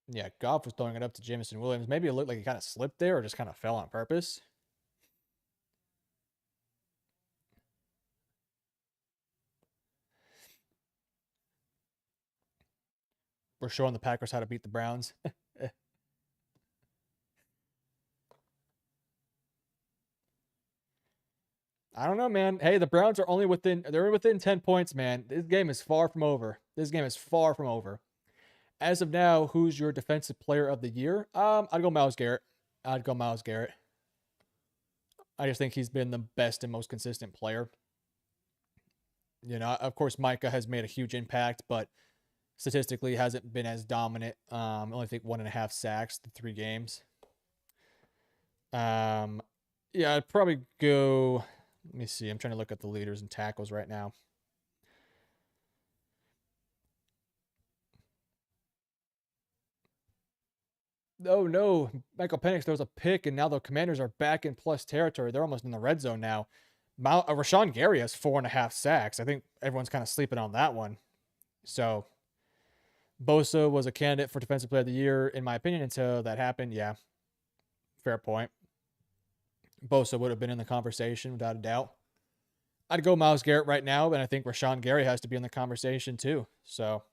Yeah, Goff was throwing it up to Jameson Williams. Maybe it looked like he kind of slipped there or just kind of fell on purpose. We're showing the Packers how to beat the Browns. I don't know, man. Hey, the Browns are only they're within 10 points, man. This game is far from over. This game is far from over. As of now, who's your defensive player of the year? I'd go Myles Garrett. I'd go Myles Garrett. I just think he's been the best and most consistent player. You know, of course, Micah has made a huge impact, but statistically hasn't been as dominant. Only think 1.5 sacks in 3 games. Yeah, I'd probably go. Let me see. I'm trying to look at the leaders and tackles right now. Oh no, Michael Penix throws a pick, and now the Commanders are back in plus territory. They're almost in the red zone now. Rashawn Gary has 4.5 sacks. I think everyone's kind of sleeping on that one. So Bosa was a candidate for Defensive Player of the Year, in my opinion, until that happened. Yeah, fair point. Bosa would have been in the conversation without a doubt. I'd go Myles Garrett right now, and I think Rashawn Gary has to be in the conversation too. So,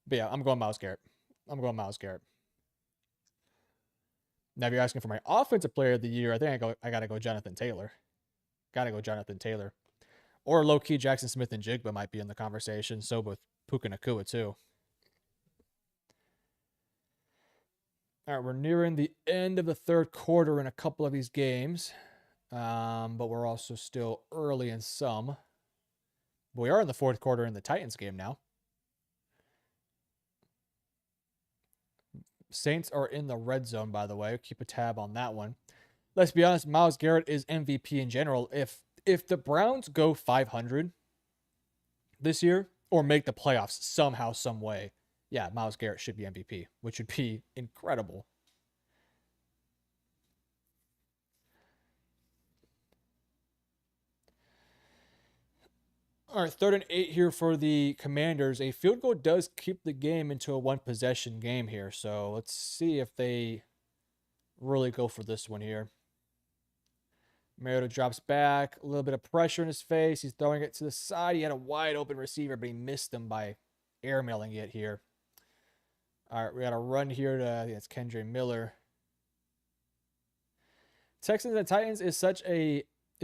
but yeah, I'm going Myles Garrett. I'm going Myles Garrett. Now, if you're asking for my offensive player of the year, I think I gotta go Jonathan Taylor. Gotta go Jonathan Taylor. Or low-key Jackson Smith and Jigba might be in the conversation. So with Puka Nacua too. All right, we're nearing the end of the third quarter in a couple of these games. But we're also still early in some. We are in the fourth quarter in the Titans game now. Saints are in the red zone, by the way. Keep a tab on that one. Let's be honest, Myles Garrett is MVP in general. If the Browns go 500 this year or make the playoffs somehow, some way, yeah, Myles Garrett should be MVP, which would be incredible. All right, 3rd and 8 here for the Commanders. A field goal does keep the game into a 1-possession game here. So let's see if they really go for this one here. Mariota drops back. A little bit of pressure in his face. He's throwing it to the side. He had a wide open receiver, but he missed him by airmailing it here. All right, we got a run here to, I think it's Kendre Miller. Texans and Titans is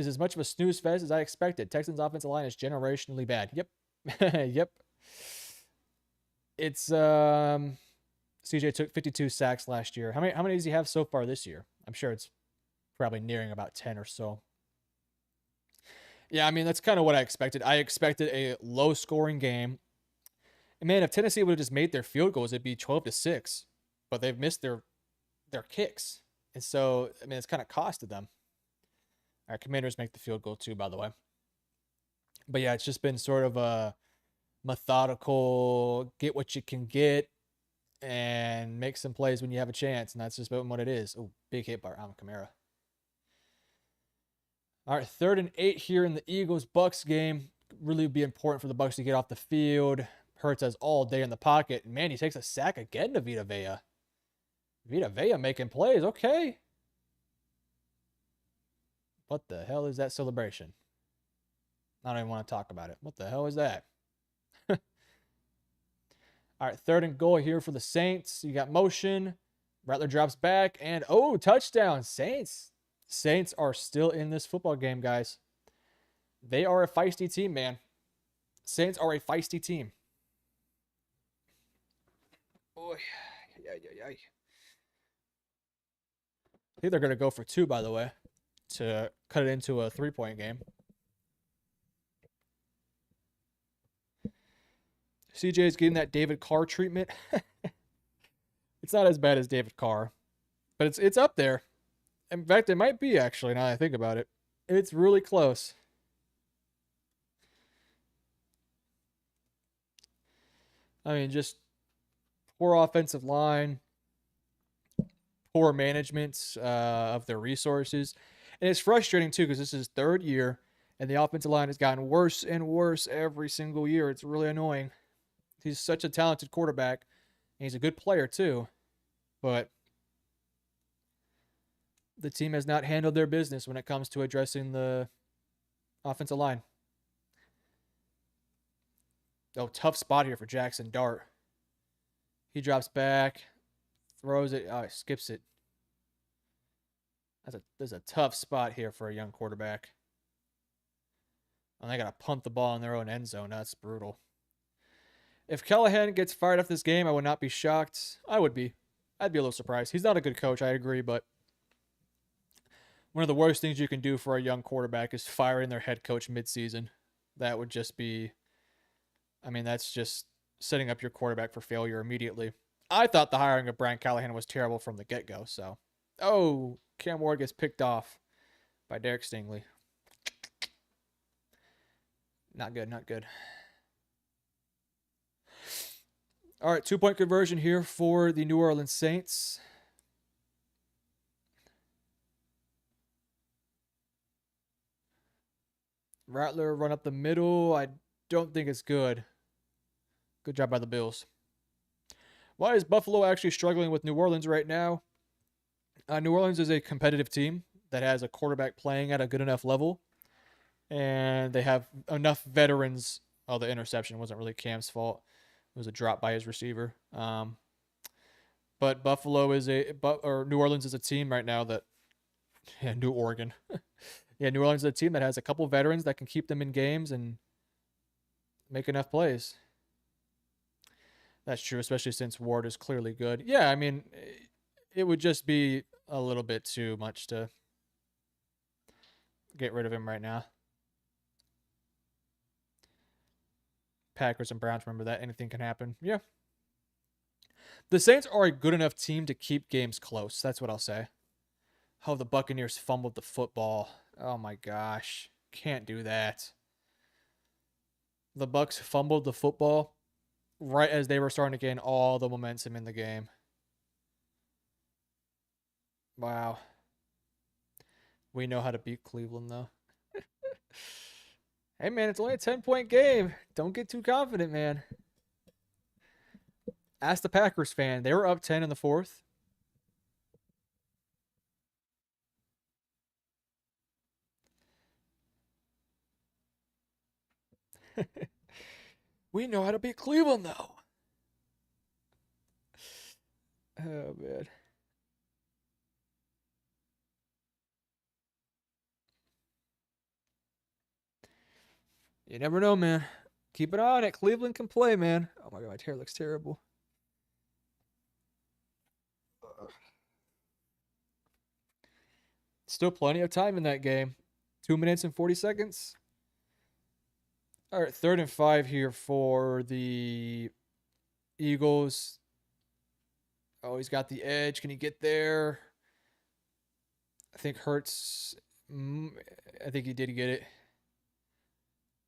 as much of a snooze fest as I expected. Texans offensive line is generationally bad. Yep. Yep. It's CJ took 52 sacks last year. How many does he have so far this year? I'm sure it's probably nearing about 10 or so. Yeah, I mean, that's kind of what I expected. I expected a low-scoring game. And man, if Tennessee would have just made their field goals, it'd be 12-6. But they've missed their kicks. And so, I mean, it's kind of costed them. Our Commanders make the field goal too, by the way. But yeah, it's just been sort of a methodical, get what you can get and make some plays when you have a chance. And that's just what it is. Oh, big hit by Alvin Kamara. All right, 3rd and 8 here in the Eagles-Bucks game. Really be important for the Bucks to get off the field. Hurts has all day in the pocket. And man, he takes a sack again to Vita Vea. Vita Vea making plays. Okay. What the hell is that celebration? I don't even want to talk about it. What the hell is that? All right, 3rd and goal here for the Saints. You got motion. Rattler drops back. And, oh, touchdown. Saints Saints are still in this football game, guys. They are a feisty team, man. Saints are a feisty team. Boy, I think they're going to go for 2, by the way, to cut it into a 3-point game. CJ is getting that David Carr treatment. It's not as bad as David Carr, but it's up there. In fact, it might be, actually, now that I think about it. It's really close. I mean, just poor offensive line, poor management of their resources. And it's frustrating, too, because this is 3rd year, and the offensive line has gotten worse and worse every single year. It's really annoying. He's such a talented quarterback, and he's a good player, too. But the team has not handled their business when it comes to addressing the offensive line. Oh, tough spot here for Jackson Dart. He drops back, throws it, skips it. There's a tough spot here for a young quarterback. And they got to punt the ball in their own end zone. That's brutal. If Callahan gets fired off this game, I would not be shocked. I would be. I'd be a little surprised. He's not a good coach, I agree, but one of the worst things you can do for a young quarterback is firing their head coach midseason. That would just be, I mean, that's just setting up your quarterback for failure immediately. I thought the hiring of Brian Callahan was terrible from the get-go, so. Oh, Cam Ward gets picked off by Derek Stingley. Not good, not good. All right, 2-point conversion here for the New Orleans Saints. Rattler run up the middle. I don't think it's good. Good job by the Bills. Why is Buffalo actually struggling with New Orleans right now? New Orleans is a competitive team that has a quarterback playing at a good enough level. And they have enough veterans. Oh, the interception wasn't really Cam's fault. It was a drop by his receiver. But New Orleans is a team right now that, New Oregon. New Orleans is a team that has a couple veterans that can keep them in games and make enough plays. That's true, especially since Ward is clearly good. Yeah, I mean, it would just be a little bit too much to get rid of him right now. Packers and Browns, remember that. Anything can happen. Yeah. The Saints are a good enough team to keep games close. That's what I'll say. Oh, the Buccaneers fumbled the football. Oh, my gosh. Can't do that. The Bucs fumbled the football right as they were starting to gain all the momentum in the game. Wow. We know how to beat Cleveland, though. Hey, man, it's only a 10-point game. Don't get too confident, man. Ask the Packers fan. They were up 10 in the 4th. We know how to beat Cleveland, though. Oh, man. You never know, man. Keep an eye on it. Cleveland can play, man. Oh, my God. My hair looks terrible. Still plenty of time in that game. 2 minutes and 40 seconds. All right, 3rd and 5 here for the Eagles. Oh, he's got the edge. Can he get there? I think Hurts. I think he did get it.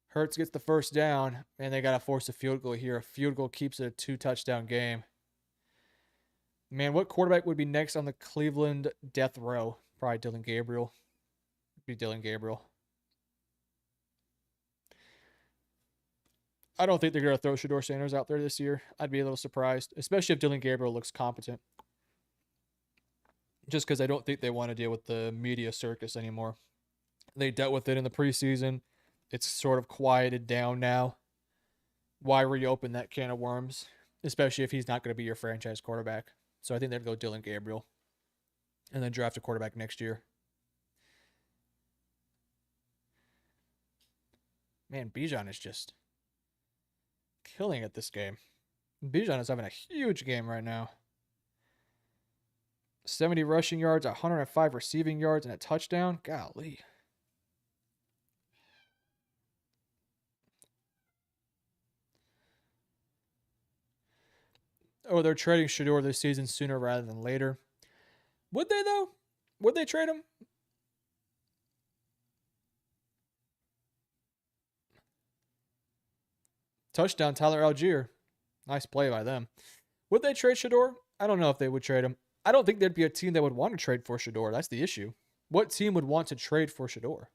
Hurts gets the first down, and they got to force a field goal here. A field goal keeps it a 2-touchdown game. Man, what quarterback would be next on the Cleveland death row? Probably Dylan Gabriel. It'd be Dylan Gabriel. I don't think they're going to throw Shedeur Sanders out there this year. I'd be a little surprised, especially if Dylan Gabriel looks competent. Just because I don't think they want to deal with the media circus anymore. They dealt with it in the preseason. It's sort of quieted down now. Why reopen that can of worms? Especially if he's not going to be your franchise quarterback. So I think they'd go Dylan Gabriel. And then draft a quarterback next year. Man, Bijan is just killing it this game. Bijan is having a huge game right now. 70 rushing yards, 105 receiving yards, and a touchdown. Golly. Oh, they're trading Shador this season sooner rather than later. Would they, though? Would they trade him? Touchdown, Tyler Algier. Nice play by them. Would they trade Shador? I don't know if they would trade him. I don't think there'd be a team that would want to trade for Shador. That's the issue. What team would want to trade for Shador?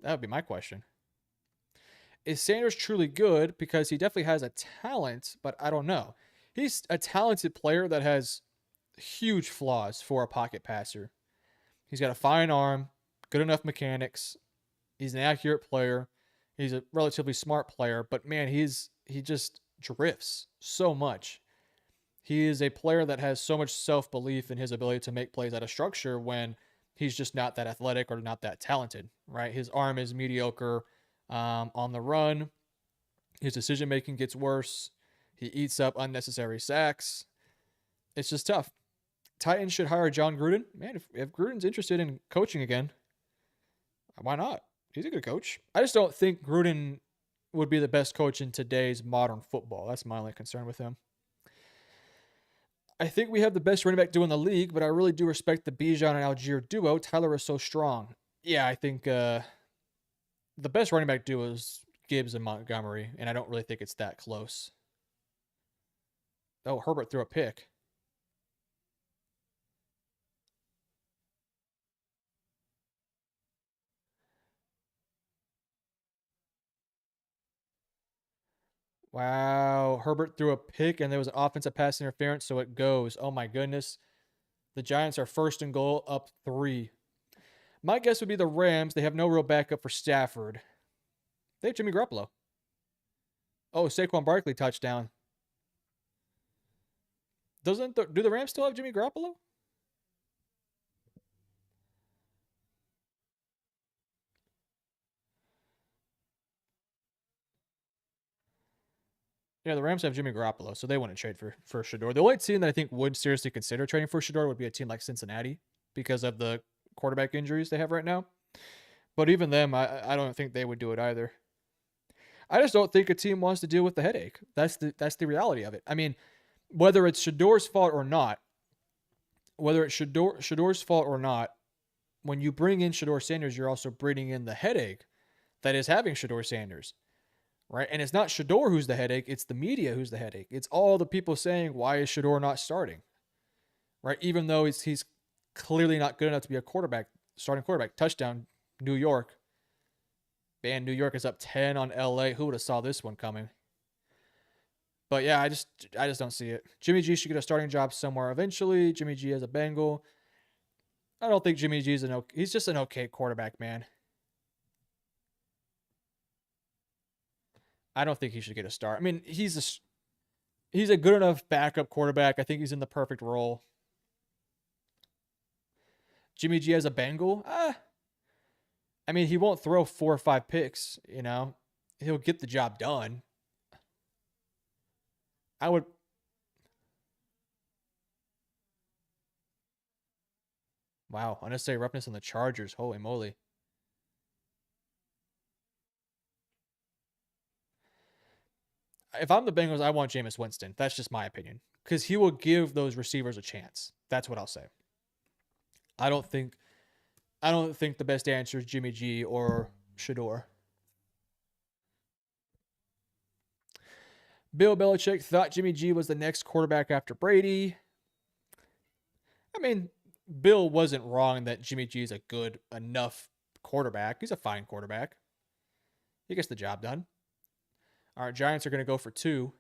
That would be my question. Is Sanders truly good? Because he definitely has a talent, but I don't know. He's a talented player that has huge flaws for a pocket passer. He's got a fine arm, good enough mechanics. He's an accurate player. He's a relatively smart player, but man, he just drifts so much. He is a player that has so much self-belief in his ability to make plays out of structure when he's just not that athletic or not that talented, right? His arm is mediocre on the run. His decision-making gets worse. He eats up unnecessary sacks. It's just tough. Titans should hire John Gruden. Man, if Gruden's interested in coaching again, why not? He's a good coach. I just don't think Gruden would be the best coach in today's modern football. That's my only concern with him. I think we have the best running back duo in the league, but I really do respect the Bijan and Algier duo. Tyler is so strong. Yeah, I think the best running back duo is Gibbs and Montgomery, and I don't really think it's that close. Oh, Herbert threw a pick. Wow, Herbert threw a pick, and there was an offensive pass interference, so it goes. Oh my goodness. The Giants are first and goal, up 3. My guess would be the Rams. They have no real backup for Stafford. They have Jimmy Garoppolo. Oh, Saquon Barkley touchdown. Do the Rams still have Jimmy Garoppolo? Yeah, the Rams have Jimmy Garoppolo, so they wouldn't trade for Shador. The only team that I think would seriously consider trading for Shador would be a team like Cincinnati because of the quarterback injuries they have right now. But even them, I don't think they would do it either. I just don't think a team wants to deal with the headache. That's the reality of it. I mean, whether it's Shador's fault or not, Shador's fault or not, when you bring in Shador Sanders, you're also bringing in the headache that is having Shador Sanders. Right? And it's not Shador who's the headache, it's the media who's the headache. It's all the people saying, why is Shador not starting? Right? Even though he's clearly not good enough to be a starting quarterback. Touchdown, New York. Man, New York is up 10 on LA. Who would have saw this one coming? But yeah, I just don't see it. Jimmy G should get a starting job somewhere eventually. Jimmy G as a Bengal. I don't think Jimmy G's he's just an okay quarterback, man. I don't think he should get a start. I mean, he's a good enough backup quarterback. I think he's in the perfect role. Jimmy G as a Bengal? I mean, he won't throw 4 or 5 picks, you know. He'll get the job done. I would Wow, unnecessary roughness on the Chargers. Holy moly. If I'm the Bengals, I want Jameis Winston. That's just my opinion. Because he will give those receivers a chance. That's what I'll say. I don't think the best answer is Jimmy G or Shador. Bill Belichick thought Jimmy G was the next quarterback after Brady. I mean, Bill wasn't wrong that Jimmy G is a good enough quarterback. He's a fine quarterback. He gets the job done. All right, Giants are going to go for 2.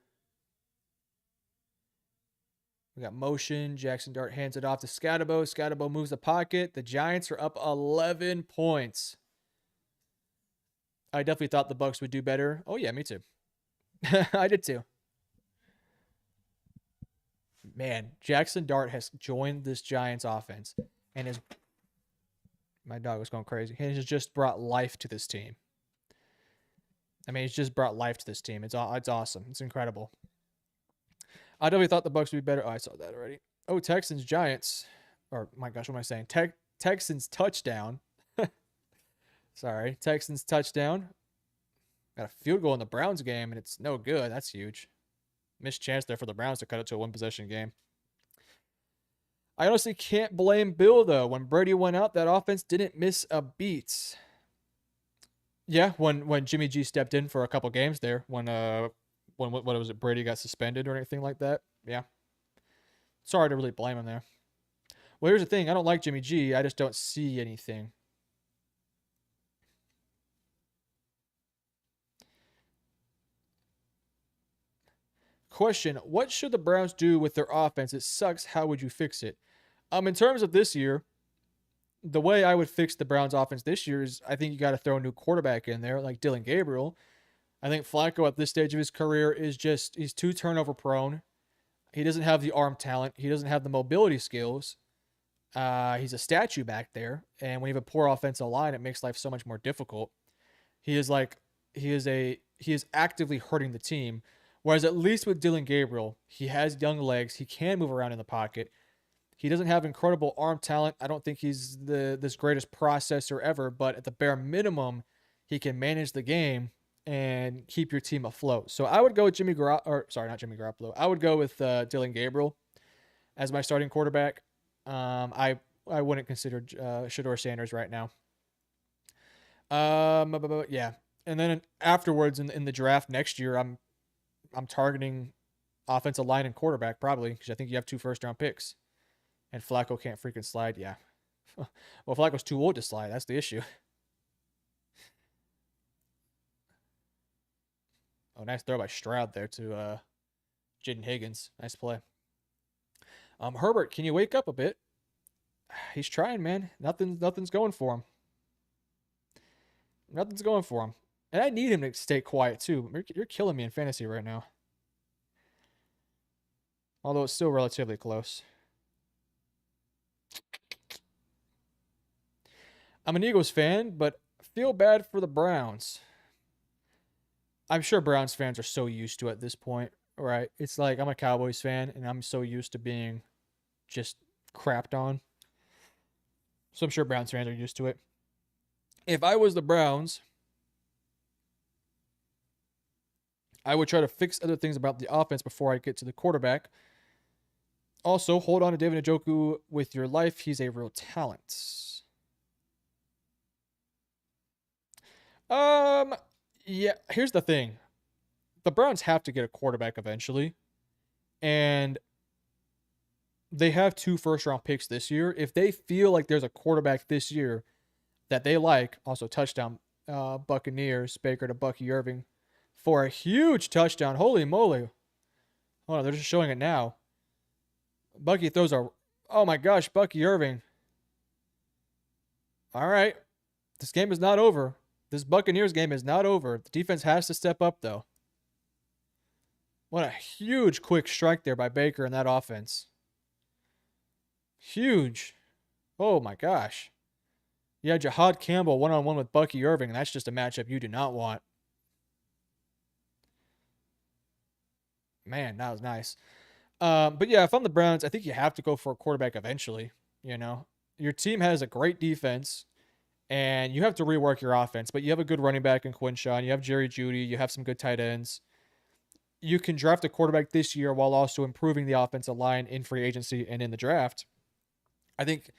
We got motion. Jackson Dart hands it off to Scatabo. Scatabo moves the pocket. The Giants are up 11 points. I definitely thought the Bucs would do better. Oh, yeah, me too. I did too. Man, Jackson Dart has joined this Giants offense and my dog was going crazy. He has just brought life to this team. I mean, he's just brought life to this team. It's awesome. It's incredible. I definitely thought the Bucks would be better. Oh, I saw that already. Oh, Texans, Giants. Or, my gosh, what am I saying? Texans touchdown. Sorry. Texans touchdown. Got a field goal in the Browns game, and it's no good. That's huge. Missed chance there for the Browns to cut it to a one-possession game. I honestly can't blame Bill, though. When Brady went out, that offense didn't miss a beat. Yeah, when Jimmy G stepped in for a couple games there, when what was it, Brady got suspended or anything like that. Yeah. It's hard to really blame him there. Well, here's the thing. I don't like Jimmy G. I just don't see anything. Question, what should the Browns do with their offense? It sucks. How would you fix it? In terms of this year, the way I would fix the Browns offense this year is I think you got to throw a new quarterback in there like Dylan Gabriel. I think Flacco at this stage of his career is he's too turnover prone. He doesn't have the arm talent. He doesn't have the mobility skills. He's a statue back there. And when you have a poor offensive line, it makes life so much more difficult. He is actively hurting the team. Whereas at least with Dylan Gabriel, he has young legs. He can move around in the pocket. He doesn't have incredible arm talent. I don't think he's this greatest processor ever, but at the bare minimum, he can manage the game and keep your team afloat. So I would go with not Jimmy Garoppolo. I would go with Dylan Gabriel as my starting quarterback. I wouldn't consider Shedeur Sanders right now. Yeah, and then afterwards in the draft next year, I'm targeting offensive line and quarterback probably because I think you have 2 first-round picks, and Flacco can't freaking slide. Yeah, well, Flacco's too old to slide. That's the issue. Oh, nice throw by Stroud there to Jaden Higgins. Nice play. Herbert, can you wake up a bit? He's trying, man. Nothing's going for him. Nothing's going for him. And I need him to stay quiet, too. You're killing me in fantasy right now. Although it's still relatively close. I'm an Eagles fan, but feel bad for the Browns. I'm sure Browns fans are so used to it at this point, right? It's like I'm a Cowboys fan, and I'm so used to being just crapped on. So I'm sure Browns fans are used to it. If I was the Browns, I would try to fix other things about the offense before I get to the quarterback. Also, hold on to David Njoku with your life. He's a real talent. Yeah, here's the thing. The Browns have to get a quarterback eventually. And they have 2 first-round picks this year. If they feel like there's a quarterback this year that they like, also touchdown Buccaneers, Baker to Bucky Irving for a huge touchdown. Holy moly. Hold on, they're just showing it now. Bucky throws oh my gosh, Bucky Irving. All right. This game is not over. This Buccaneers game is not over. The defense has to step up, though. What a huge quick strike there by Baker in that offense. Huge. Oh my gosh. Yeah, Jahad Campbell one-on-one with Bucky Irving, and that's just a matchup you do not want. Man, that was nice. But yeah, if I'm the Browns, I think you have to go for a quarterback eventually. You know, your team has a great defense, and you have to rework your offense. But you have a good running back in Quinshawn. You have Jerry Jeudy. You have some good tight ends. You can draft a quarterback this year while also improving the offensive line in free agency and in the draft. I think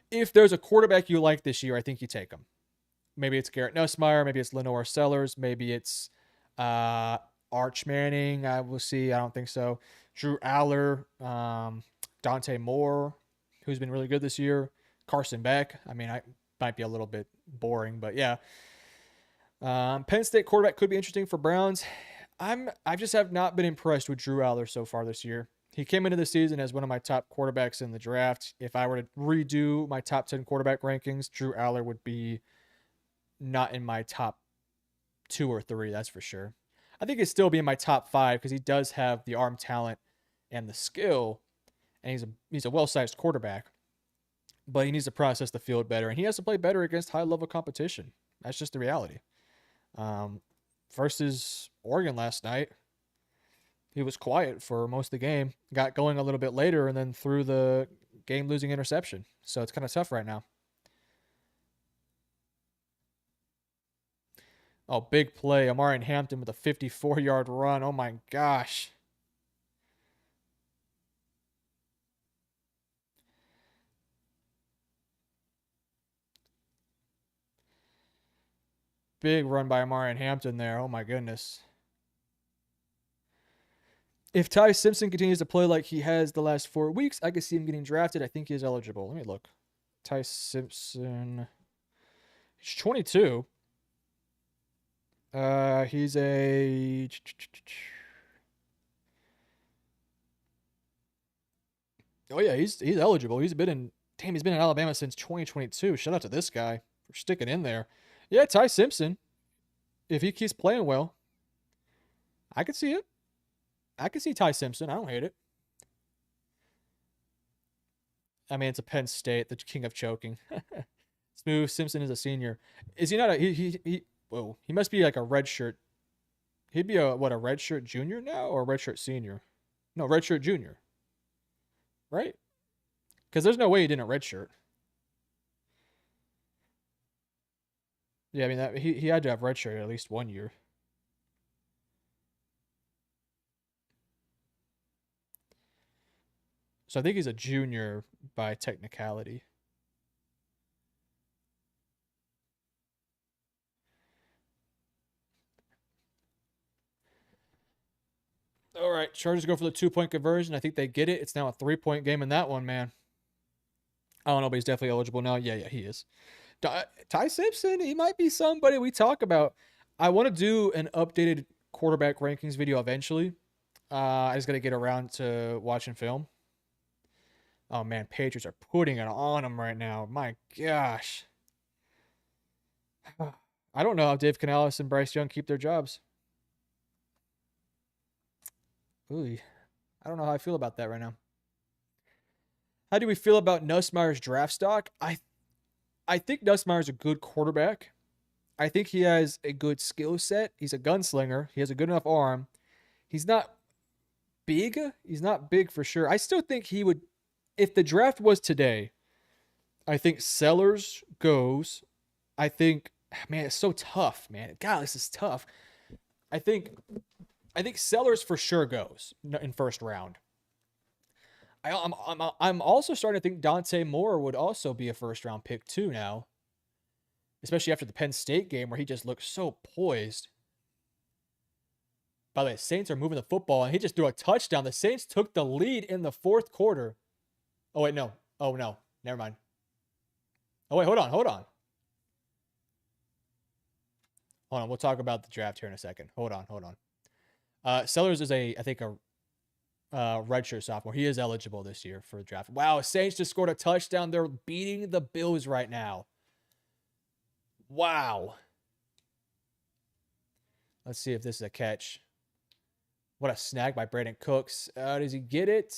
if there's a quarterback you like this year, I think you take him. Maybe it's Garrett Nussmeier. Maybe it's Lenore Sellers. Maybe it's Arch Manning. I will see. I don't think so. Drew Aller, Dante Moore, who's been really good this year. Carson Beck. I mean, I might be a little bit boring, but yeah. Penn State quarterback could be interesting for Browns. I just have not been impressed with Drew Aller so far this year. He came into the season as one of my top quarterbacks in the draft. If I were to redo my top 10 quarterback rankings, Drew Aller would be not in my top 2 or 3, that's for sure. I think he'd still be in my top 5 because he does have the arm talent and the skill, and he's a well-sized quarterback. But he needs to process the field better, and he has to play better against high-level competition. That's just the reality. versus Oregon last night. He was quiet for most of the game, got going a little bit later, and then threw the game-losing interception. So it's kind of tough right now. Oh, big play. Amari Hampton with a 54-yard run. Oh, my gosh. Big run by Amari Hampton there. Oh, my goodness. If Ty Simpson continues to play like he has the last 4 weeks, I could see him getting drafted. I think he is eligible. Let me look. Ty Simpson. He's 22. He's a. Oh yeah, he's eligible. He's been in Alabama since 2022. Shout out to this guy for sticking in there. Yeah, Ty Simpson. If he keeps playing well, I could see it. I could see Ty Simpson. I don't hate it. I mean, it's a Penn State, the king of choking. Smooth Simpson is a senior. Is he not a he? Whoa, he must be like a redshirt. He'd be a redshirt junior now or a redshirt senior? No, redshirt junior. Right? Because there's no way he didn't redshirt. Yeah, I mean that he had to have redshirt at least 1 year. So I think he's a junior by technicality. All right, Chargers go for the 2-point conversion. I think they get it. It's now a 3-point game in that one, man. I don't know, but he's definitely eligible now. Yeah, he is. Ty Simpson, he might be somebody we talk about. I want to do an updated quarterback rankings video eventually. I just got to get around to watching film. Oh, man, Patriots are putting it on them right now. My gosh. I don't know how Dave Canales and Bryce Young keep their jobs. Ooh, I don't know how I feel about that right now. How do we feel about Nussmeier's draft stock? I think Nussmeier's a good quarterback. I think he has a good skill set. He's a gunslinger. He has a good enough arm. He's not big. He's not big for sure. I still think he would, if the draft was today, I think Sellers goes. I think, man, it's so tough, man. God, this is tough. I think Sellers for sure goes in first round. I'm also starting to think Dante Moore would also be a first round pick too now, especially after the Penn State game where he just looked so poised. By the way, Saints are moving the football and he just threw a touchdown. The Saints took the lead in the fourth quarter. Oh wait, no. Oh no, never mind. Oh wait, hold on. Hold on. We'll talk about the draft here in a second. Hold on. Sellers is I think a redshirt sophomore. He is eligible this year for the draft. Wow, Saints just scored a touchdown. They're beating the Bills right now. Wow. Let's see if this is a catch. What a snag by Brandon Cooks. Does he get it?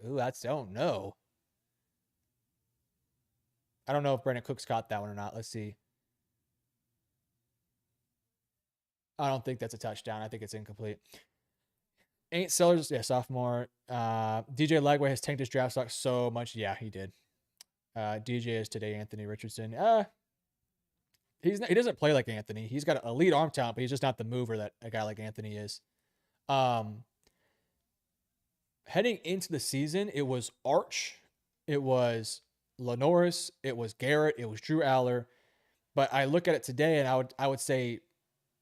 Ooh, I don't know. I don't know if Brandon Cooks caught that one or not. Let's see. I don't think that's a touchdown. I think it's incomplete. Ain't Sellers, yeah, sophomore. DJ Lagway has tanked his draft stock so much. Yeah, he did. DJ is today Anthony Richardson. He doesn't play like Anthony. He's got an elite arm talent, but he's just not the mover that a guy like Anthony is. Heading into the season, it was Arch, it was Lenoris, it was Garrett, it was Drew Aller. But I look at it today, and I would say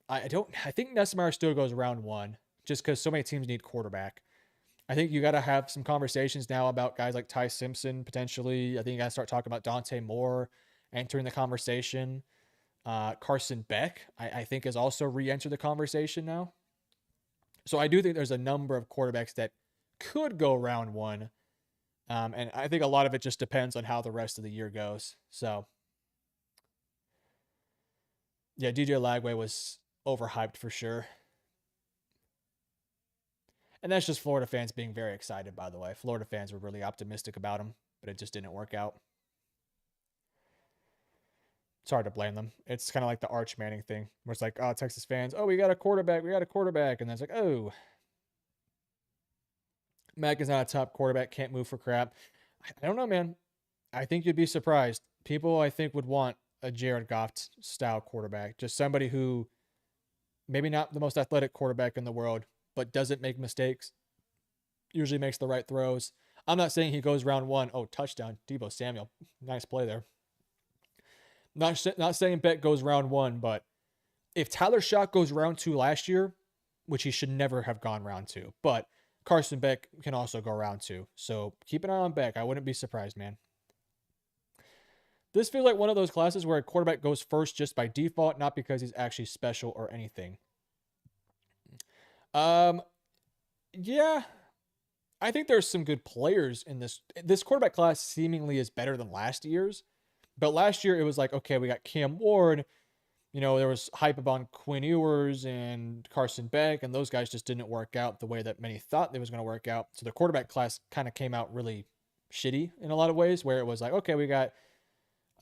I think Nussmeier still goes round one, just because so many teams need quarterback. I think you got to have some conversations now about guys like Ty Simpson potentially. I think you got to start talking about Dante Moore entering the conversation. Carson Beck, I think, has also re-entered the conversation now. So I do think there's a number of quarterbacks that could go round one. And I think a lot of it just depends on how the rest of the year goes. So, yeah, DJ Lagway was overhyped for sure. And that's just Florida fans being very excited, by the way. Florida fans were really optimistic about him, but it just didn't work out. It's hard to blame them. It's kind of like the Arch Manning thing, where it's like, oh, Texas fans, oh, we got a quarterback, and then it's like, oh, Mac is not a top quarterback, can't move for crap. I don't know, man. I think you'd be surprised. People, I think, would want a Jared Goff style quarterback, just somebody who maybe not the most athletic quarterback in the world, but doesn't make mistakes, usually makes the right throws. I'm not saying he goes round one. Oh, touchdown, Deebo Samuel, nice play there. Not saying Beck goes round one, but if Tyler Shock goes round two last year, which he should never have gone round two, but Carson Beck can also go round two. So keep an eye on Beck. I wouldn't be surprised, man. This feels like one of those classes where a quarterback goes first just by default, not because he's actually special or anything. Yeah, I think there's some good players in this. This quarterback class seemingly is better than last year's, but last year it was like, okay, we got Cam Ward. You know, there was hype about Quinn Ewers and Carson Beck, and those guys just didn't work out the way that many thought they was going to work out. So the quarterback class kind of came out really shitty in a lot of ways, where it was like, okay, we got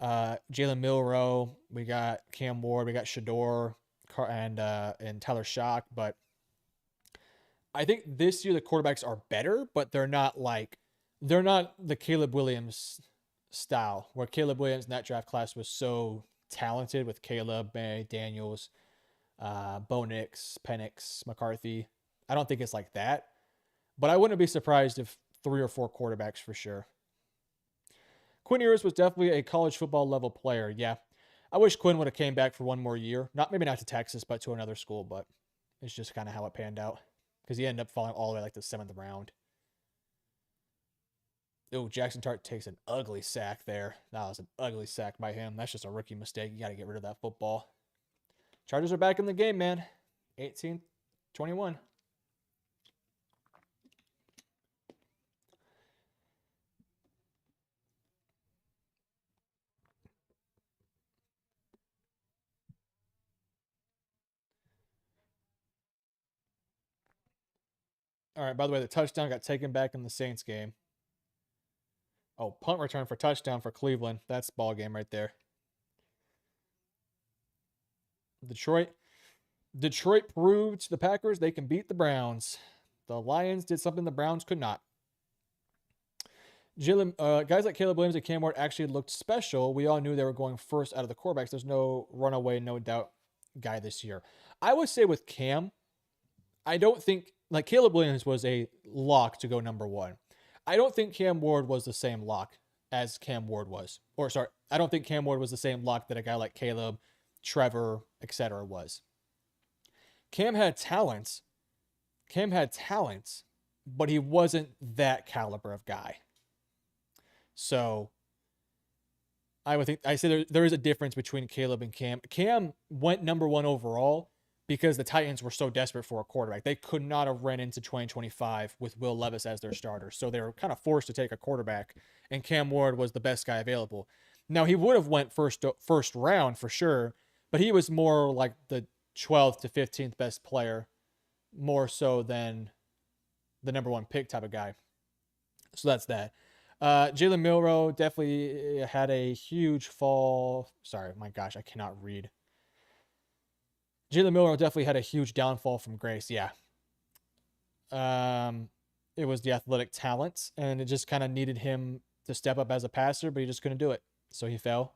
Jalen Milroe, we got Cam Ward, we got Shador, and Tyler Shock, but I think this year the quarterbacks are better, but they're not the Caleb Williams style, where Caleb Williams in that draft class was so talented with Caleb, May, Daniels, Bo Nix, Penix, McCarthy. I don't think it's like that, but I wouldn't be surprised if 3 or 4 quarterbacks for sure. Quinn Ewers was definitely a college football level player. Yeah, I wish Quinn would have came back for one more year. Maybe not to Texas, but to another school. But it's just kind of how it panned out, because he ended up falling all the way like the 7th round. Oh, Jackson Tart takes an ugly sack there. That was an ugly sack by him. That's just a rookie mistake. You got to get rid of that football. Chargers are back in the game, man. 18-21. All right, by the way, the touchdown got taken back in the Saints game. Oh, punt return for touchdown for Cleveland. That's ball game right there. Detroit proved to the Packers they can beat the Browns. The Lions did something the Browns could not. Guys like Caleb Williams and Cam Ward actually looked special. We all knew they were going first out of the quarterbacks. There's no runaway, no doubt guy this year. I would say with Cam, I don't think, like, Caleb Williams was a lock to go number one. I don't think Cam Ward was the same lock as Cam Ward was. Or, sorry, I don't think Cam Ward was the same lock that a guy like Caleb, Trevor, etc. was. Cam had talents, but he wasn't that caliber of guy. So I say there is a difference between Caleb and Cam. Cam went number one overall because the Titans were so desperate for a quarterback. They could not have ran into 2025 with Will Levis as their starter. So they were kind of forced to take a quarterback, and Cam Ward was the best guy available. Now, he would have went first round for sure, but he was more like the 12th to 15th best player, more so than the number one pick type of guy. So that's that. Jalen Milroe definitely had a huge fall. Sorry, my gosh, I cannot read. Jalen Milroe definitely had a huge downfall from grace. Yeah. It was the athletic talent, and it just kind of needed him to step up as a passer, but he just couldn't do it. So he fell,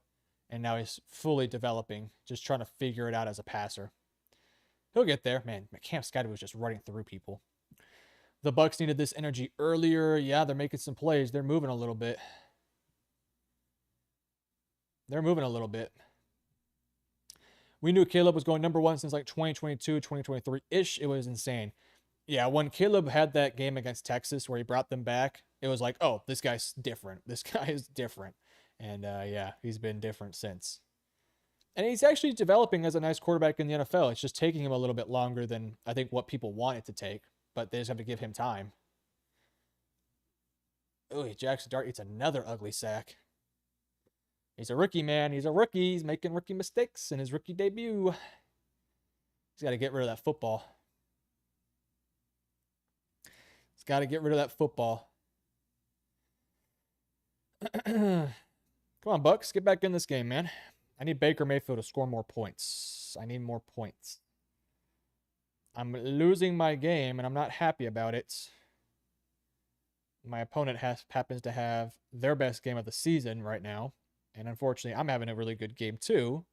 and now he's fully developing, just trying to figure it out as a passer. He'll get there. Man, Cam Scotty was just running through people. The Bucs needed this energy earlier. Yeah, they're making some plays. They're moving a little bit. We knew Caleb was going number one since like 2022, 2023-ish. It was insane. Yeah, when Caleb had that game against Texas where he brought them back, it was like, oh, this guy's different. This guy is different. And yeah, he's been different since. And he's actually developing as a nice quarterback in the NFL. It's just taking him a little bit longer than I think what people want it to take. But they just have to give him time. Oh, Jackson Dart eats another ugly sack. He's a rookie, man. He's a rookie. He's making rookie mistakes in his rookie debut. He's got to get rid of that football. Come on, Bucks. Get back in this game, man. I need Baker Mayfield to score more points. I need more points. I'm losing my game, and I'm not happy about it. My opponent happens to have their best game of the season right now. And unfortunately, I'm having a really good game too.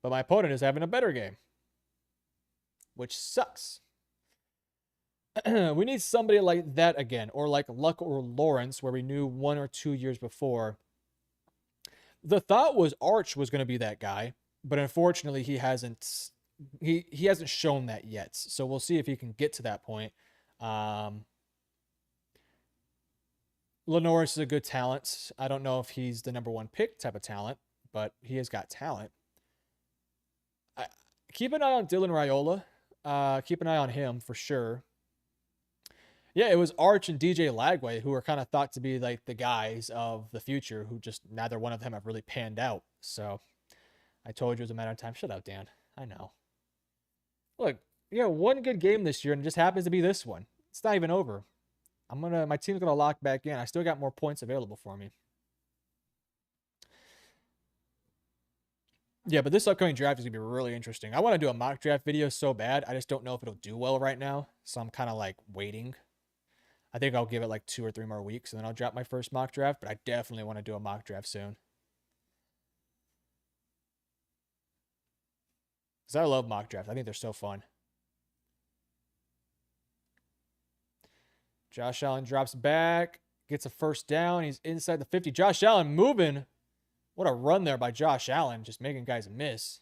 But my opponent is having a better game, which sucks. We need somebody like that again, or like Luck or Lawrence, where we knew 1 or 2 years before. The thought was Arch was going to be that guy, but unfortunately, he hasn't. He hasn't shown that yet. So we'll see if he can get to that point. Lenoris is a good talent. I don't know if he's the number 1 pick type of talent, but he has got talent. Keep an eye on Dylan Raiola. Keep an eye on him for sure. Yeah, it was Arch and DJ Lagway who were kind of thought to be like the guys of the future, who just neither one of them have really panned out. So I told you it was a matter of time. Shut up, Dan. I know. Look, you know, one good game this year, and it just happens to be this one. It's not even over. My team's gonna lock back in. I still got more points available for me. Yeah, but this upcoming draft is gonna be really interesting. I want to do a mock draft video so bad. I just don't know if it'll do well right now. So I'm kind of like waiting. I think I'll give it like 2 or 3 more weeks, and then I'll drop my first mock draft. But I definitely want to do a mock draft soon. Because I love mock drafts. I think they're so fun. Josh Allen drops back, gets a first down. He's inside the 50. Josh Allen moving. What a run there by Josh Allen, just making guys miss.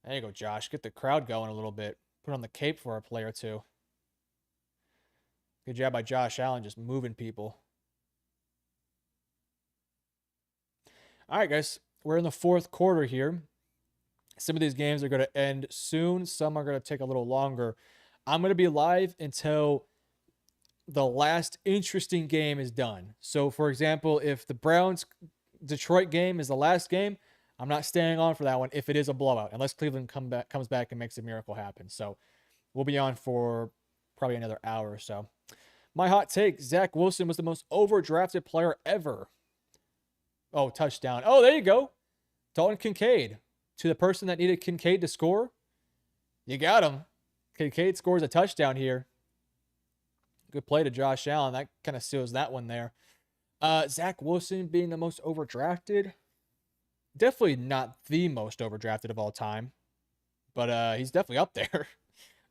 There you go, Josh. Get the crowd going a little bit. Put on the cape for a play or two. Good job by Josh Allen, just moving people. All right, guys. We're in the 4th quarter here. Some of these games are going to end soon. Some are going to take a little longer. I'm going to be live until the last interesting game is done. So, for example, if the Browns-Detroit game is the last game, I'm not staying on for that one if it is a blowout, unless Cleveland comes back and makes a miracle happen. So we'll be on for probably another hour or so. My hot take, Zach Wilson was the most overdrafted player ever. Oh, touchdown. Oh, there you go. Dalton Kincaid. To the person that needed Kincaid to score, you got him. Kincaid scores a touchdown here. Good play to Josh Allen. That kind of seals that one there. Zach Wilson being the most overdrafted. Definitely not the most overdrafted of all time, but he's definitely up there.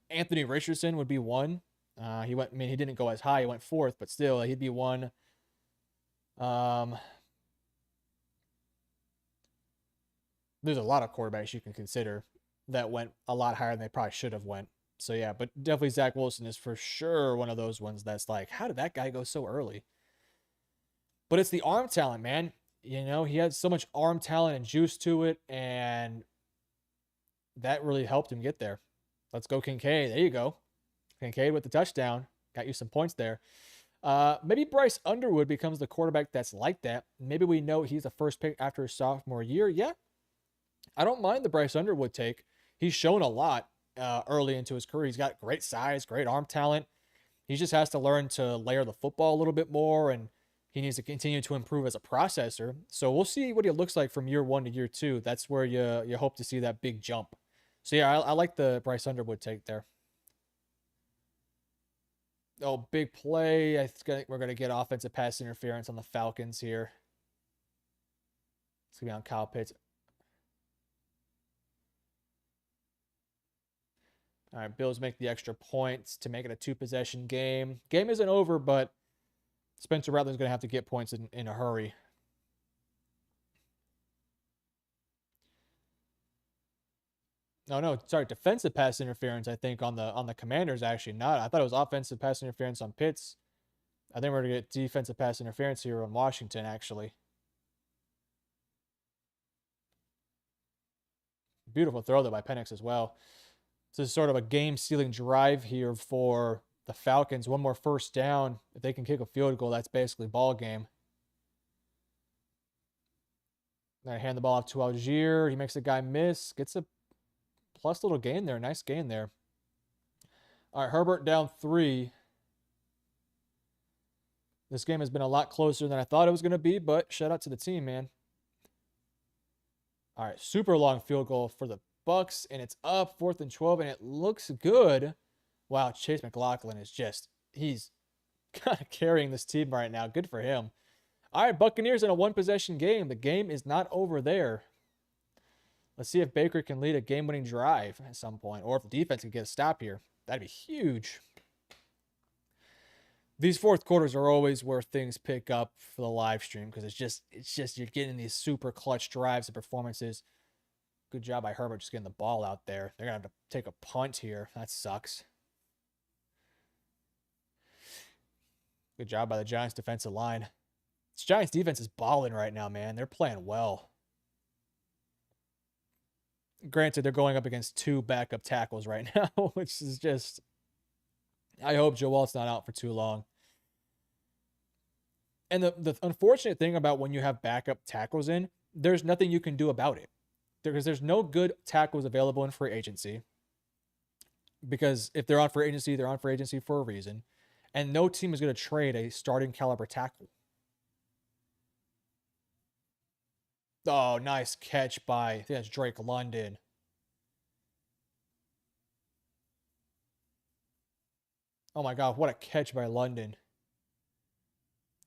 Anthony Richardson would be one. He didn't go as high. He went 4th, but still, he'd be one. There's a lot of quarterbacks you can consider that went a lot higher than they probably should have went. So yeah, but definitely Zach Wilson is for sure one of those ones that's like, how did that guy go so early? But it's the arm talent, man. You know, he had so much arm talent and juice to it, and that really helped him get there. Let's go Kincaid. There you go. Kincaid with the touchdown. Got you some points there. Maybe Bryce Underwood becomes the quarterback that's like that. Maybe we know he's the first pick after his sophomore year. Yeah, I don't mind the Bryce Underwood take. He's shown a lot early into his career. He's got great size, great arm talent. He just has to learn to layer the football a little bit more, and he needs to continue to improve as a processor. So we'll see what he looks like from year 1 to year 2. That's where you hope to see that big jump. So yeah, I like the Bryce Underwood take there. Oh, big play. We're going to get offensive pass interference on the Falcons here. It's going to be on Kyle Pitts. All right, Bills make the extra points to make it a 2-possession game. Game isn't over, but Spencer Rattler's going to have to get points in a hurry. No, sorry, defensive pass interference, I think, on the Commanders, actually. Not. I thought it was offensive pass interference on Pitts. I think we're going to get defensive pass interference here on Washington, actually. Beautiful throw, though, by Penix as well. This is sort of a game-sealing drive here for the Falcons. One more first down. If they can kick a field goal, that's basically ball game. They hand the ball off to Algier. He makes a guy miss. Gets a plus little gain there. Nice gain there. All right, Herbert down 3. This game has been a lot closer than I thought it was going to be, but shout out to the team, man. All right, super long field goal for the Bucks, and it's up 4th and 12, and it looks good. Wow, Chase McLaughlin is he's kind of carrying this team right now. Good for him. All right, Buccaneers in a one possession game. The game is not over there. Let's see if Baker can lead a game winning drive at some point, or if the defense can get a stop here. That'd be huge. These fourth quarters are always where things pick up for the live stream because it's just you're getting these super clutch drives and performances. Good job by Herbert just getting the ball out there. They're gonna have to take a punt here. That sucks. Good job by the Giants defensive line. This Giants defense is balling right now, man. They're playing well. Granted, they're going up against two backup tackles right now, which is just. I hope Joe Walt's not out for too long. And the unfortunate thing about when you have backup tackles in, there's nothing you can do about it. Because there's no good tackles available in free agency. Because if they're on free agency, they're on free agency for a reason. And no team is going to trade a starting caliber tackle. Oh, nice catch by, I think that's Drake London. Oh my God, what a catch by London.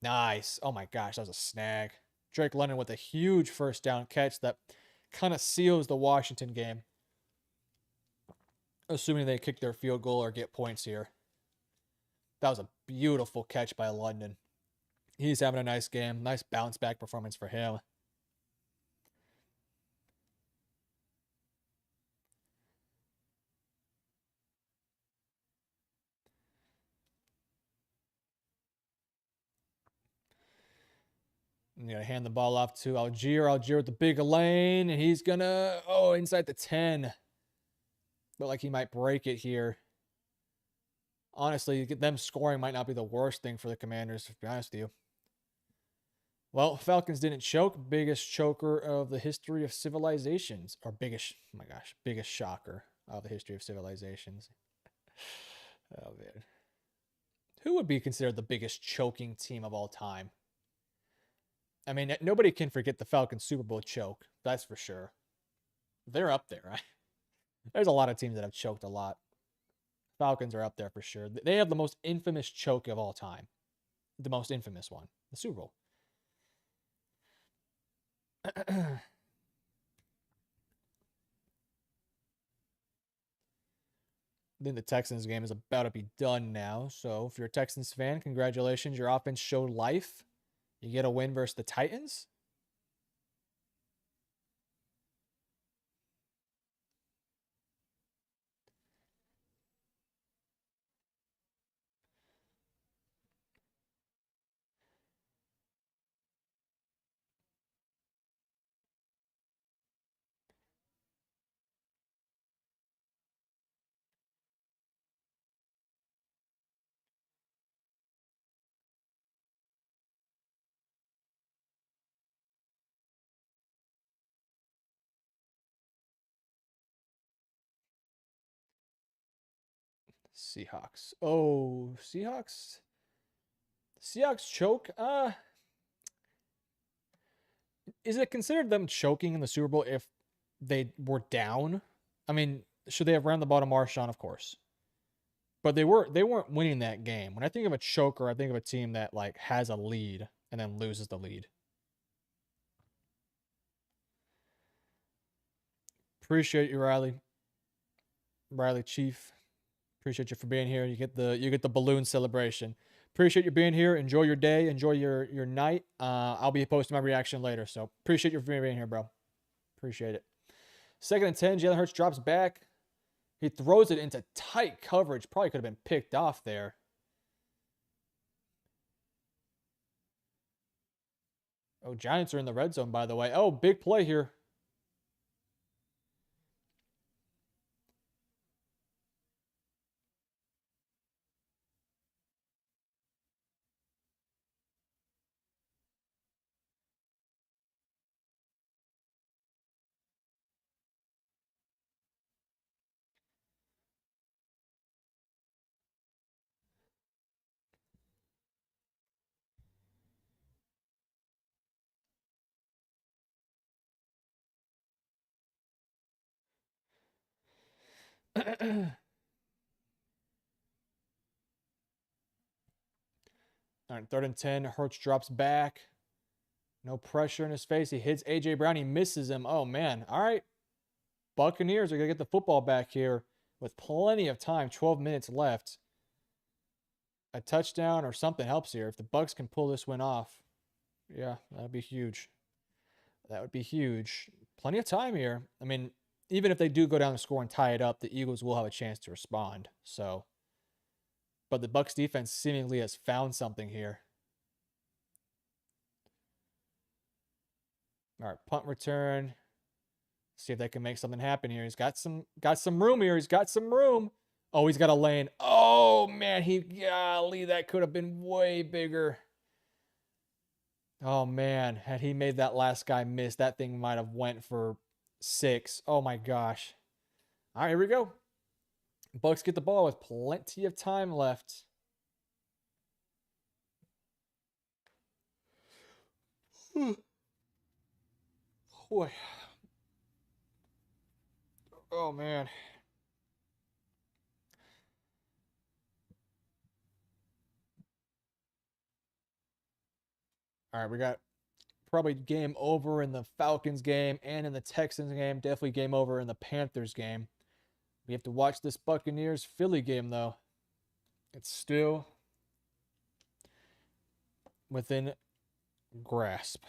Nice. Oh my gosh, that was a snag. Drake London with a huge first down catch that kind of seals the Washington game. Assuming they kick their field goal or get points here. That was a beautiful catch by London. He's having a nice game. Nice bounce back performance for him. You gotta hand the ball off to Algier. Algier with the big lane, and he's gonna inside the 10. But like he might break it here. Honestly, them scoring might not be the worst thing for the Commanders, to be honest with you. Well, Falcons didn't choke. Biggest choker of the history of civilizations. Or biggest, oh my gosh, biggest shocker of the history of civilizations. Oh, man. Who would be considered the biggest choking team of all time? I mean, nobody can forget the Falcons Super Bowl choke. That's for sure. They're up there, right? There's a lot of teams that have choked a lot. Falcons are up there for sure. They have the most infamous choke of all time. The most infamous one. The Super Bowl. Then the Texans game is about to be done now. So if you're a Texans fan, congratulations. Your offense showed life. You get a win versus the Titans. Seahawks. Oh, Seahawks. Seahawks choke. Is it considered them choking in the Super Bowl if they were down? I mean, should they have ran the ball to Marshawn? Of course. But they weren't winning that game. When I think of a choker, I think of a team that like has a lead and then loses the lead. Appreciate you, Riley. Riley Chief. Appreciate you for being here. You get the balloon celebration. Appreciate you being here. Enjoy your day. Enjoy your night. I'll be posting my reaction later. So appreciate you for being here, bro. Appreciate it. 2nd and 10. Jalen Hurts drops back. He throws it into tight coverage. Probably could have been picked off there. Oh, Giants are in the red zone, by the way. Oh, big play here. All right, 3rd and 10. Hurts drops back. No pressure in his face. He hits A.J. Brown. He misses him. Oh, man. All right. Buccaneers are going to get the football back here with plenty of time. 12 minutes left. A touchdown or something helps here. If the Bucs can pull this win off, yeah, that would be huge. That would be huge. Plenty of time here. I mean, even if they do go down the score and tie it up, the Eagles will have a chance to respond. So, but the Bucs defense seemingly has found something here. All right, punt return. See if they can make something happen here. He's got some room here. He's got some room. Oh, he's got a lane. Oh man, golly, that could have been way bigger. Oh man, had he made that last guy miss, that thing might have went for 6. Oh my gosh. All right, here we go. Bucs get the ball with plenty of time left. Boy. Oh man. All right, we got probably game over in the Falcons game and in the Texans game. Definitely game over in the Panthers game. We have to watch this Buccaneers Philly game though. It's still within grasp.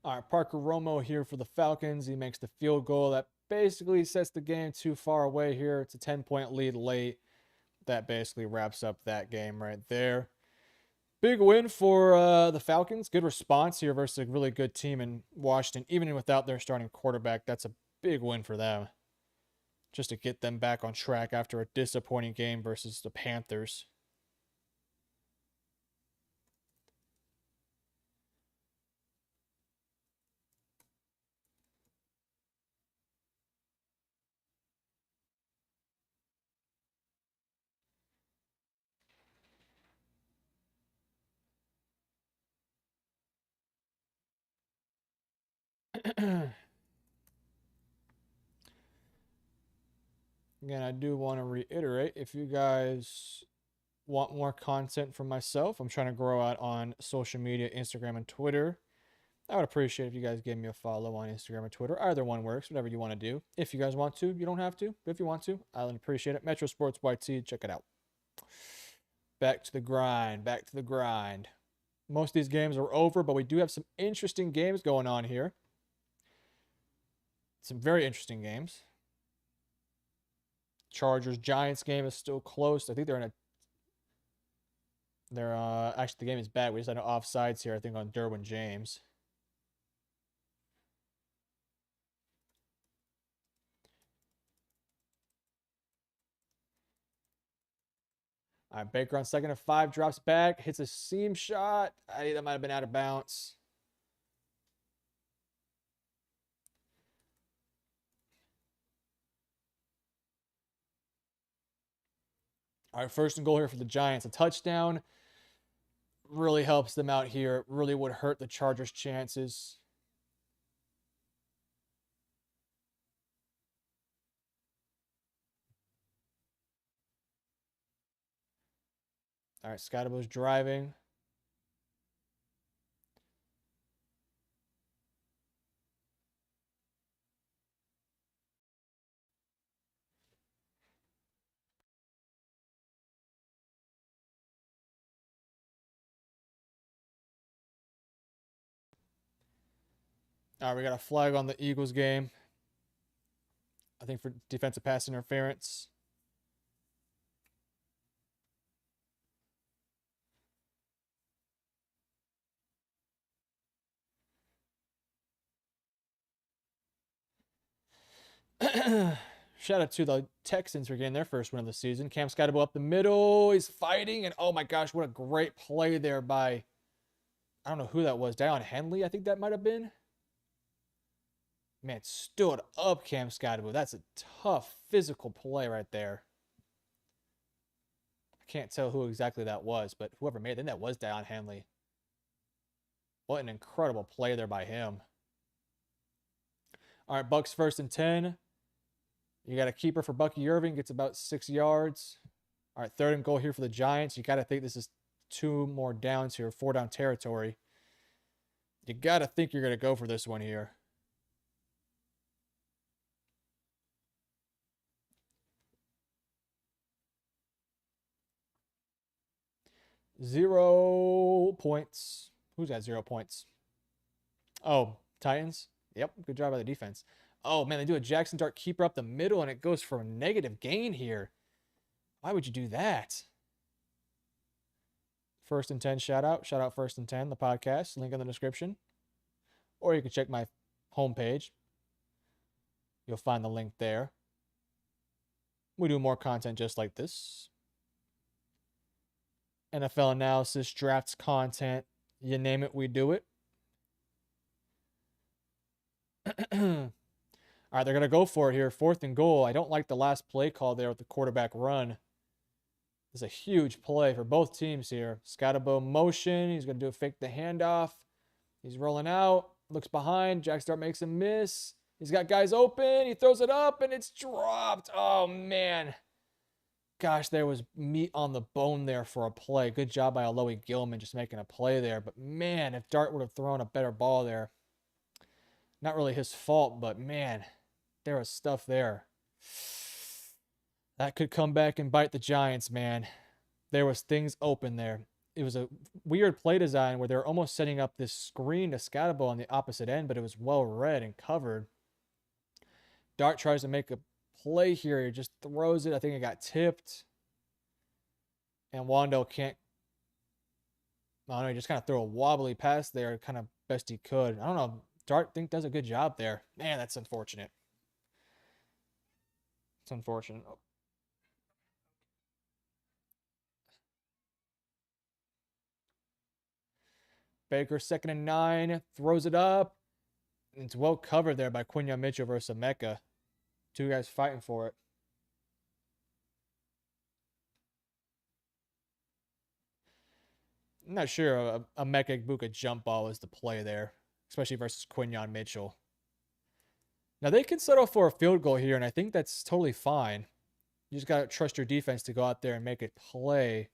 All right, Parker Romo here for the Falcons. He makes the field goal that basically sets the game too far away here. It's a 10-point lead late. That basically wraps up that game right there. Big win for the Falcons. Good response here versus a really good team in Washington. Even without their starting quarterback, that's a big win for them. Just to get them back on track after a disappointing game versus the Panthers. Again, I do want to reiterate, if you guys want more content from myself, I'm trying to grow out on social media, Instagram and Twitter. I would appreciate if you guys give me a follow on Instagram or Twitter. Either one works, whatever you want to do. If you guys want to, you don't have to. But if you want to, I'll appreciate it. MetroSports YT, check it out. Back to the grind, back to the grind. Most of these games are over, but we do have some interesting games going on here. Some very interesting games. Chargers Giants game is still close. I think they're in a. They're actually the game is bad. We just had an offsides here. I think on Derwin James. All right, Baker on 2nd and 5 drops back, hits a seam shot. I think that might have been out of bounds. All right, 1st and goal here for the Giants. A touchdown really helps them out here. Really would hurt the Chargers' chances. All right, Scottibo's driving. All right, we got a flag on the Eagles game. I think for defensive pass interference. Shout out to the Texans for getting their first win of the season. Cam Scottibo up the middle. He's fighting. And oh my gosh, what a great play there by, I don't know who that was. Dion Henley, I think that might have been. Man, stood up Cam Scottibo. That's a tough physical play right there. I can't tell who exactly that was, but whoever made it, I think that was Dion Henley. What an incredible play there by him. All right, Bucks 1st and 10. You got a keeper for Bucky Irving, gets about 6 yards. All right, 3rd and goal here for the Giants. You got to think this is 2 more downs here, 4 down territory. You got to think you're going to go for this one here. Zero points. Who's got 0 points? Oh, Titans. Yep, good job by the defense. Oh, man, they do a Jackson Dart keeper up the middle, and it goes for a negative gain here. Why would you do that? 1st and 10 shout out. Shout out 1st and 10, the podcast. Link in the description. Or you can check my homepage. You'll find the link there. We do more content just like this. NFL analysis, drafts content. You name it, we do it. All right, they're going to go for it here. 4th and goal. I don't like the last play call there with the quarterback run. It's a huge play for both teams here. Scottibo motion. He's going to do a fake the handoff. He's rolling out. Looks behind. Jack Start makes a miss. He's got guys open. He throws it up, and it's dropped. Oh, man. Gosh, there was meat on the bone there for a play. Good job by Aloy Gilman just making a play there. But, man, if Dart would have thrown a better ball there. Not really his fault, but, man, there was stuff there. That could come back and bite the Giants, man. There was things open there. It was a weird play design where they're almost setting up this screen to Scottibo on the opposite end, but it was well read and covered. Dart tries to make a play here. He just throws it. I think it got tipped. And Wando can't. I don't know. He just kind of threw a wobbly pass there, kind of best he could. I don't know. Dart, I think, does a good job there. Man, that's unfortunate. It's unfortunate. Baker 2nd and 9. Throws it up. It's well covered there by Quinyon Mitchell versus Emeka. 2 guys fighting for it. I'm not sure a Emeka Egbuka jump ball is the play there, especially versus Quinyon Mitchell. Now, they can settle for a field goal here, and I think that's totally fine. You just got to trust your defense to go out there and make it play.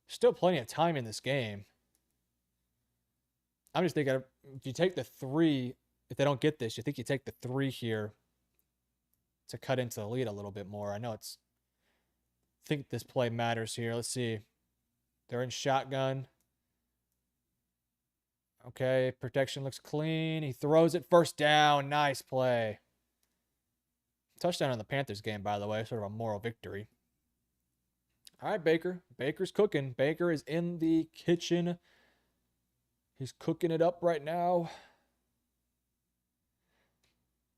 Still plenty of time in this game. I'm just thinking, if you take the 3, if they don't get this, you think you take the 3 here to cut into the lead a little bit more. I know I think this play matters here. Let's see. They're in shotgun. Okay, protection looks clean. He throws it, 1st down. Nice play. Touchdown in the Panthers game, by the way. Sort of a moral victory. All right, Baker. Baker's cooking. Baker is in the kitchen. He's cooking it up right now.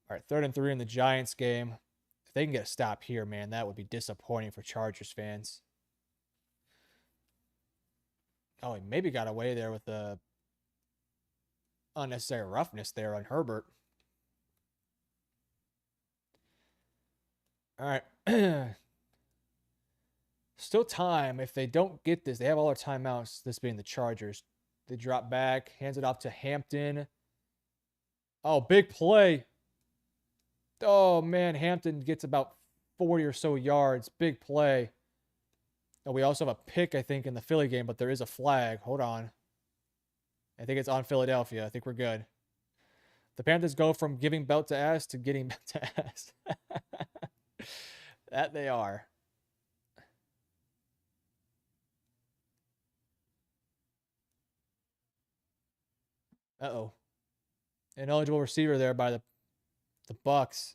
All right, 3rd and 3 in the Giants game. If they can get a stop here, man, that would be disappointing for Chargers fans. Oh, he maybe got away there with the unnecessary roughness there on Herbert. All right. Still time. If they don't get this, they have all their timeouts, this being the Chargers. They drop back, hands it off to Hampton. Oh, big play. Oh, man, Hampton gets about 40 or so yards. Big play. Oh, we also have a pick, I think, in the Philly game, but there is a flag. Hold on. I think it's on Philadelphia. I think we're good. The Panthers go from giving belt to ass to getting belt to ass. That they are. Uh-oh. Ineligible receiver there by the Bucks.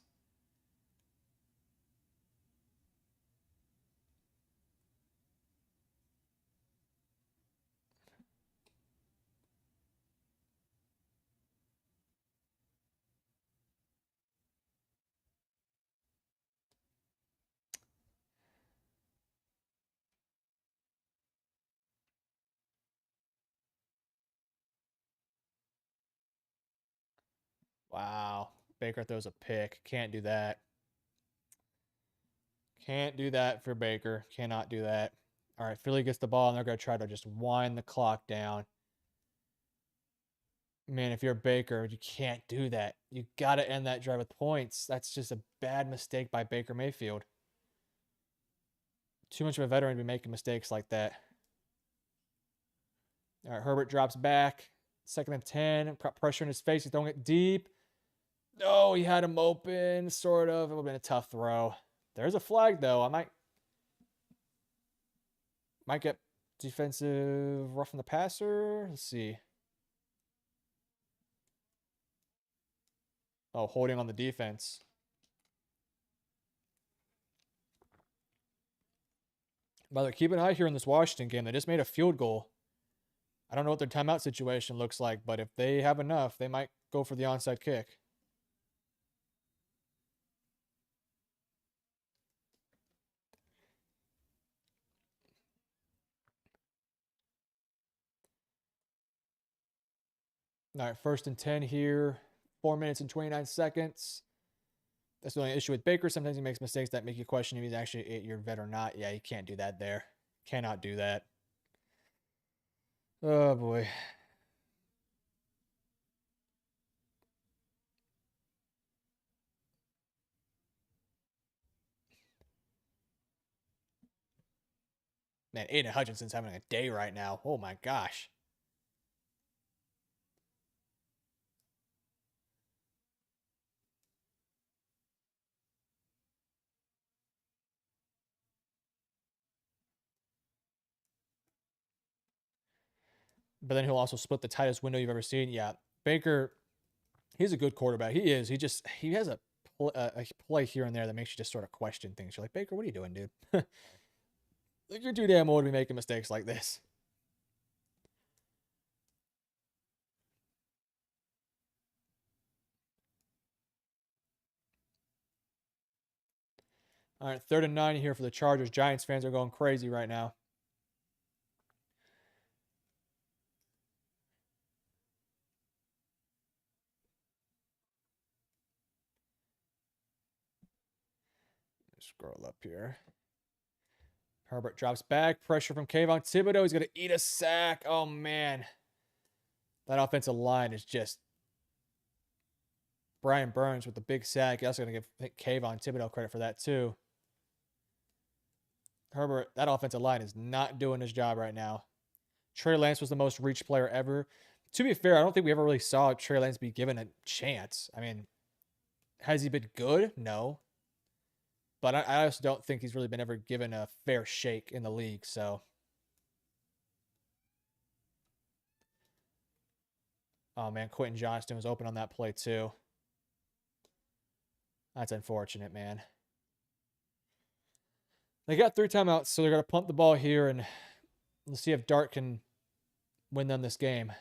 Wow. Baker throws a pick. Can't do that. Can't do that for Baker. Cannot do that. All right, Philly gets the ball, and they're going to try to just wind the clock down. Man, if you're Baker, you can't do that. You got to end that drive with points. That's just a bad mistake by Baker Mayfield. Too much of a veteran to be making mistakes like that. All right, Herbert drops back. 2nd and 10. Pressure in his face. He's throwing it deep. Oh, he had him open, sort of. It would have been a tough throw. There's a flag, though. I might get defensive roughing the passer. Let's see. Oh, holding on the defense. By the way, keep an eye here in this Washington game. They just made a field goal. I don't know what their timeout situation looks like, but if they have enough, they might go for the onside kick. All right, 1st and 10 here. 4 minutes and 29 seconds. That's the only issue with Baker. Sometimes he makes mistakes that make you question if he's actually an 8-year vet or not. Yeah, you can't do that there. Cannot do that. Oh, boy. Man, Aiden Hutchinson's having a day right now. Oh, my gosh. But then he'll also split the tightest window you've ever seen. Yeah, Baker, he's a good quarterback. He is. He has a play here and there that makes you just sort of question things. You're like, Baker, what are you doing, dude? Like, you're too damn old to be making mistakes like this. All right, 3rd and 9 here for the Chargers. Giants fans are going crazy right now. Scroll up here. Herbert drops back. Pressure from Kayvon Thibodeau. He's going to eat a sack. Oh, man. That offensive line is just Brian Burns with the big sack. You're also going to give Kayvon Thibodeau credit for that, too. Herbert, that offensive line is not doing his job right now. Trey Lance was the most reached player ever. To be fair, I don't think we ever really saw Trey Lance be given a chance. I mean, has he been good? No. But I also don't think he's really been ever given a fair shake in the league. So, oh man, Quentin Johnston was open on that play too. That's unfortunate, man. They got 3 timeouts, so they're going to pump the ball here, and let's see if Dart can win them this game.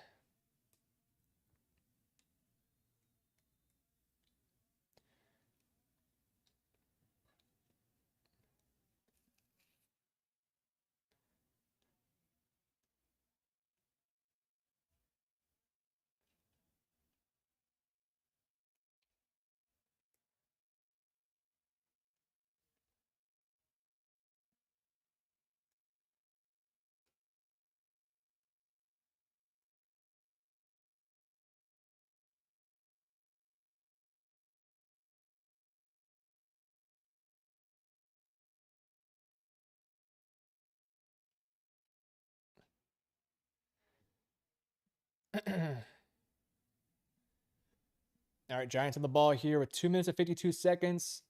All right, Giants on the ball here with 2 minutes and 52 seconds.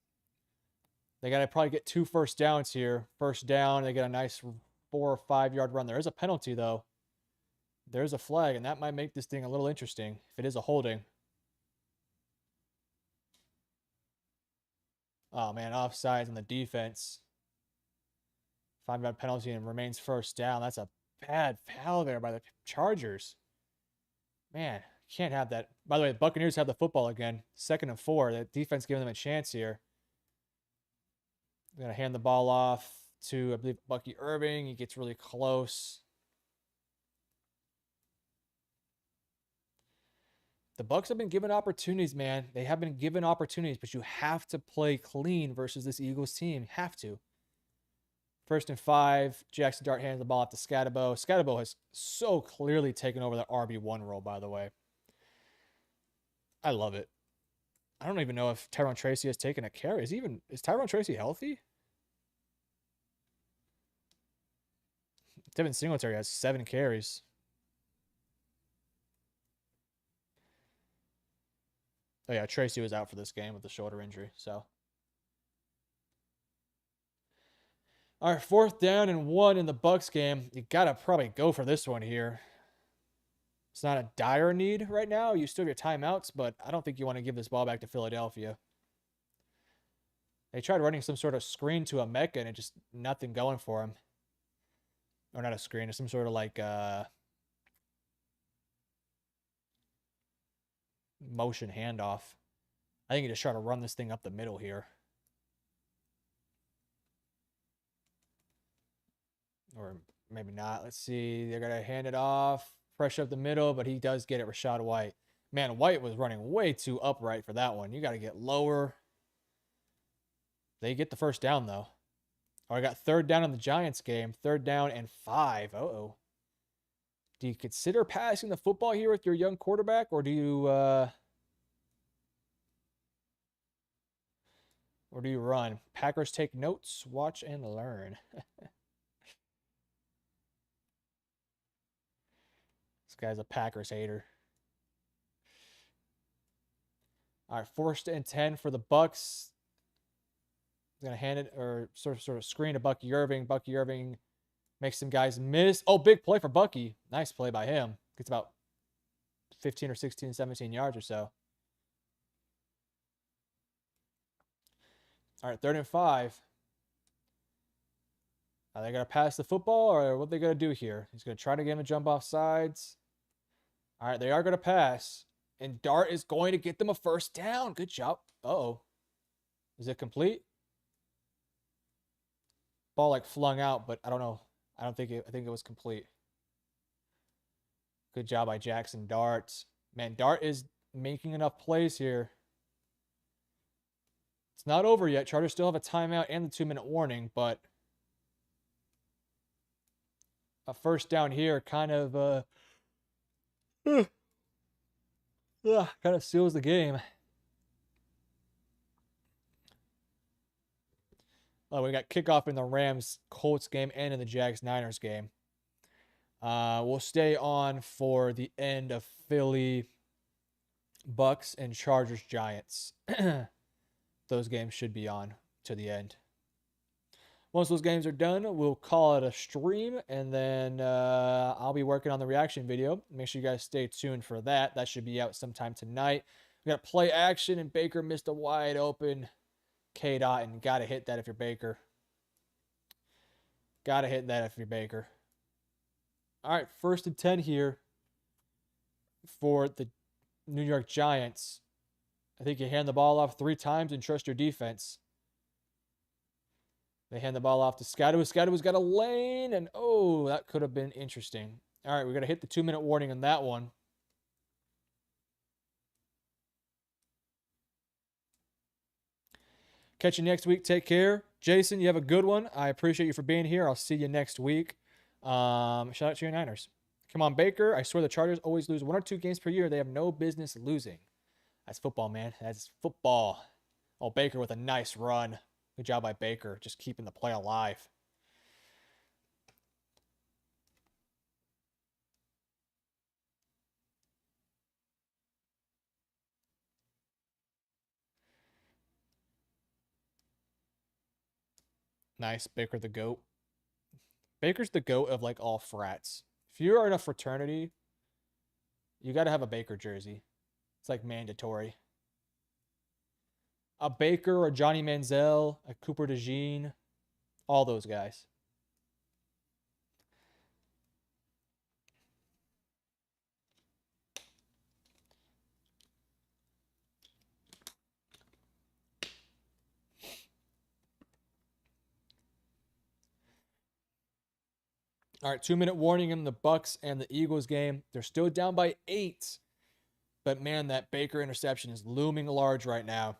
They got to probably get 2 first downs here. First down, they get a nice 4 or 5 yard run. There is a penalty, though. There's a flag, and that might make this thing a little interesting if it is a holding. Oh, man, offsides on the defense. 5 yard penalty and remains first down. That's a bad foul there by the Chargers. Man, can't have that. By the way, the Buccaneers have the football again. 2nd and 4. The defense giving them a chance here. They're going to hand the ball off to, I believe, Bucky Irving. He gets really close. The Bucs have been given opportunities, man. They have been given opportunities, but you have to play clean versus this Eagles team. You have to. 1st and 5. Jackson Dart hands the ball off to Scatabo. Scatabo has so clearly taken over the RB1 role, by the way. I love it. I don't even know if Tyrone Tracy has taken a carry. Is Tyrone Tracy healthy? Devin Singletary has 7 carries. Oh yeah, Tracy was out for this game with the shoulder injury. So, all right, 4th down and 1 in the Bucs game. You gotta probably go for this one here. It's not a dire need right now. You still have your timeouts, but I don't think you want to give this ball back to Philadelphia. They tried running some sort of screen to a Mecca and it just nothing going for him. Or not a screen, it's some sort of like motion handoff. I think you just try to run this thing up the middle here. Or maybe not. Let's see. They're going to hand it off. Pressure up the middle, but he does get it. Rashad White. Man, White was running way too upright for that one. You got to get lower. They get the first down, though. Oh, I got 3rd down in the Giants game. 3rd down and 5. Uh-oh. Do you consider passing the football here with your young quarterback, or do you run? Packers take notes, watch, and learn. This guy's a Packers hater. All right, 1st and 10 for the Bucs. He's gonna hand it or sort of screen to Bucky Irving. Bucky Irving makes some guys miss. Oh, big play for Bucky. Nice play by him. Gets about 15 or 16, 17 yards or so. All right, 3rd and 5. Are they going to pass the football or what are they going to do here? He's going to try to get him a jump off sides. All right, they are going to pass. And Dart is going to get them a first down. Good job. Uh-oh. Is it complete? Ball like flung out, but I don't know. I think it was complete. Good job by Jackson Dart. Man, Dart is making enough plays here. It's not over yet. Chargers still have a timeout and the 2-minute warning, but a first down here kind of kind of seals the game. Oh, we got kickoff in the Rams-Colts game and in the Jags-Niners game. We'll stay on for the end of Philly, Bucks, and Chargers-Giants. Those games should be on to the end. Once those games are done, we'll call it a stream, and then I'll be working on the reaction video. Make sure you guys stay tuned for that. That should be out sometime tonight. We got play action, and Baker missed a wide open K-Dot, and got to hit that if you're Baker. Got to hit that if you're Baker. All right, 1st and 10 here for the New York Giants. I think you hand the ball off 3 times and trust your defense. They hand the ball off to Scotto. Scotto's got a lane, and oh, that could have been interesting. All right, we're going to hit the 2-minute warning on that one. Catch you next week. Take care. Jason, you have a good one. I appreciate you for being here. I'll see you next week. Shout out to your Niners. Come on, Baker. I swear the Chargers always lose 1 or 2 games per year. They have no business losing. That's football, man. That's football. Oh, Baker with a nice run. Good job by Baker, just keeping the play alive. Nice. Baker the GOAT. Baker's the GOAT of like all frats. If you are in a fraternity, you got to have a Baker jersey. It's like mandatory. A Baker, a Johnny Manziel, a Cooper DeJean, all those guys. All right, 2-minute warning in the Bucks and the Eagles game. They're still down by 8. But man, that Baker interception is looming large right now.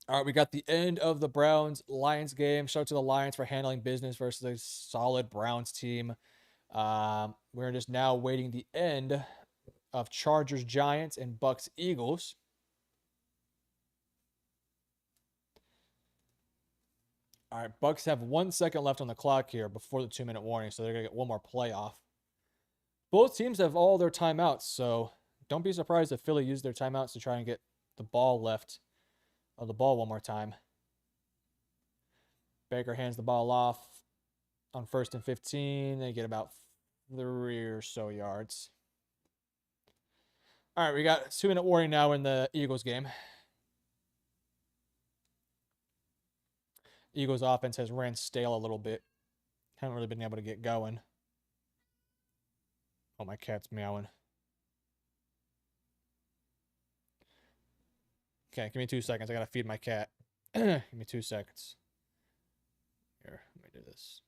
All right, we got the end of the Browns Lions game. Shout out to the Lions for handling business versus a solid Browns team. We're just now waiting the end of Chargers Giants and Bucks Eagles. All right, Bucks have 1 second left on the clock here before the 2-minute warning, so they're gonna get one more play off. Both teams have all their timeouts, so don't be surprised if Philly used their timeouts to try and get the ball left of the ball one more time. Baker hands the ball off on 1st and 15. They get about 3 or so yards. All right, we got 2-minute warning now in the Eagles game. Eagles offense has ran stale a little bit. Haven't really been able to get going. Oh, my cat's meowing. Okay, give me 2 seconds. I gotta feed my cat. Give me 2 seconds. Here, let me do this.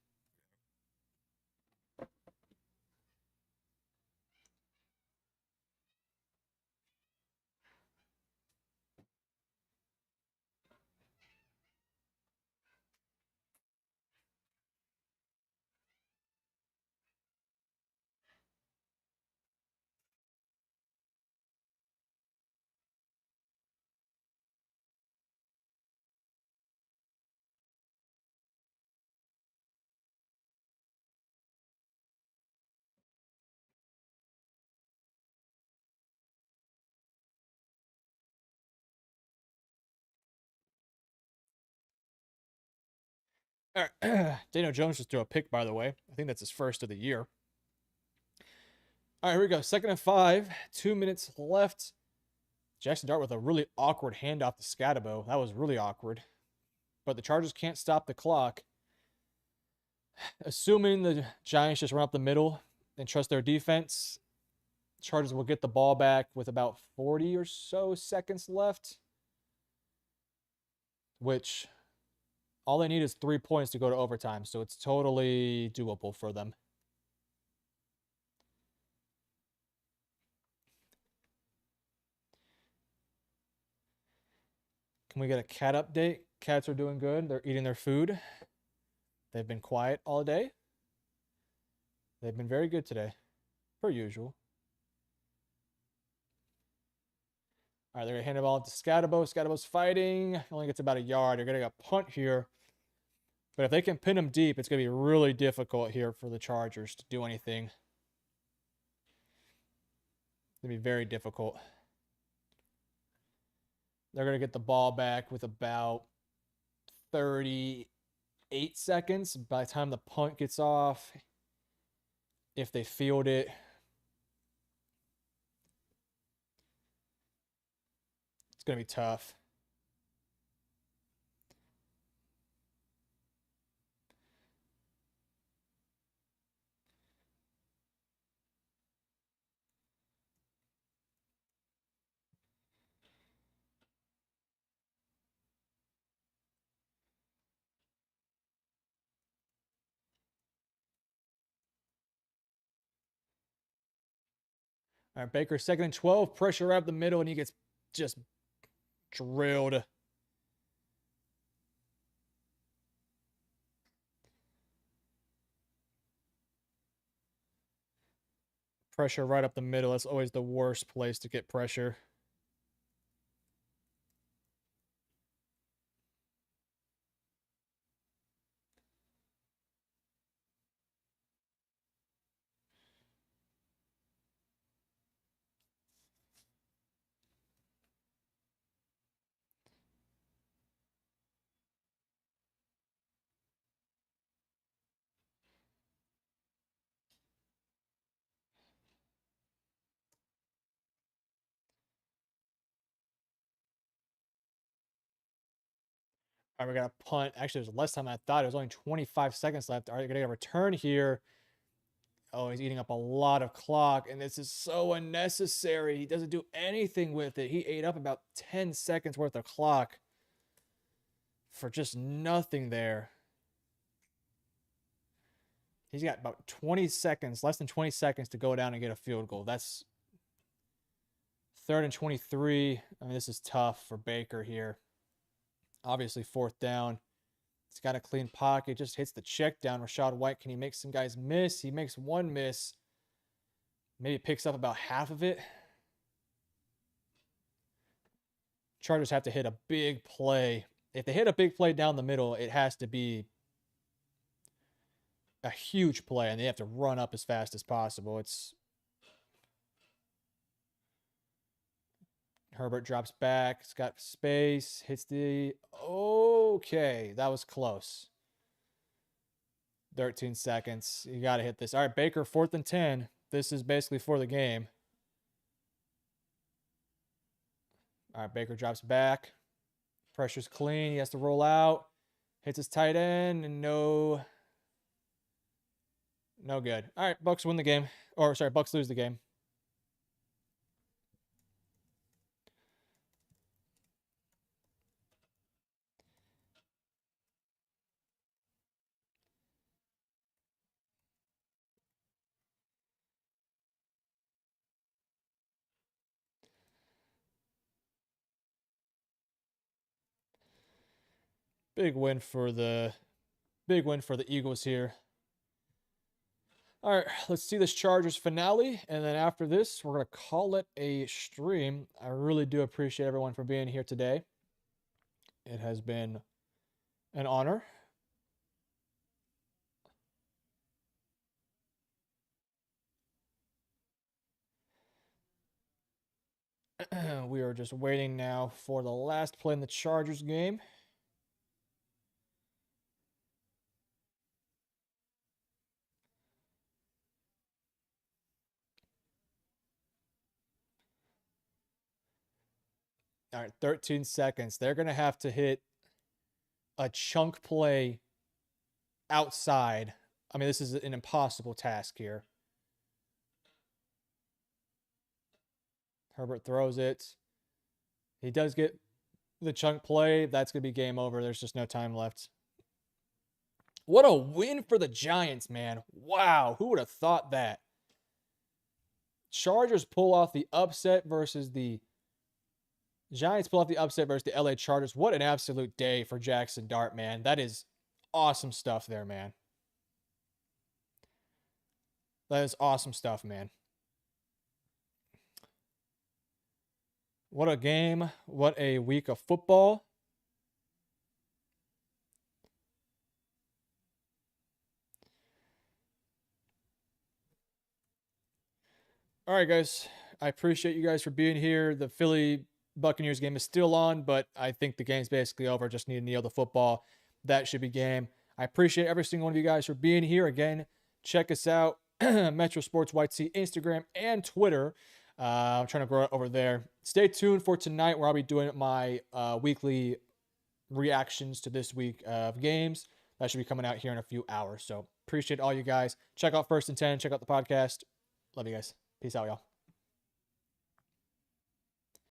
All right. Daniel Jones just threw a pick, by the way. I think that's his first of the year. All right, here we go. 2nd and 5. 2 minutes left. Jackson Dart with a really awkward handoff to Scatabo. That was really awkward. But the Chargers can't stop the clock. Assuming the Giants just run up the middle and trust their defense, Chargers will get the ball back with about 40 or so seconds left, which all they need is 3 points to go to overtime, so it's totally doable for them. Can we get a cat update? Cats are doing good. They're eating their food. They've been quiet all day. They've been very good today, per usual. All right, they're going to hand the ball to Scatabo. Scatabo's fighting. Only gets about a yard. They're getting a punt here. But if they can pin him deep, it's going to be really difficult here for the Chargers to do anything. It's going to be very difficult. They're going to get the ball back with about 38 seconds by the time the punt gets off. If they field it. It's going to be tough. All right, Baker, 2nd and 12. Pressure right up the middle, and he gets just drilled. Pressure right up the middle. That's always the worst place to get pressure. All right, we got a punt. Actually, it was less time than I thought. It was only 25 seconds left. All right, going to get a return here. Oh, he's eating up a lot of clock, and this is so unnecessary. He doesn't do anything with it. He ate up about 10 seconds worth of clock for just nothing there. He's got about 20 seconds, less than 20 seconds to go down and get a field goal. That's 3rd and 23. I mean, this is tough for Baker here. Obviously, 4th down. He's got a clean pocket. Just hits the check down. Rachaad White, can he make some guys miss? He makes one miss. Maybe picks up about half of it. Chargers have to hit a big play. If they hit a big play down the middle, it has to be a huge play, and they have to run up as fast as possible. It's Herbert drops back. It's got space. Hits the... Okay, that was close. 13 seconds. You got to hit this. All right, Baker, 4th and 10. This is basically for the game. All right, Baker drops back. Pressure's clean. He has to roll out. Hits his tight end, and no good. All right, Bucks win the game. Or, sorry, Bucks lose the game. Big win for the Eagles here. All right, let's see this Chargers finale, and then after this, we're going to call it a stream. I really do appreciate everyone for being here today. It has been an honor. We are just waiting now for the last play in the Chargers game. All right, 13 seconds. They're going to have to hit a chunk play outside. I mean, this is an impossible task here. Herbert throws it. He does get the chunk play. That's going to be game over. There's just no time left. What a win for the Giants, man. Wow, who would have thought that? Chargers pull off the upset versus the Giants pull off the upset versus the LA Chargers. What an absolute day for Jackson Dart, man. That is awesome stuff there, man. That is awesome stuff, man. What a game. What a week of football. All right, guys. I appreciate you guys for being here. The Philly Buccaneers game is still on, but I think the game's basically over. Just need to nail the football. That should be game. I appreciate every single one of you guys for being here. Again, check us out. MetroSports YT, Instagram, and Twitter. I'm trying to grow it over there. Stay tuned for tonight where I'll be doing my weekly reactions to this week of games. That should be coming out here in a few hours. So appreciate all you guys. Check out 1st and 10. Check out the podcast. Love you guys. Peace out, y'all.